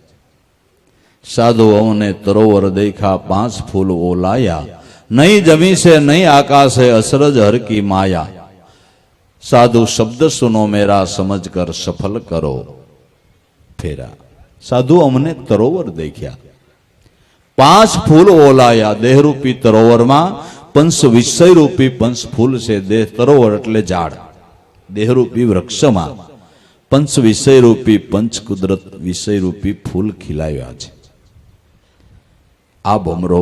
સાધુ અવને તરોવર દેખા, 5 ફૂલ ઓલાયા. નહીં જમી છે નહીં આકાશે, અસરજ હરકી માયા. સાધુ શબ્દ સુનો મેરા, સમજ કર સફલ કરો ફેરા. સાધુ અમને તરોવર દેખ્યા, 5 ફૂલ ઓલાયા. દેહરૂપી તરોવરમાં પંચ વિષય રૂપી પંચ ફૂલ છે. દેહ તરોવર એટલે ઝાડ. દેહરૂપી વૃક્ષમાં પંચ વિષય રૂપી પંચ કુદરત વિષય રૂપી ફૂલ ખીલાવ્યા છે. આ ભમરો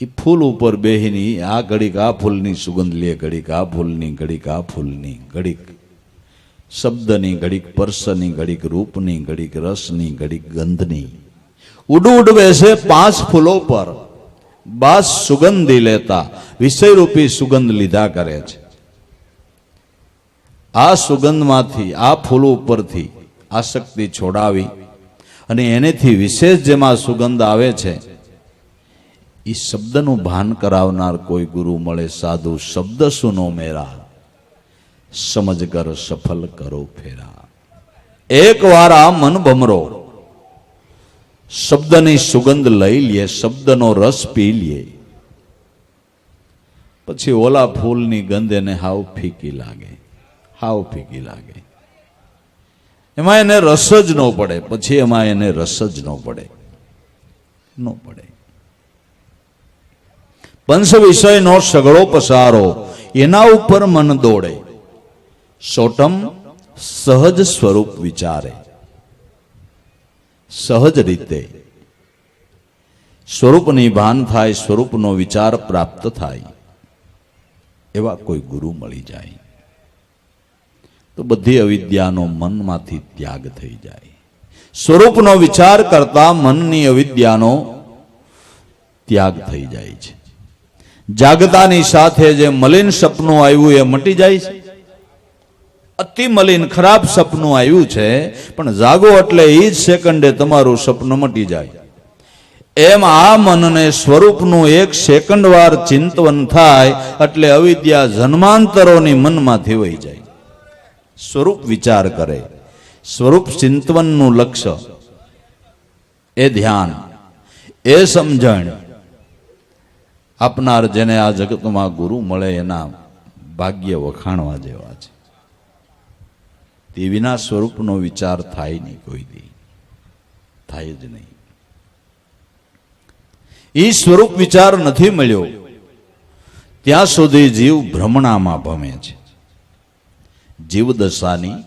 એ ફૂલ ઉપર બેહીની આ ઘડીક આ ફૂલની સુગંધ લે, ઘડીક આ ફૂલની, ઘડીક આ ફૂલની, ઘડીક શબ્દની, ઘડીક સ્પર્શની, ઘડીક રૂપની, ઘડીક રસની, ઘડીક ગંધની. ઉડ ઉડ બેસે 5 ફૂલો પર, બાસ સુગંધી લેતા વિષય રૂપી સુગંધ લીધા કરે છે. આ સુગંધમાંથી, આ ફૂલ ઉપરથી આસક્તિ છોડાવી અને એનેથી વિશેષ જેમાં સુગંધ આવે છે એ શબ્દનું ભાન કરાવનાર કોઈ ગુરુ મળે. સાધુ શબ્દ સુનો મેરા, સમજ કર સફલ કરો ફેરા. એક વાર આ મન ભમરો શબ્દની સુગંધ લઈ લે, શબ્દનો રસ પી લે, પછી ઓલા ફૂલની ગંધ એને હાવ ફીકી લાગે, હાવ ફીકી લાગે. એમાં એને રસ જ ન પડે. પછી એમાં એને રસ જ ન પડે. પંચ વિષયનો સગળો પસારો, એના ઉપર મન દોડે. સોટમ સહજ સ્વરૂપ વિચારે. સહજ રીતે સ્વરૂપની ભાન થાય, સ્વરૂપનો વિચાર પ્રાપ્ત થાય, એવા કોઈ ગુરુ મળી જાય તો બધી અવિદ્યાનો મનમાંથી ત્યાગ થઈ જાય. સ્વરૂપનો વિચાર કરતા મનની અવિદ્યાનો ત્યાગ થઈ જાય છે. જાગતાની સાથે જે મલિન સપનું આવ્યું એ મટી જાય છે. અતિ મલિન ખરાબ સપનું આવ્યું છે, પણ જાગો એટલે એ જ સેકન્ડે તમારું સપનું મટી જાય. એમ આ મનને સ્વરૂપનું 1 સેકન્ડ વાર ચિંતન થાય એટલે અવિદ્યા જન્માંતરોની મનમાંથી વહી જાય. સ્વરૂપ વિચાર કરે, સ્વરૂપ ચિંતનનું લક્ષ્ય, એ ધ્યાન, એ સમજણ આપનાર જેને આ જગતમાં ગુરુ મળે એના ભાગ્ય વખાણવા જેવા છે. તે વિના સ્વરૂપનો વિચાર થાય નહીં, કોઈ દી થાય જ નહીં. એ સ્વરૂપ વિચાર નથી મળ્યો ત્યાં સુધી જીવ ભ્રમણામાં ભમે છે. જીવ દશાની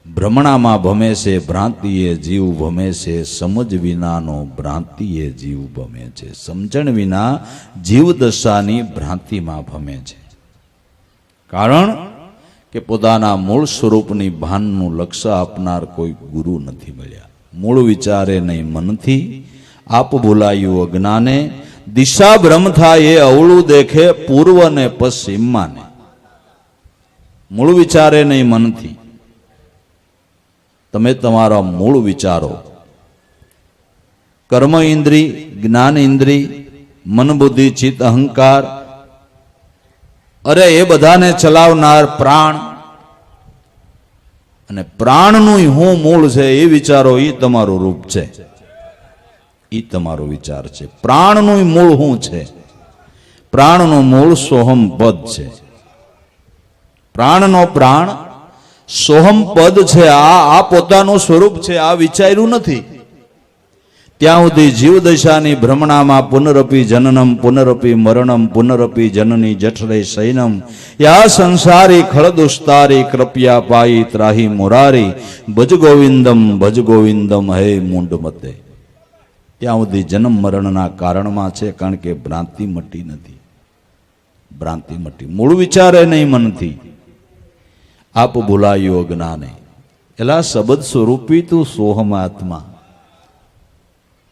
ભ્રમણામાં ભમે છે. ભ્રાંતિએ જીવ ભમે છે, સમજ વિનાનો ભ્રાંતિએ જીવ ભમે છે. સમજણ વિના જીવ દશાની ભ્રાંતિમાં ભમે છે. કારણ કે પોતાના મૂળ સ્વરૂપની ભાનનું લક્ષ્ય આપનાર કોઈ ગુરુ નથી મળ્યા. મૂળ વિચારે નહીં મનથી, આપ ભૂલાયું અજ્ઞાને. દિશા ભ્રમ થાય એ અવળું દેખે, પૂર્વ ને પશ્ચિમાને. મૂળ વિચારે નહીં મનથી. તમે તમારા મૂળ વિચારો, કર્મ ઇન્દ્રિય, જ્ઞાન ઇન્દ્રિય, મન બુદ્ધિ ચિત્ત અહંકાર, અરે એ બધાને ચલાવનાર પ્રાણ, અને પ્રાણનું હું મૂળ છે એ વિચારો, એ તમારું રૂપ છે, એ તમારો વિચાર છે. પ્રાણનું મૂળ શું છે? પ્રાણનું મૂળ સોહમ પદ છે. પ્રાણનો પ્રાણ સોહમ પદ છે. આ પોતાનું સ્વરૂપ છે, આ વિચાર્યું નથી. ત્યાં સુધી જીવદશાની ભ્રમણામાં પુનરપી જનનમ પુનરપી મરણમ પુનરપી જનની જઠરે શયનમ યા સંસારી ખળદુસ્તારી કૃપયા પાઈ ત્રાહી મુરારી ભજ ગોવિંદમ હે મૂંડ મતે. ત્યાં સુધી જન્મ મરણના કારણમાં છે, કારણ કે ભ્રાંતિ મટી નથી. ભ્રાંતિ મટી, મૂળ વિચારે નહીં મનથી. આપ ભૂલાયો જ્ઞાને, એલા શબ્દ સ્વરૂપી તું સોહમ આત્મા.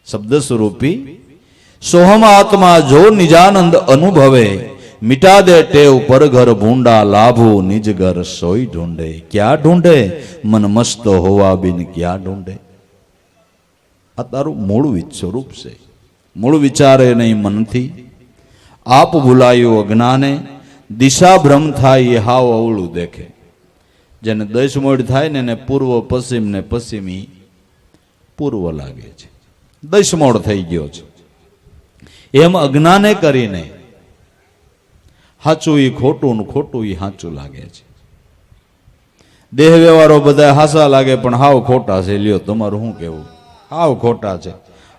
શબ્દ સ્વરૂપી સોહમ આત્મા જો નિજાનંદ અનુભવે, મિટા દે ટેવ પર ઘર ભૂંડા લાભો નિજ ઘર સોઈ ઢૂંઢે. ક્યાં ઢૂંઢે? મન મસ્ત હોવા બિન ક્યાં ઢૂંઢે. આ તારું મૂળ સ્વરૂપ છે, મૂળ વિચારે નહીં મનથી. આપ ભૂલાયો અજ્ઞાને, દિશા ભ્રમ થાય એ હાવ અવળું દેખે. જેને દશમોડ થાય ને એને પૂર્વ પશ્ચિમ ને પશ્ચિમી પૂર્વ લાગે છે, દશમોડ થઈ ગયો છે. એમ અજ્ઞાને કરીને સાચું એ ખોટું ને ખોટું એ સાચું લાગે છે. દેહ વ્યવહારો બધા હાસા લાગે પણ હાવ ખોટા છે. લ્યો તમારું શું કેવું? હાવ ખોટા છે.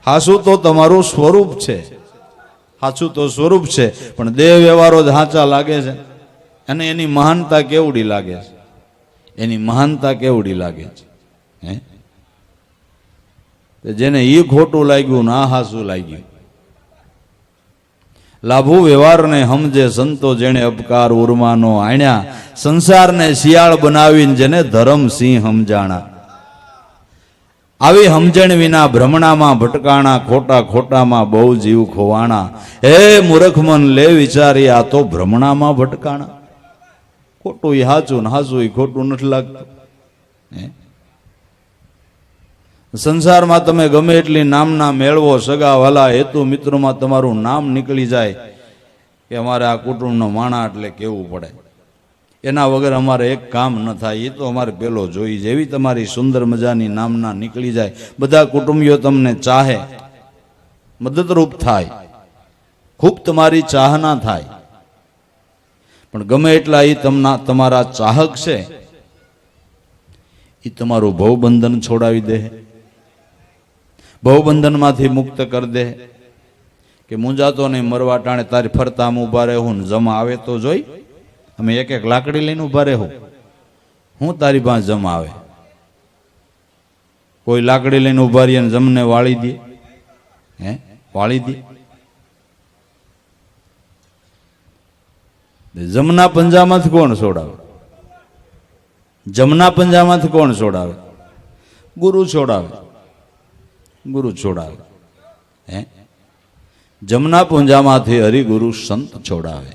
હાસું તો તમારું સ્વરૂપ છે, સાચું તો સ્વરૂપ છે, પણ દેહ વ્યવહારો જ હાચા લાગે છે. અને એની મહાનતા કેવડી લાગે છે? એની મહાનતા કેવડી લાગે છે? હે, જેને એ ખોટું લાગ્યું ને આ હાસું લાગ્યું. લાભુ વ્યવહારને સમજે સંતો જેને અપકાર ઉર્માનો આણ્યા, સંસારને શિયાળ બનાવીને જેને ધરમ સિંહ સમજાણા. આવી સમજણ વિના ભ્રમણામાં ભટકાણા, ખોટા ખોટામાં બહુ જીવ ખોવાણા. હે મૂર્ખ મન લે વિચારી, આ તો ભ્રમણામાં ભટકાણા. ખોટું એ હાચું ને હાચું એ ખોટું નથી લાગતું. સંસારમાં તમે ગમે એટલી નામના મેળવો, સગા વાલા હેતુ મિત્રોમાં તમારું નામ નીકળી જાય કે અમારે આ કુટુંબનો માણા એટલે કેવું પડે, એના વગર અમારે એક કામ ન થાય, એ તો અમારે પેલો જોઈ. જેવી તમારી સુંદર મજાની નામના નીકળી જાય, બધા કુટુંબીઓ તમને ચાહે, મદદરૂપ થાય, ખૂબ તમારી ચાહના થાય. પણ ગમે એટલા એ તમારા ચાહક છે, એ તમારું ભવબંધન છોડાવી દે, ભવબંધનમાંથી મુક્ત કરી દે. કે મૂંઝાતો નહીં, મરવા ટાણે તારી ફરતા આમ ઉભા રહેવું ને જમા આવે તો જોઈ. અમે એક એક લાકડી લઈને ઉભા રહેવું, હું તારી પાસે જમા આવે? કોઈ લાકડી લઈને ઉભા રહીએ ને જમને વાળી દે? હે, વાળી દે? જમના પંજામાંથી કોણ છોડાવે? જમના પંજામાંથી કોણ છોડાવે? ગુરુ છોડાવે, ગુરુ છોડાવે. હે, જમના પૂંજામાંથી હરિગુરુ સંત છોડાવે.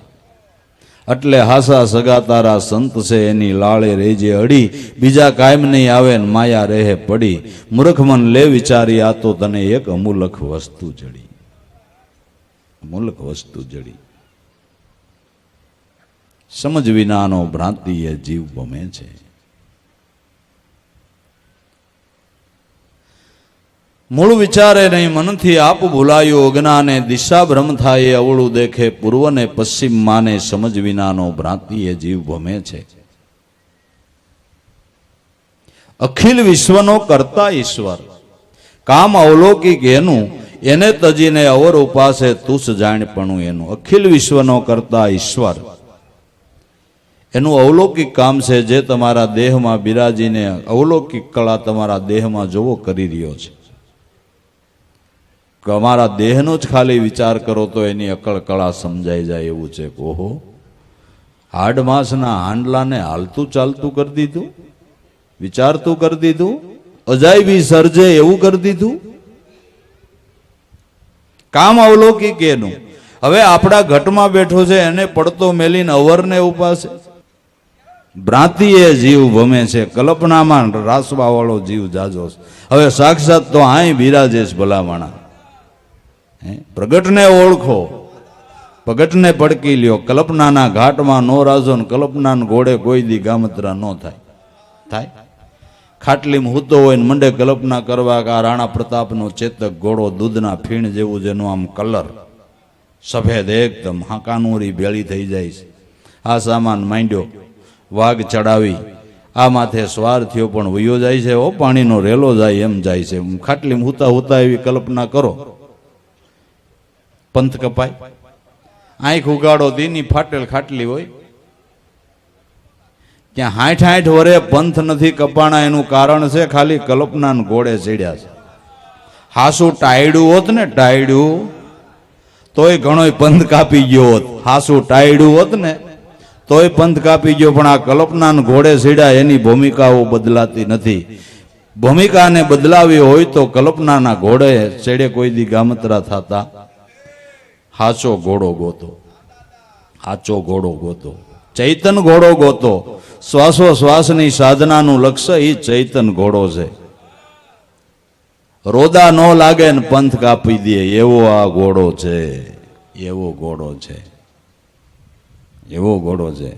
એટલે હાસા સગા તારા સંત છે, એની લાળે રેજે અડી, બીજા કાયમ નહીં આવે ને માયા રહે પડી. મૂર્ખ મન લે વિચારી, આ તો તને એક અમૂલક વસ્તુ જડી, અમૂલક વસ્તુ જડી. સમજ વિનાનો ભ્રાંતિ એ જીવ ભમે છે. મૂળ વિચારે નહીં મનથી આપ ભૂલાયો અજ્ઞાને, દિશા ભ્રમ થાય એ અવળું દેખે, પૂર્વ ને પશ્ચિમ માને, સમજ વિનાનો ભ્રાંતિ એ જીવ ભમે છે. અખિલ વિશ્વનો કરતા ઈશ્વર, કામ અવલૌકિક એનું, એને તજીને અવર ઉપાસે તુસ જાણપણું એનું. અખિલ વિશ્વનો કરતા ઈશ્વર, એનું અવલૌકિક કામ છે, જે તમારા દેહમાં બિરાજીને અવલૌકિક કળા તમારા દેહમાં જોવો કરી રહ્યો છે. અમારા દેહનો જ ખાલી વિચાર કરો તો એની અકળ કળા સમજાઈ જાય એવું છે. ઓહો, હાડ માંસના હાંડલાને હાલતું ચાલતું કરી દીધું, વિચારતું કરી દીધું, અજાયબી સર્જે એવું કરી દીધું. કામ અવલૌકિક એનું. હવે આપણા ઘટમાં બેઠો છે, એને પડતો મેલીને અવરને ઉપાસે. ભ્રાંતિ એ જીવ ભમે છે, કલ્પનામાં રાસવા વાળો જીવ જાજો છે. હવે સાક્ષાત તો આય બિરાજે છે ભલામણા. પ્રગટને ઓળખો, પ્રગટને પડકી લ્યો. કલ્પનાના ઘાટમાં નો રાજો ને કલ્પનાના ઘોડે કોઈ દી ગામત્રા નો થાય. થાય ખાટલીમાં હૂતો હોય ને મંડે કલ્પના કરવા કે આ રાણા પ્રતાપનો ચેતક ઘોડો દૂધના ફીણ જેવું જેનું આમ કલર સફેદ એકદમ હાકાનુરી ભેળી થઈ જાય છે. આ સામાન માંડ્યો, વાઘ ચડાવી આ માથે સ્વાર થયો પણ વયો જાય છે. ઓ પાણીનો રેલો જાય એમ જાય છે. ખાટલીમાં હૂતા હૂતા એવી કલ્પના કરો. પંથ કપાય, આંખ ઉગાડો દીની ફાટેલ ખાટલી હોય. ત્યાં 60 વરે પંથ નથી કપાણા એનું કારણ છે ખાલી કલ્પના ઘોડે ચડ્યા છે. હાસું ટાયડું હોત ને ટાયડું તોય ઘણોય પંથ કાપી ગયો હોત. હાસું ટાયડું હોત ને તોય પંથ કાપી ગયો. પણ આ કલ્પના ઘોડે ચડ્યા એની ભૂમિકાઓ બદલાતી નથી. ભૂમિકાને બદલાવી હોય તો કલ્પનાના ઘોડે ચડે કોઈ દી ગામતરા થતા. હાચો ઘોડો ગોતો, હાચો ઘોડો ગોતો, ચૈતન ઘોડો ગોતો. શ્વાસો શ્વાસની સાધનાનું લક્ષ્ય એ ચૈતન ઘોડો છે. રોદા ન લાગે ને પંથ કાપી દે એવો આ ઘોડો છે. એવો ઘોડો છે, એવો ઘોડો છે.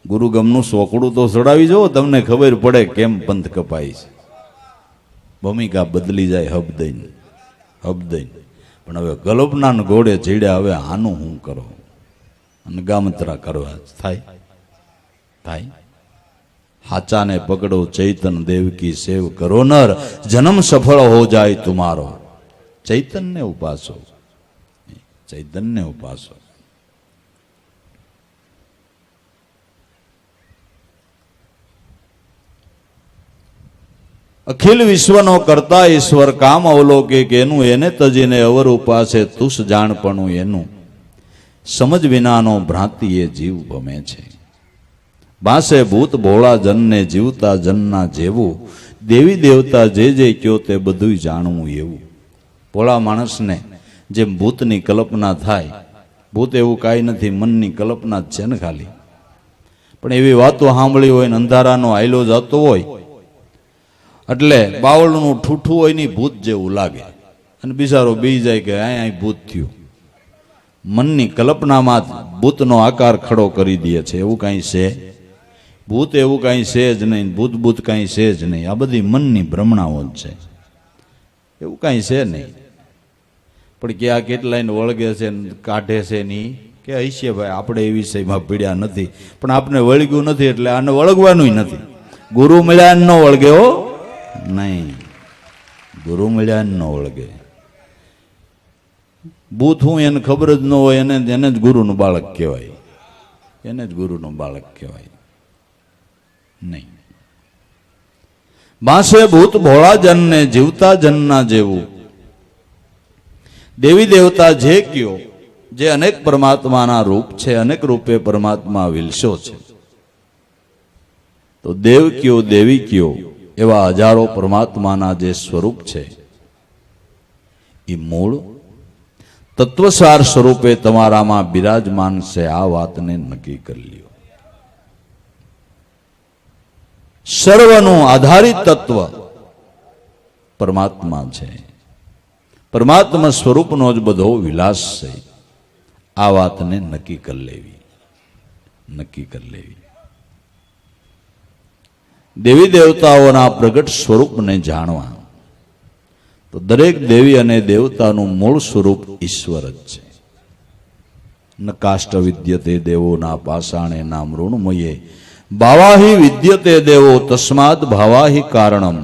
ગુરુગમનું સોકડું તો ચડાવી જુઓ, તમને ખબર પડે કેમ પંથ કપાય છે. ભૂમિકા બદલી જાય હબ દઈને, હબ દઈને. પણ હવે કલ્પના ઘોડે ચડ્યા, હવે આનું શું કરો? અને ગામતરા કરવા થાય થાય. હાચાને પકડો ચૈતન દેવ કી સેવ કરો નર, જન્મ સફળ હો જાય તુમારો. ચૈતનને ઉપાસો, ચૈતનને ઉપાસો. અખિલ વિશ્વનો કરતા ઈશ્વર કામ અવલોકે કે એનું એને તજીને અવર ઉપાસે તુષ જાણપણું એનું. સમજ વિનાનો ભ્રાંતિ એ જીવ ભમે છે. બાસે ભૂત ભોળા જનને જીવતા જનના જેવું. દેવી દેવતા જે જે કયો તે બધું જાણવું એવું. ભોળા માણસને જેમ ભૂતની કલ્પના થાય, ભૂત એવું કાંઈ નથી, મનની કલ્પના જ છે ને ખાલી. પણ એવી વાતો સાંભળી હોય ને અંધારાનો આયલો જતો હોય એટલે બાવળનું ઠૂઠું હોય ની ભૂત જેવું લાગે અને બિચારો બી જાય કે અહીં ભૂત થયું. મનની કલ્પનામાં ભૂતનો આકાર ખડો કરી દે છે. એવું કાંઈ છે ભૂત? એવું કાંઈ છે જ નહીં. ભૂત ભૂત કાંઈ છે જ નહીં. આ બધી મનની ભ્રમણાઓ જ છે. એવું કાંઈ છે નહીં. પણ કે આ કેટલાયને વળગે છે કાઢે છે નહીં કે હૈશે ભાઈ આપણે એ વિષયમાં પીડ્યા નથી, પણ આપણે વળગ્યું નથી એટલે આને વળગવાનું નથી. ગુરુ મળ્યા ન વળગે હો નહીં, ગુરુ મળ્યા ન વળગે. ભૂત હું એને ખબર જ ન હોય એને જ ગુરુનું બાળક કહેવાય, એને જ ગુરુનું બાળક કહેવાય નહીં. બાસે ભૂત ભોળા જનને જીવતા જનના જેવું. દેવી દેવતા જે કયો, જે અનેક પરમાત્માના રૂપ છે, અનેક રૂપે પરમાત્મા વિલસો છે. તો દેવ કયો દેવી કયો એવા હજારો પરમાત્માના જે સ્વરૂપ છે એ મૂળ તત્વસાર સ્વરૂપે તમારામાં બિરાજમાન છે. આ વાતને નક્કી કરી લ્યો. સર્વનું આધારિત તત્વ પરમાત્મા છે. પરમાત્મા સ્વરૂપનો જ બધો વિલાસ છે. આ વાતને નક્કી કરી લેવી, નક્કી કરી લેવી. દેવી દેવતાઓના પ્રગટ સ્વરૂપને જાણવા. તો દરેક દેવી અને દેવતાનું મૂળ સ્વરૂપ ઈશ્વર જ છે. ન કાષ્ટ વિદ્યતે દેવો ના પાષાણે ના મૃણમયે ભાવાહી વિદ્યતે દેવો તસ્માદ ભાવાહી કારણમ.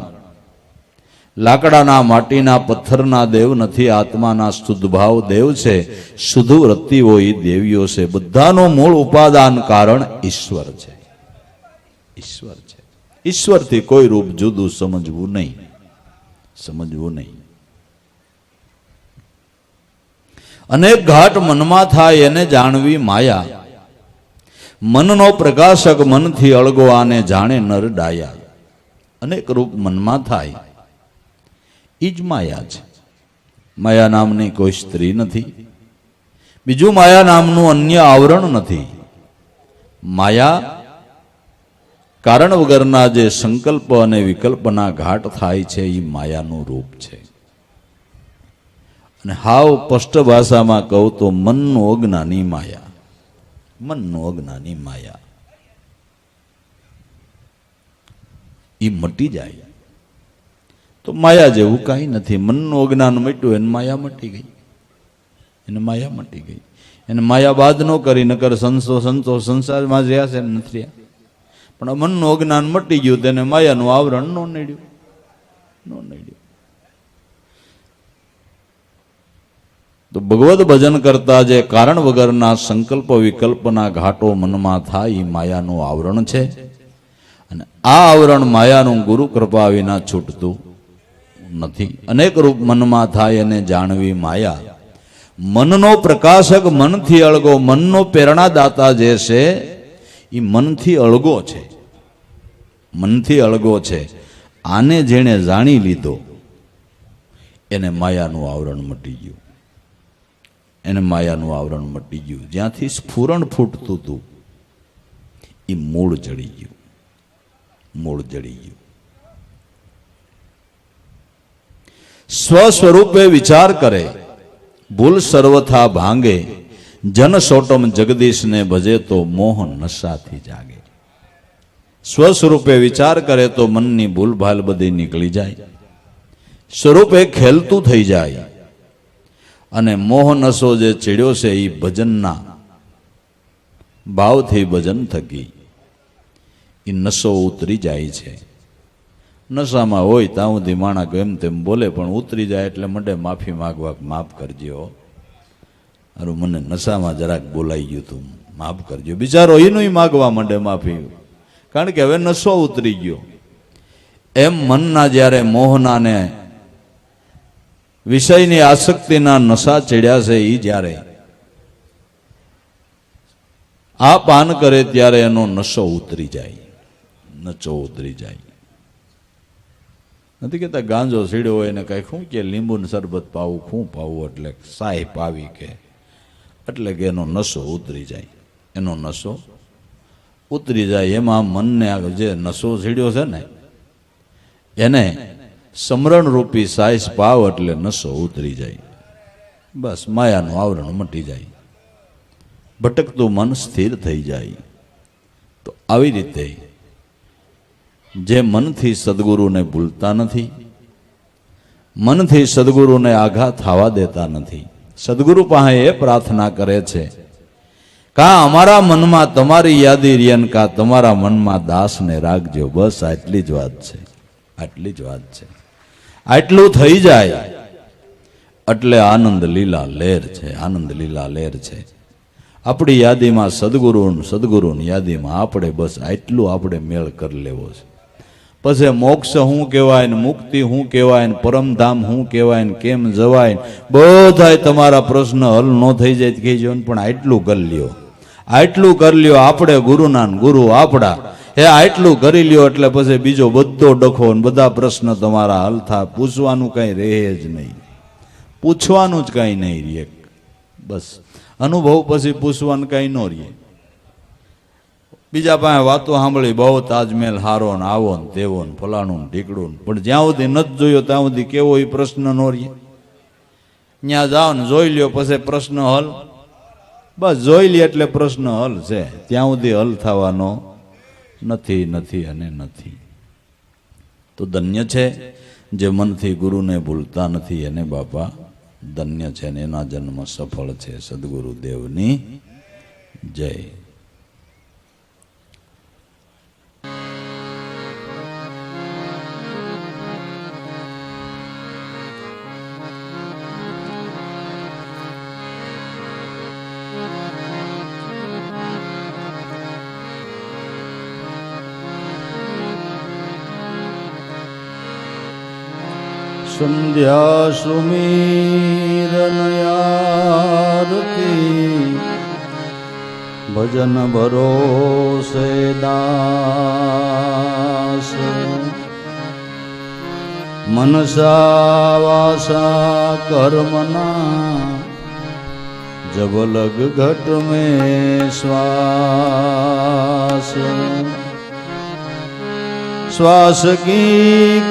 લાકડાના માટીના પથ્થરના દેવ નથી, આત્માના શુદ્ધ ભાવ દેવ છે. શુદ્ધ વૃત્તિઓ એ દેવીઓ છે. બધાનું મૂળ ઉપાદાન કારણ ઈશ્વર છે, ઈશ્વર છે. ઈશ્વરથી કોઈ રૂપ જુદું સમજવું નહીં, સમજવું નહીં. અનેક ઘાટ મનમાં થાય એને જાણવી માયા. મનનો પ્રકાશક મનથી અળગો આને જાણે નર ડાયા. અનેક રૂપ મનમાં થાય એ જ માયા છે. માયા નામની કોઈ સ્ત્રી નથી, બીજું માયા નામનું અન્ય આવરણ નથી. માયા કારણ વગરના જે સંકલ્પ અને વિકલ્પના ઘાટ થાય છે એ માયાનું રૂપ છે. અને હાવ સ્પષ્ટ ભાષામાં કહું તો મનનું અજ્ઞાની માયા, મનનું અજ્ઞાની માયા. એ મટી જાય. તો માયા જેવું કાંઈ નથી. મનનું અજ્ઞાન મટ્યું એને માયા મટી ગઈ, એને માયા મટી ગઈ. એને માયા બાદ ન કરી, નકર સંતો સંસારમાં રહ્યા છે નથી રહ્યા. પણ મનનું અજ્ઞાન મટી ગયું, તેને માયાનું આવરણ ન નડ્યું. તો ભગવદ ભજન કરતા જે કારણ વગરના સંકલ્પ વિકલ્પના ઘાટો મનમાં થાય એ માયાનું આવરણ છે. અને આ આવરણ માયાનું ગુરુ કૃપા વિના છૂટતું નથી. અનેક રૂપ મનમાં થાય અને જાણવી માયા. મનનો પ્રકાશક મનથી અળગો, મનનો પ્રેરણાદાતા જે છે એ મનથી અળગો છે, મનથી અળગો છે. આને જેણે જાણી લીધો એને માયાનું આવરણ મટી ગયું, એને માયાનું આવરણ મટી ગયું. જ્યાંથી સ્ફુરણ ફૂટતું હતું એ મૂળ જડી ગયું, મૂળ જડી ગયું. સ્વ સ્વરૂપે વિચાર કરે, ભૂલ સર્વથા ભાંગે. જન સોટમ જગદીશને ભજે તો મોહ નશાથી જાગે. સ્વ સ્વરૂપે વિચાર કરે તો મનની ભૂલ ભાલ બધી નીકળી જાય, સ્વરૂપે ખેલતું થઈ જાય. અને મોહ નશો જે ચડ્યો છે એ ભજનના ભાવથી ભજન થકી એ નશો ઉતરી જાય છે. નશામાં હોય ત્યાં સુધી માણા ગમે તેમ બોલે, પણ ઉતરી જાય એટલે મંડે માફી માગવા, માફ કરજો, અરે મને નશામાં જરાક બોલાઈ ગયું તું, માફ કરજો. બિચારો એનું માગવા માંડે માફી, કારણ કે હવે નશો ઉતરી ગયો. એમ મનના જ્યારે મોહના ને વિષયની આસક્તિના નશા ચડ્યા છે એ જ્યારે આ પાન કરે ત્યારે એનો નશો ઉતરી જાય, નશો ઉતરી જાય. નથી કહેતા ગાંજો સીડ્યો હોય ને કઈ શું કે લીંબુનું શરબત પાવું, શું પાવું, એટલે સાય પાવી કે, એટલે કે એનો નશો ઉતરી જાય, એનો નશો ઉતરી જાય. એમાં મનને જે નશો સીડ્યો છે ને એને સમરણ રૂપી સાઈસ પાવ એટલે નશો ઉતરી જાય. બસ માયાનું આવરણ મટી જાય, ભટકતું મન સ્થિર થઈ જાય. તો આવી રીતે જે મનથી સદગુરુને ભૂલતા નથી, મનથી સદગુરુને આઘાત થવા દેતા નથી, સદગુરુ પાસે એ પ્રાર્થના કરે છે કા અમારા મનમાં તમારી યાદી રિયન, કા તમારા મનમાં દાસને રાખજો. બસ આટલી જ વાત છે, આટલી જ વાત છે. આટલું થઈ જાય એટલે આનંદ લીલા લહેર છે, આનંદ લીલા લહેર છે. આપણી યાદીમાં સદગુરુની યાદીમાં આપણે બસ આટલું આપણે મેળ કરી લેવો છે. પછી મોક્ષ શું કહેવાય ને, મુક્તિ શું કહેવાય ને, પરમધામ શું કહેવાય ને, કેમ જવાય, બધાય તમારા પ્રશ્ન હલ ન થઈ જાય તો કહેજો, પણ આટલું કરી લ્યો, આટલું કરી લ્યો. આપણે ગુરુના ગુરુ આપણા, એ આટલું કરી લ્યો એટલે પછી બીજો બધો ડખો ને બધા પ્રશ્ન તમારા હલ થાય. પૂછવાનું કઈ રહે જ નહીં, પૂછવાનું જ કઈ નહીં રહે. બસ અનુભવ પછી પૂછવાનું કઈ ન રહે. બીજા પાસે વાતો સાંભળી, બહુ તાજમહેલ હારો ને આવો ને તેવો ને ફલાણું ને ઢીકડું, પણ જ્યાં સુધી નથી જોયો ત્યાં સુધી કેવો એ પ્રશ્ન ન રહે. ત્યાં જાઓ ને જોઈ લ્યો પછી પ્રશ્ન હલ. બસ જોઈ લે એટલે પ્રશ્ન હલ છે, ત્યાં સુધી હલ થવાનો નથી, નથી અને નથી. તો ધન્ય છે જે મનથી ગુરુને ભૂલતા નથી, એને બાપા ધન્ય છે ને એના જન્મ સફળ છે. સદગુરુદેવની જય. સંધ્યા સુમીરનયારતી ભજન ભરોસે દાસ. મનસા વાસા કર્મના જબ લગ ઘટ में શ્વાસ. श्वास की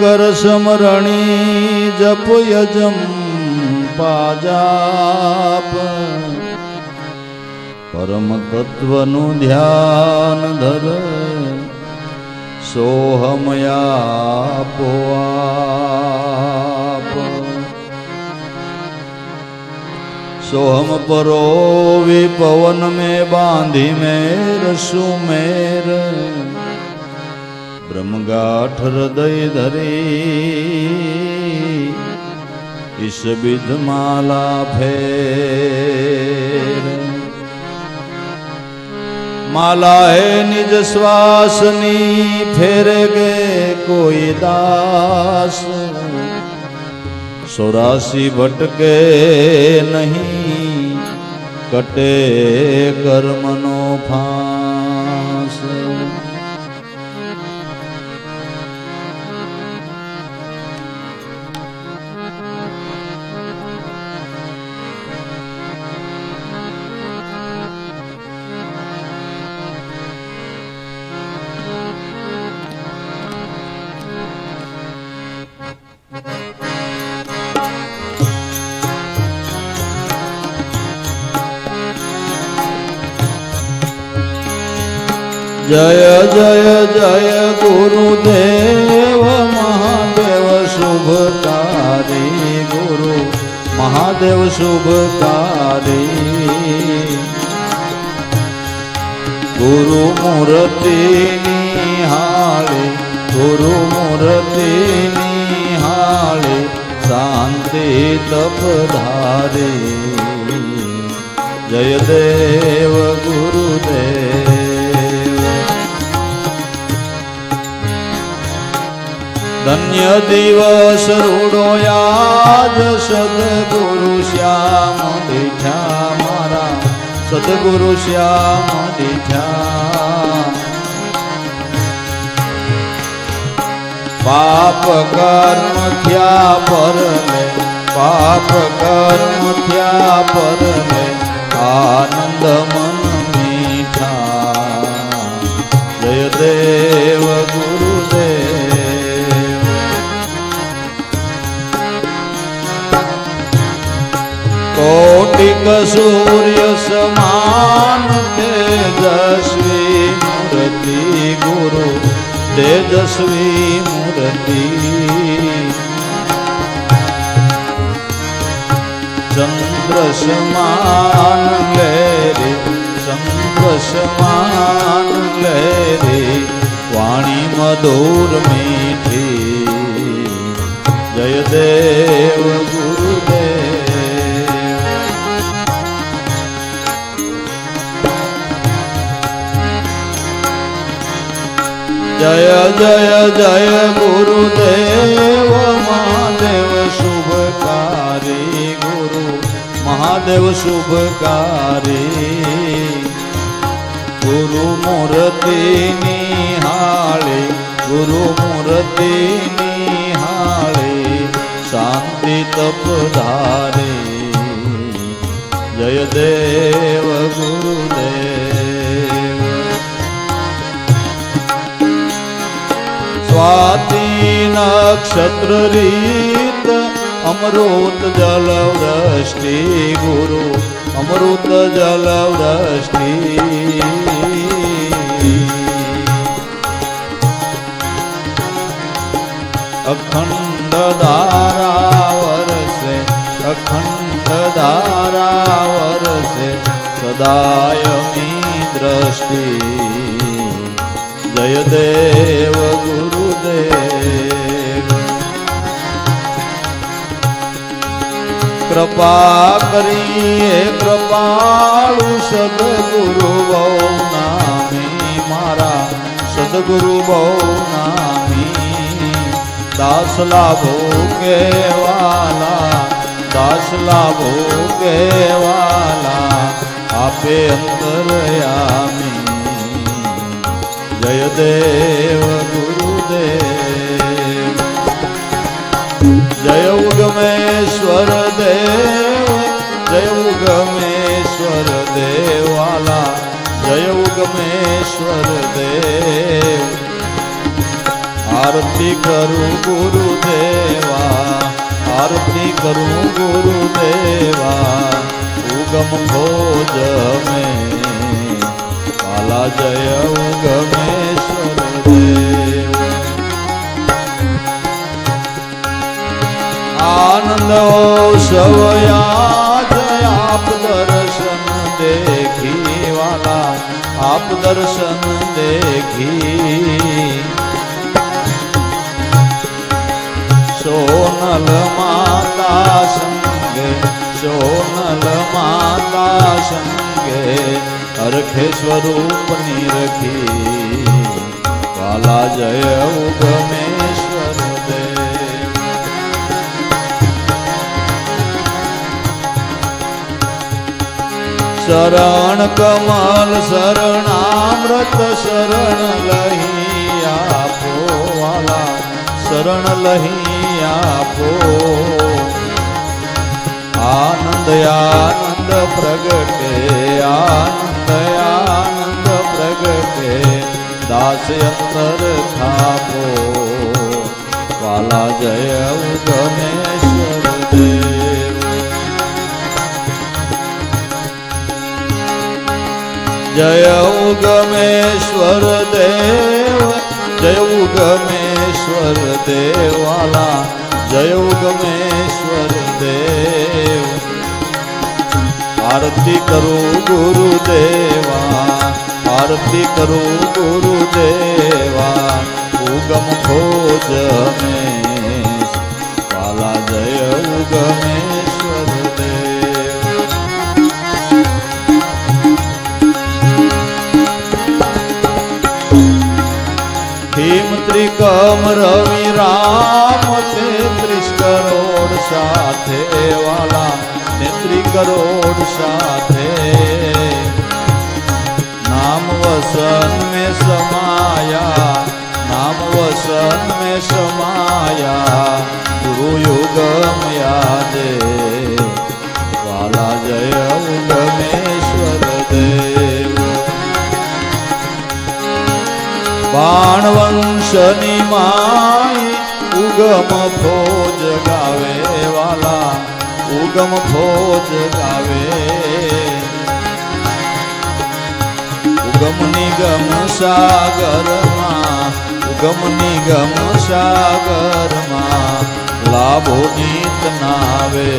कर स्मरणी जप यजम पाजाप. परम तत्व नु ध्यान धर સોહમયા પોઆપ सोहम परो वी पवन में बांधी मेर सुमेर ब्रह्मगाठ हृदय धरी इस विध माला फेर माला है निज श्वासनी फेरे गे कोई दास 84 भटके नहीं कटे कर्मनो फांस जय जय जय गुरुदेव महादेव शुभकारी गुरु महादेव शुभकारी गुरु मूर्ति निहाळे गुरु मूर्ति निहाळे शांति तप धारे जय देव गुरुदेव धन्य दिवस रूडो याद सद्गुरु श्याम दीठा मारा सद्गुरु श्याम दीठा पाप कर्म थया परले पाप कर्म थया परले आनंद मन मीठा जय देव गुरुदेव कोटिक सूर्य समान तेजस्वी मूर्ति गुरु तेजस्वी मूर्ति चंद्र समान लेरे चंद्र समान लेरे वाणी मधुर मीठी जय देव गुरुदेव जय जय जय गुरुदेव महादेव शुभकारी गुरु महादेव शुभकारी गुरु मूर्ति निहाळे गुरु मूर्ति निहाळे शांति तप धारे जय देव गुरुदेव स्वाति नक्षत्र रीत अमृत जल वृष्टि गुरु अमृत जल वृष्टि अखंड धारा वर्षे अखंड धारा वर्षे सदायमी दृष्टि जय देव गुरुदेव कृपा करिए कृपाळु सद्गुरु बहु नामी मारा सद्गुरु बहु नामी दास लाभो केवाला दास लाभो केवाला आपे अंतरयामी जय देव गुरुदेव जय उगमेश्वर देव जय उगमेश्वर देवाला जय उगमेश्वर देव आरती करूं गुरुदेवा आरती करूं गुरुदेवा उगम भोज में काला जय उगमेश्वर देव સવયા જય આપ દર્શન દેખી વાલા આપ દર્શન દેખી સોનલ માતા સંગે સોનલ માતા સંગે હરખે સ્વરૂપની રખી વાલા જય ઉગમેશ્વર દેવ શરણ કમલ શરણામૃત શરણ લહી આપો વાલા શરણ લહી આપો આનંદ આનંદ પ્રગટે આનંદ આનંદ પ્રગટે દાસ અંતર થાપો વાલા જય ઉગમેશ્વર દેવ જય ઉગમેશ્વર દેવ જય ઉગમેશ્વર દેવ વાલા જય ઉગમેશ્વર દેવ આરતી કરું ગુરુદેવા આરતી કરું ગુરુદેવા ઉગમ ખોજ મેશ વાલા જય ઉગમેશ્વર દેવ હિમ ત્રિકમ રવિ રામ 33 કરોડ સાથે વાલા 33 કરોડ સાથે नाम वसन में समाया नाम वसन में समाया गुरु युगम यादे वाला जय उगमेश्वर देव बाण वंशनी माई उगम भोज गावे वाला उगम भोज गावे उगम निगम सागर उगम निगम सागर लाभो नीत नावे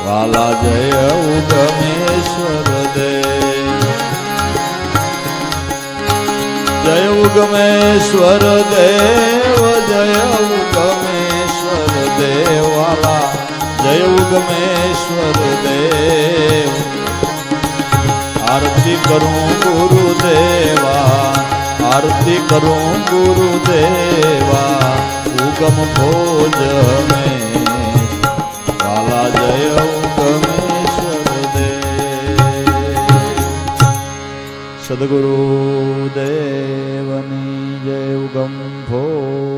वाला जय उगमेश्वर देव जय उगमेश्वर देव जय उगमेश्वर देव वाला जय उगमेश्वर देव आरती करूं गुरुदेवा आरती करूं गुरुदेवा उगम भोज में वाला जय उगमेश्वर देव सद्गुरुदेवनी जय उगम भोज।